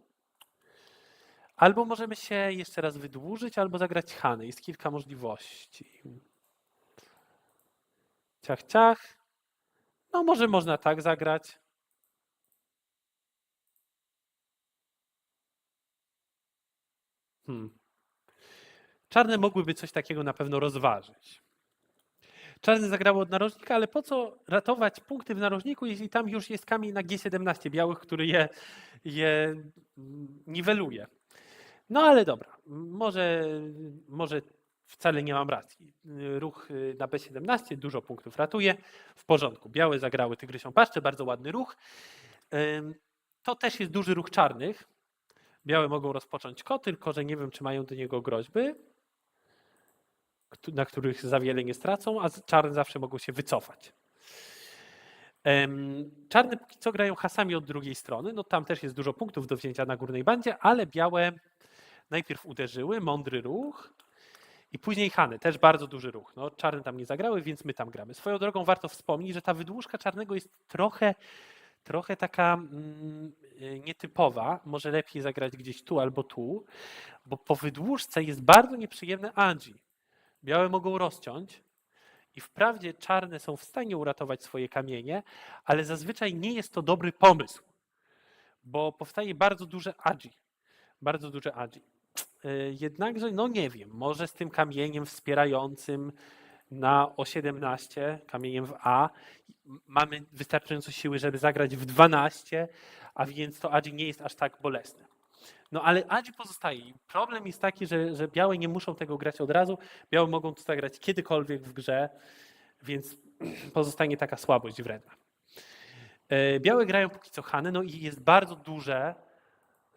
Albo możemy się jeszcze raz wydłużyć, albo zagrać Hany. Jest kilka możliwości. Ciach, ciach. No może można tak zagrać. Czarne mogłyby coś takiego na pewno rozważyć. Czarne zagrało od narożnika, ale po co ratować punkty w narożniku, jeśli tam już jest kamień na G17 białych, który je niweluje. No ale dobra, może wcale nie mam racji. Ruch na B17 dużo punktów ratuje. W porządku. Białe zagrały tygrysią paszczę, bardzo ładny ruch. To też jest duży ruch czarnych. Białe mogą rozpocząć ko, tylko że nie wiem, czy mają do niego groźby, na których za wiele nie stracą, a czarne zawsze mogą się wycofać. Czarne póki co grają hasami od drugiej strony, no tam też jest dużo punktów do wzięcia na górnej bandzie, ale białe najpierw uderzyły, mądry ruch i później Hany, też bardzo duży ruch. No, czarne tam nie zagrały, więc my tam gramy. Swoją drogą warto wspomnieć, że ta wydłużka czarnego jest trochę taka nietypowa. Może lepiej zagrać gdzieś tu albo tu, bo po wydłużce jest bardzo nieprzyjemne agi. Białe mogą rozciąć i wprawdzie czarne są w stanie uratować swoje kamienie, ale zazwyczaj nie jest to dobry pomysł, bo powstaje bardzo duże agi. Bardzo duże agi. Jednakże, no nie wiem, może z tym kamieniem wspierającym na O17, kamieniem w A, mamy wystarczająco siły, żeby zagrać w 12, a więc to agi nie jest aż tak bolesne. No ale agi pozostaje. Problem jest taki, że białe nie muszą tego grać od razu. Białe mogą to zagrać kiedykolwiek w grze, więc pozostanie taka słabość wredna. Białe grają póki co Hany, no i jest bardzo duże,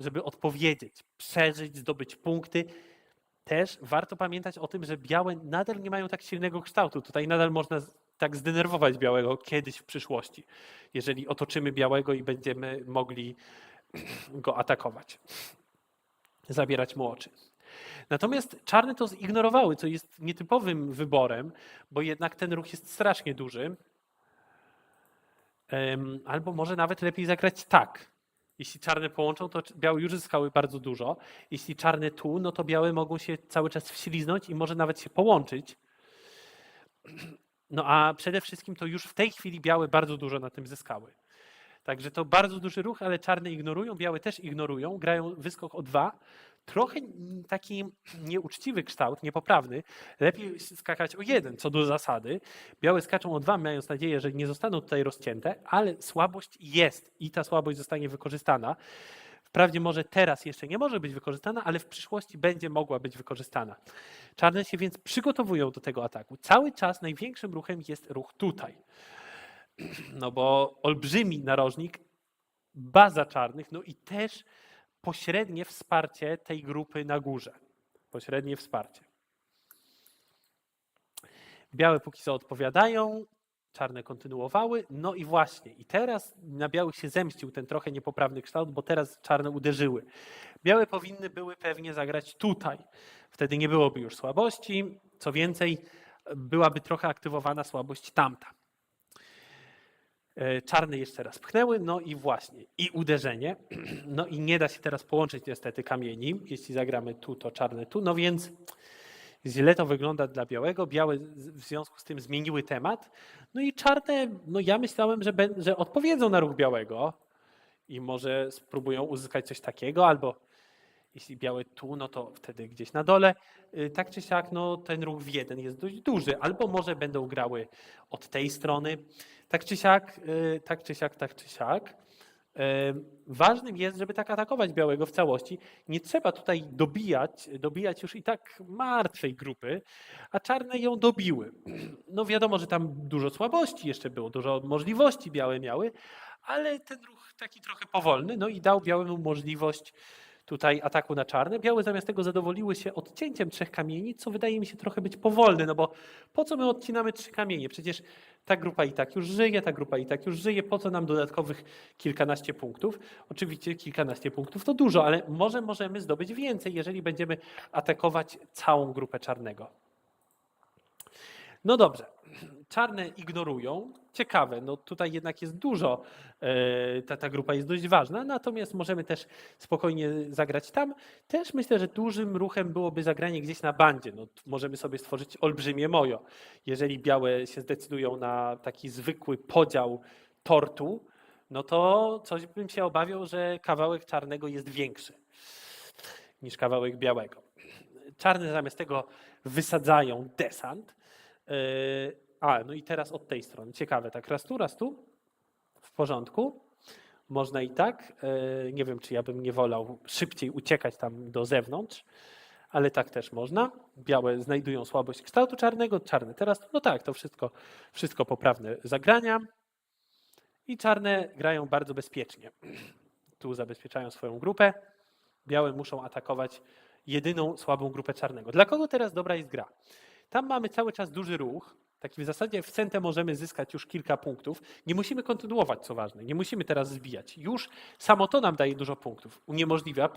żeby odpowiedzieć, przeżyć, zdobyć punkty. Też warto pamiętać o tym, że białe nadal nie mają tak silnego kształtu. Tutaj nadal można tak zdenerwować białego kiedyś w przyszłości, jeżeli otoczymy białego i będziemy mogli go atakować, zabierać mu oczy. Natomiast czarne to zignorowały, co jest nietypowym wyborem, bo jednak ten ruch jest strasznie duży. Albo może nawet lepiej zagrać tak. Jeśli czarne połączą, to białe już zyskały bardzo dużo. Jeśli czarne tu, no to białe mogą się cały czas wśliznąć i może nawet się połączyć. No a przede wszystkim to już w tej chwili białe bardzo dużo na tym zyskały. Także to bardzo duży ruch, ale czarne ignorują, białe też ignorują, grają wyskok o 2. Trochę taki nieuczciwy kształt, niepoprawny. Lepiej skakać o 1, co do zasady. Białe skaczą o 2, mając nadzieję, że nie zostaną tutaj rozcięte, ale słabość jest i ta słabość zostanie wykorzystana. Wprawdzie może teraz jeszcze nie może być wykorzystana, ale w przyszłości będzie mogła być wykorzystana. Czarne się więc przygotowują do tego ataku. Cały czas największym ruchem jest ruch tutaj. No bo olbrzymi narożnik, baza czarnych, no i też pośrednie wsparcie tej grupy na górze. Pośrednie wsparcie. Białe póki co odpowiadają. Czarne kontynuowały, no i właśnie, i teraz na białych się zemścił ten trochę niepoprawny kształt, bo teraz czarne uderzyły. Białe powinny były pewnie zagrać tutaj. Wtedy nie byłoby już słabości, co więcej, byłaby trochę aktywowana słabość tamta. Czarne jeszcze raz pchnęły, no i właśnie, i uderzenie. No i nie da się teraz połączyć niestety kamieni, jeśli zagramy tu, to czarne tu, no więc źle to wygląda dla białego. Białe w związku z tym zmieniły temat. No i czarne, no ja myślałem, że odpowiedzą na ruch białego i może spróbują uzyskać coś takiego, albo jeśli białe tu, no to wtedy gdzieś na dole. Tak czy siak, no ten ruch w jeden jest dość duży, albo może będą grały od tej strony. Tak czy siak, tak czy siak, tak czy siak. Ważnym jest, żeby tak atakować białego w całości. Nie trzeba tutaj dobijać już i tak martwej grupy, a czarne ją dobiły. No wiadomo, że tam dużo słabości jeszcze było, dużo możliwości białe miały, ale ten ruch taki trochę powolny, no i dał białemu możliwość tutaj ataku na czarne. Białe zamiast tego zadowoliły się odcięciem 3 kamieni, co wydaje mi się trochę być powolne, no bo po co my odcinamy 3 kamienie? Przecież ta grupa i tak już żyje, ta grupa i tak już żyje, po co nam dodatkowych kilkanaście punktów? Oczywiście kilkanaście punktów to dużo, ale może możemy zdobyć więcej, jeżeli będziemy atakować całą grupę czarnego. No dobrze, czarne ignorują. Ciekawe, no tutaj jednak jest dużo, ta grupa jest dość ważna, natomiast możemy też spokojnie zagrać tam. Też myślę, że dużym ruchem byłoby zagranie gdzieś na bandzie. No, możemy sobie stworzyć olbrzymie mojo. Jeżeli białe się zdecydują na taki zwykły podział tortu, no to coś bym się obawiał, że kawałek czarnego jest większy niż kawałek białego. Czarne zamiast tego wysadzają desant. No i teraz od tej strony. Ciekawe, tak raz tu, w porządku. Można i tak. Nie wiem, czy ja bym nie wolał szybciej uciekać tam do zewnątrz, ale tak też można. Białe znajdują słabość kształtu czarnego, czarne teraz, no tak, to wszystko poprawne zagrania. I czarne grają bardzo bezpiecznie. Tu zabezpieczają swoją grupę. Białe muszą atakować jedyną słabą grupę czarnego. Dla kogo teraz dobra jest gra? Tam mamy cały czas duży ruch. Taki w zasadzie w centę możemy zyskać już kilka punktów. Nie musimy kontynuować, co ważne. Nie musimy teraz zbijać. Już samo to nam daje dużo punktów. Uniemożliwia,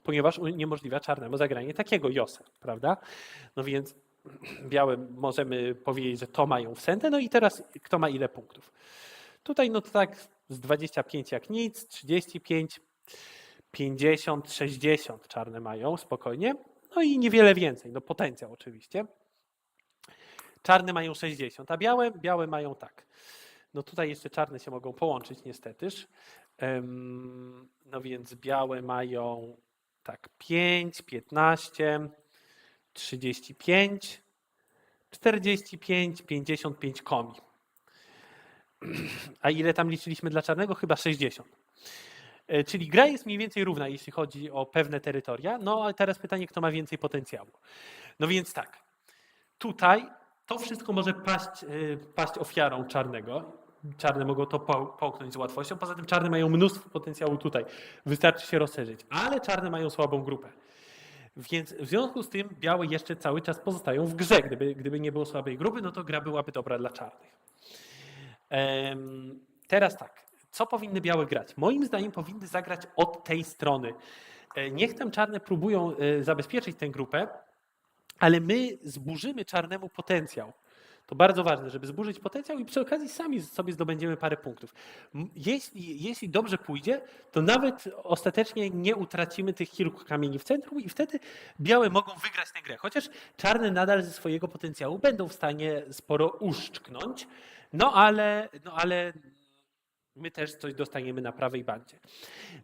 ponieważ uniemożliwia czarnemu zagranie takiego josa, prawda? No więc białe możemy powiedzieć, że to mają w centę. No i teraz kto ma ile punktów? Tutaj no to tak z 25 jak nic, 35, 50, 60 czarne mają spokojnie. No i niewiele więcej, no potencjał oczywiście. Czarne mają 60, a białe mają tak. No tutaj jeszcze czarne się mogą połączyć niestetyż. No więc białe mają tak 5, 15, 35, 45, 55 komi. A ile tam liczyliśmy dla czarnego? Chyba 60. Czyli gra jest mniej więcej równa, jeśli chodzi o pewne terytoria. No a teraz pytanie, kto ma więcej potencjału. No więc tak, tutaj to wszystko może paść ofiarą czarnego. Czarne mogą to połknąć z łatwością. Poza tym czarne mają mnóstwo potencjału tutaj. Wystarczy się rozszerzyć. Ale czarne mają słabą grupę. Więc w związku z tym białe jeszcze cały czas pozostają w grze. Gdyby nie było słabej grupy, no to gra byłaby dobra dla czarnych. Teraz tak. Co powinny białe grać? Moim zdaniem powinny zagrać od tej strony. Niech tam czarne próbują zabezpieczyć tę grupę, ale my zburzymy czarnemu potencjał. To bardzo ważne, żeby zburzyć potencjał i przy okazji sami sobie zdobędziemy parę punktów. Jeśli dobrze pójdzie, to nawet ostatecznie nie utracimy tych kilku kamieni w centrum i wtedy białe mogą wygrać tę grę. Chociaż czarne nadal ze swojego potencjału będą w stanie sporo uszczknąć, no ale my też coś dostaniemy na prawej bandzie.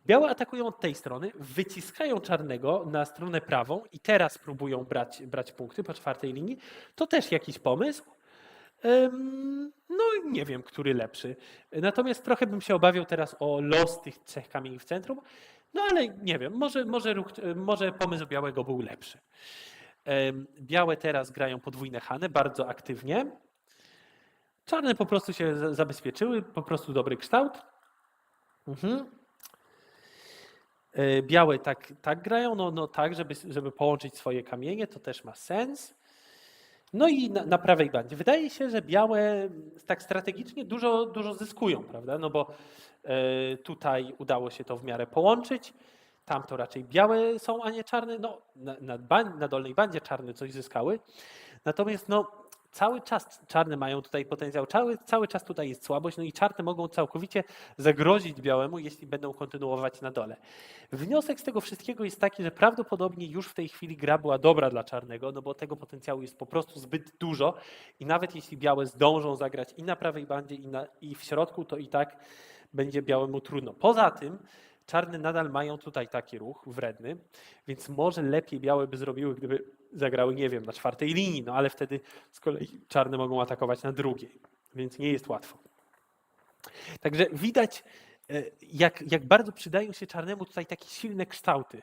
Białe atakują od tej strony, wyciskają czarnego na stronę prawą i teraz próbują brać punkty po czwartej linii. To też jakiś pomysł. No nie wiem, który lepszy. Natomiast trochę bym się obawiał teraz o los tych 3 kamieni w centrum. No ale nie wiem, może pomysł białego był lepszy. Białe teraz grają podwójne hany bardzo aktywnie. Czarne po prostu się zabezpieczyły, po prostu dobry kształt. Białe tak grają, no tak, żeby połączyć swoje kamienie, to też ma sens. No i na prawej bandzie. Wydaje się, że białe tak strategicznie dużo zyskują, prawda? No bo tutaj udało się to w miarę połączyć. Tam to raczej białe są, a nie czarne. No, na dolnej bandzie czarne coś zyskały. Natomiast no, cały czas czarne mają tutaj potencjał, cały czas tutaj jest słabość, no i czarne mogą całkowicie zagrozić białemu, jeśli będą kontynuować na dole. Wniosek z tego wszystkiego jest taki, że prawdopodobnie już w tej chwili gra była dobra dla czarnego, no bo tego potencjału jest po prostu zbyt dużo i nawet jeśli białe zdążą zagrać i na prawej bandzie, i w środku, to i tak będzie białemu trudno. Poza tym czarne nadal mają tutaj taki ruch wredny, więc może lepiej białe by zrobiły, gdyby zagrały, nie wiem, na czwartej linii, no ale wtedy z kolei czarne mogą atakować na drugiej, więc nie jest łatwo. Także widać, jak bardzo przydają się czarnemu tutaj takie silne kształty.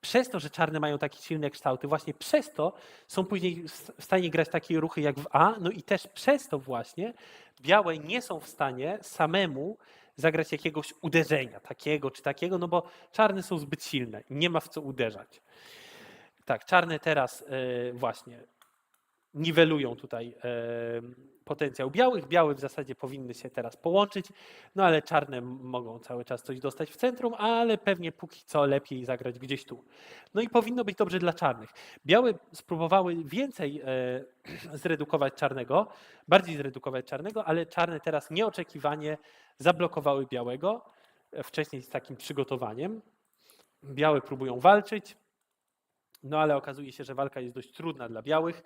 Przez to, że czarne mają takie silne kształty, właśnie przez to są później w stanie grać takie ruchy jak w A, no i też przez to właśnie białe nie są w stanie samemu zagrać jakiegoś uderzenia, takiego czy takiego, no bo czarne są zbyt silne, nie ma w co uderzać. Tak, czarne teraz właśnie niwelują tutaj potencjał białych. Białe w zasadzie powinny się teraz połączyć, no ale czarne mogą cały czas coś dostać w centrum, ale pewnie póki co lepiej zagrać gdzieś tu. No i powinno być dobrze dla czarnych. Białe spróbowały więcej zredukować czarnego, bardziej zredukować czarnego, ale czarne teraz nieoczekiwanie zablokowały białego, wcześniej z takim przygotowaniem. Białe próbują walczyć, no ale okazuje się, że walka jest dość trudna dla białych.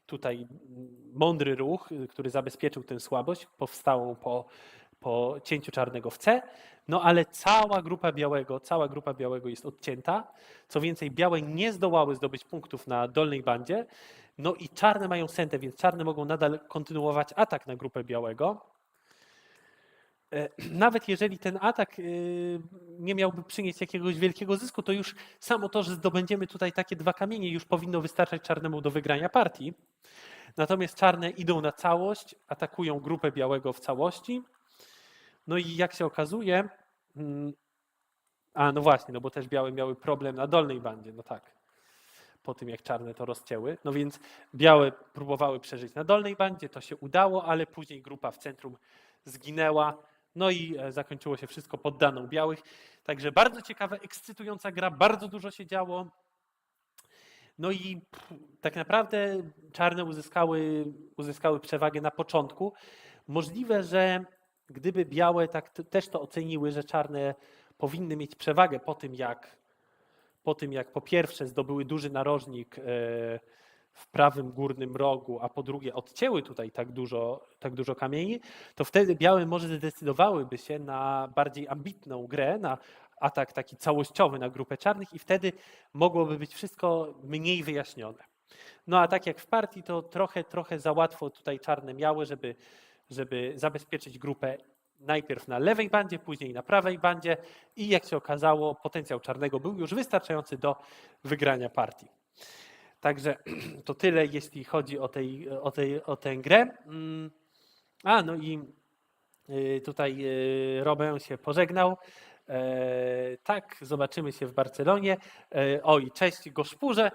Tutaj mądry ruch, który zabezpieczył tę słabość powstałą po cięciu czarnego w C, no ale cała grupa białego jest odcięta. Co więcej, białe nie zdołały zdobyć punktów na dolnej bandzie, no i czarne mają sętę, więc czarne mogą nadal kontynuować atak na grupę białego. Nawet jeżeli ten atak nie miałby przynieść jakiegoś wielkiego zysku, to już samo to, że zdobędziemy tutaj takie 2 kamienie, już powinno wystarczać czarnemu do wygrania partii. Natomiast czarne idą na całość, atakują grupę białego w całości. No i jak się okazuje, no właśnie, no bo też białe miały problem na dolnej bandzie, no tak, po tym jak czarne to rozcięły. No więc białe próbowały przeżyć na dolnej bandzie, to się udało, ale później grupa w centrum zginęła. No i zakończyło się wszystko poddaną białych. Także bardzo ciekawa, ekscytująca gra, bardzo dużo się działo. No i tak naprawdę czarne uzyskały przewagę na początku. Możliwe, że gdyby białe tak też to oceniły, że czarne powinny mieć przewagę po tym jak po pierwsze zdobyły duży narożnik w prawym górnym rogu, a po drugie odcięły tutaj tak dużo kamieni, to wtedy białe może zdecydowałyby się na bardziej ambitną grę, na atak taki całościowy na grupę czarnych i wtedy mogłoby być wszystko mniej wyjaśnione. No a tak jak w partii, to trochę za łatwo tutaj czarne miały, żeby zabezpieczyć grupę najpierw na lewej bandzie, później na prawej bandzie i jak się okazało, potencjał czarnego był już wystarczający do wygrania partii. Także to tyle, jeśli chodzi o tę grę. No i tutaj Robin się pożegnał. Tak, zobaczymy się w Barcelonie. Oj, cześć Goszpurze.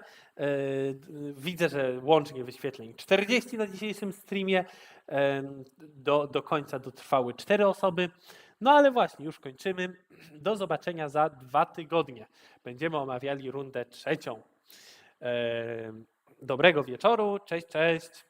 Widzę, że łącznie wyświetleń 40 na dzisiejszym streamie. Do końca dotrwały 4 osoby. No ale właśnie, już kończymy. Do zobaczenia za 2 tygodnie. Będziemy omawiali rundę 3. Dobrego wieczoru. Cześć, cześć.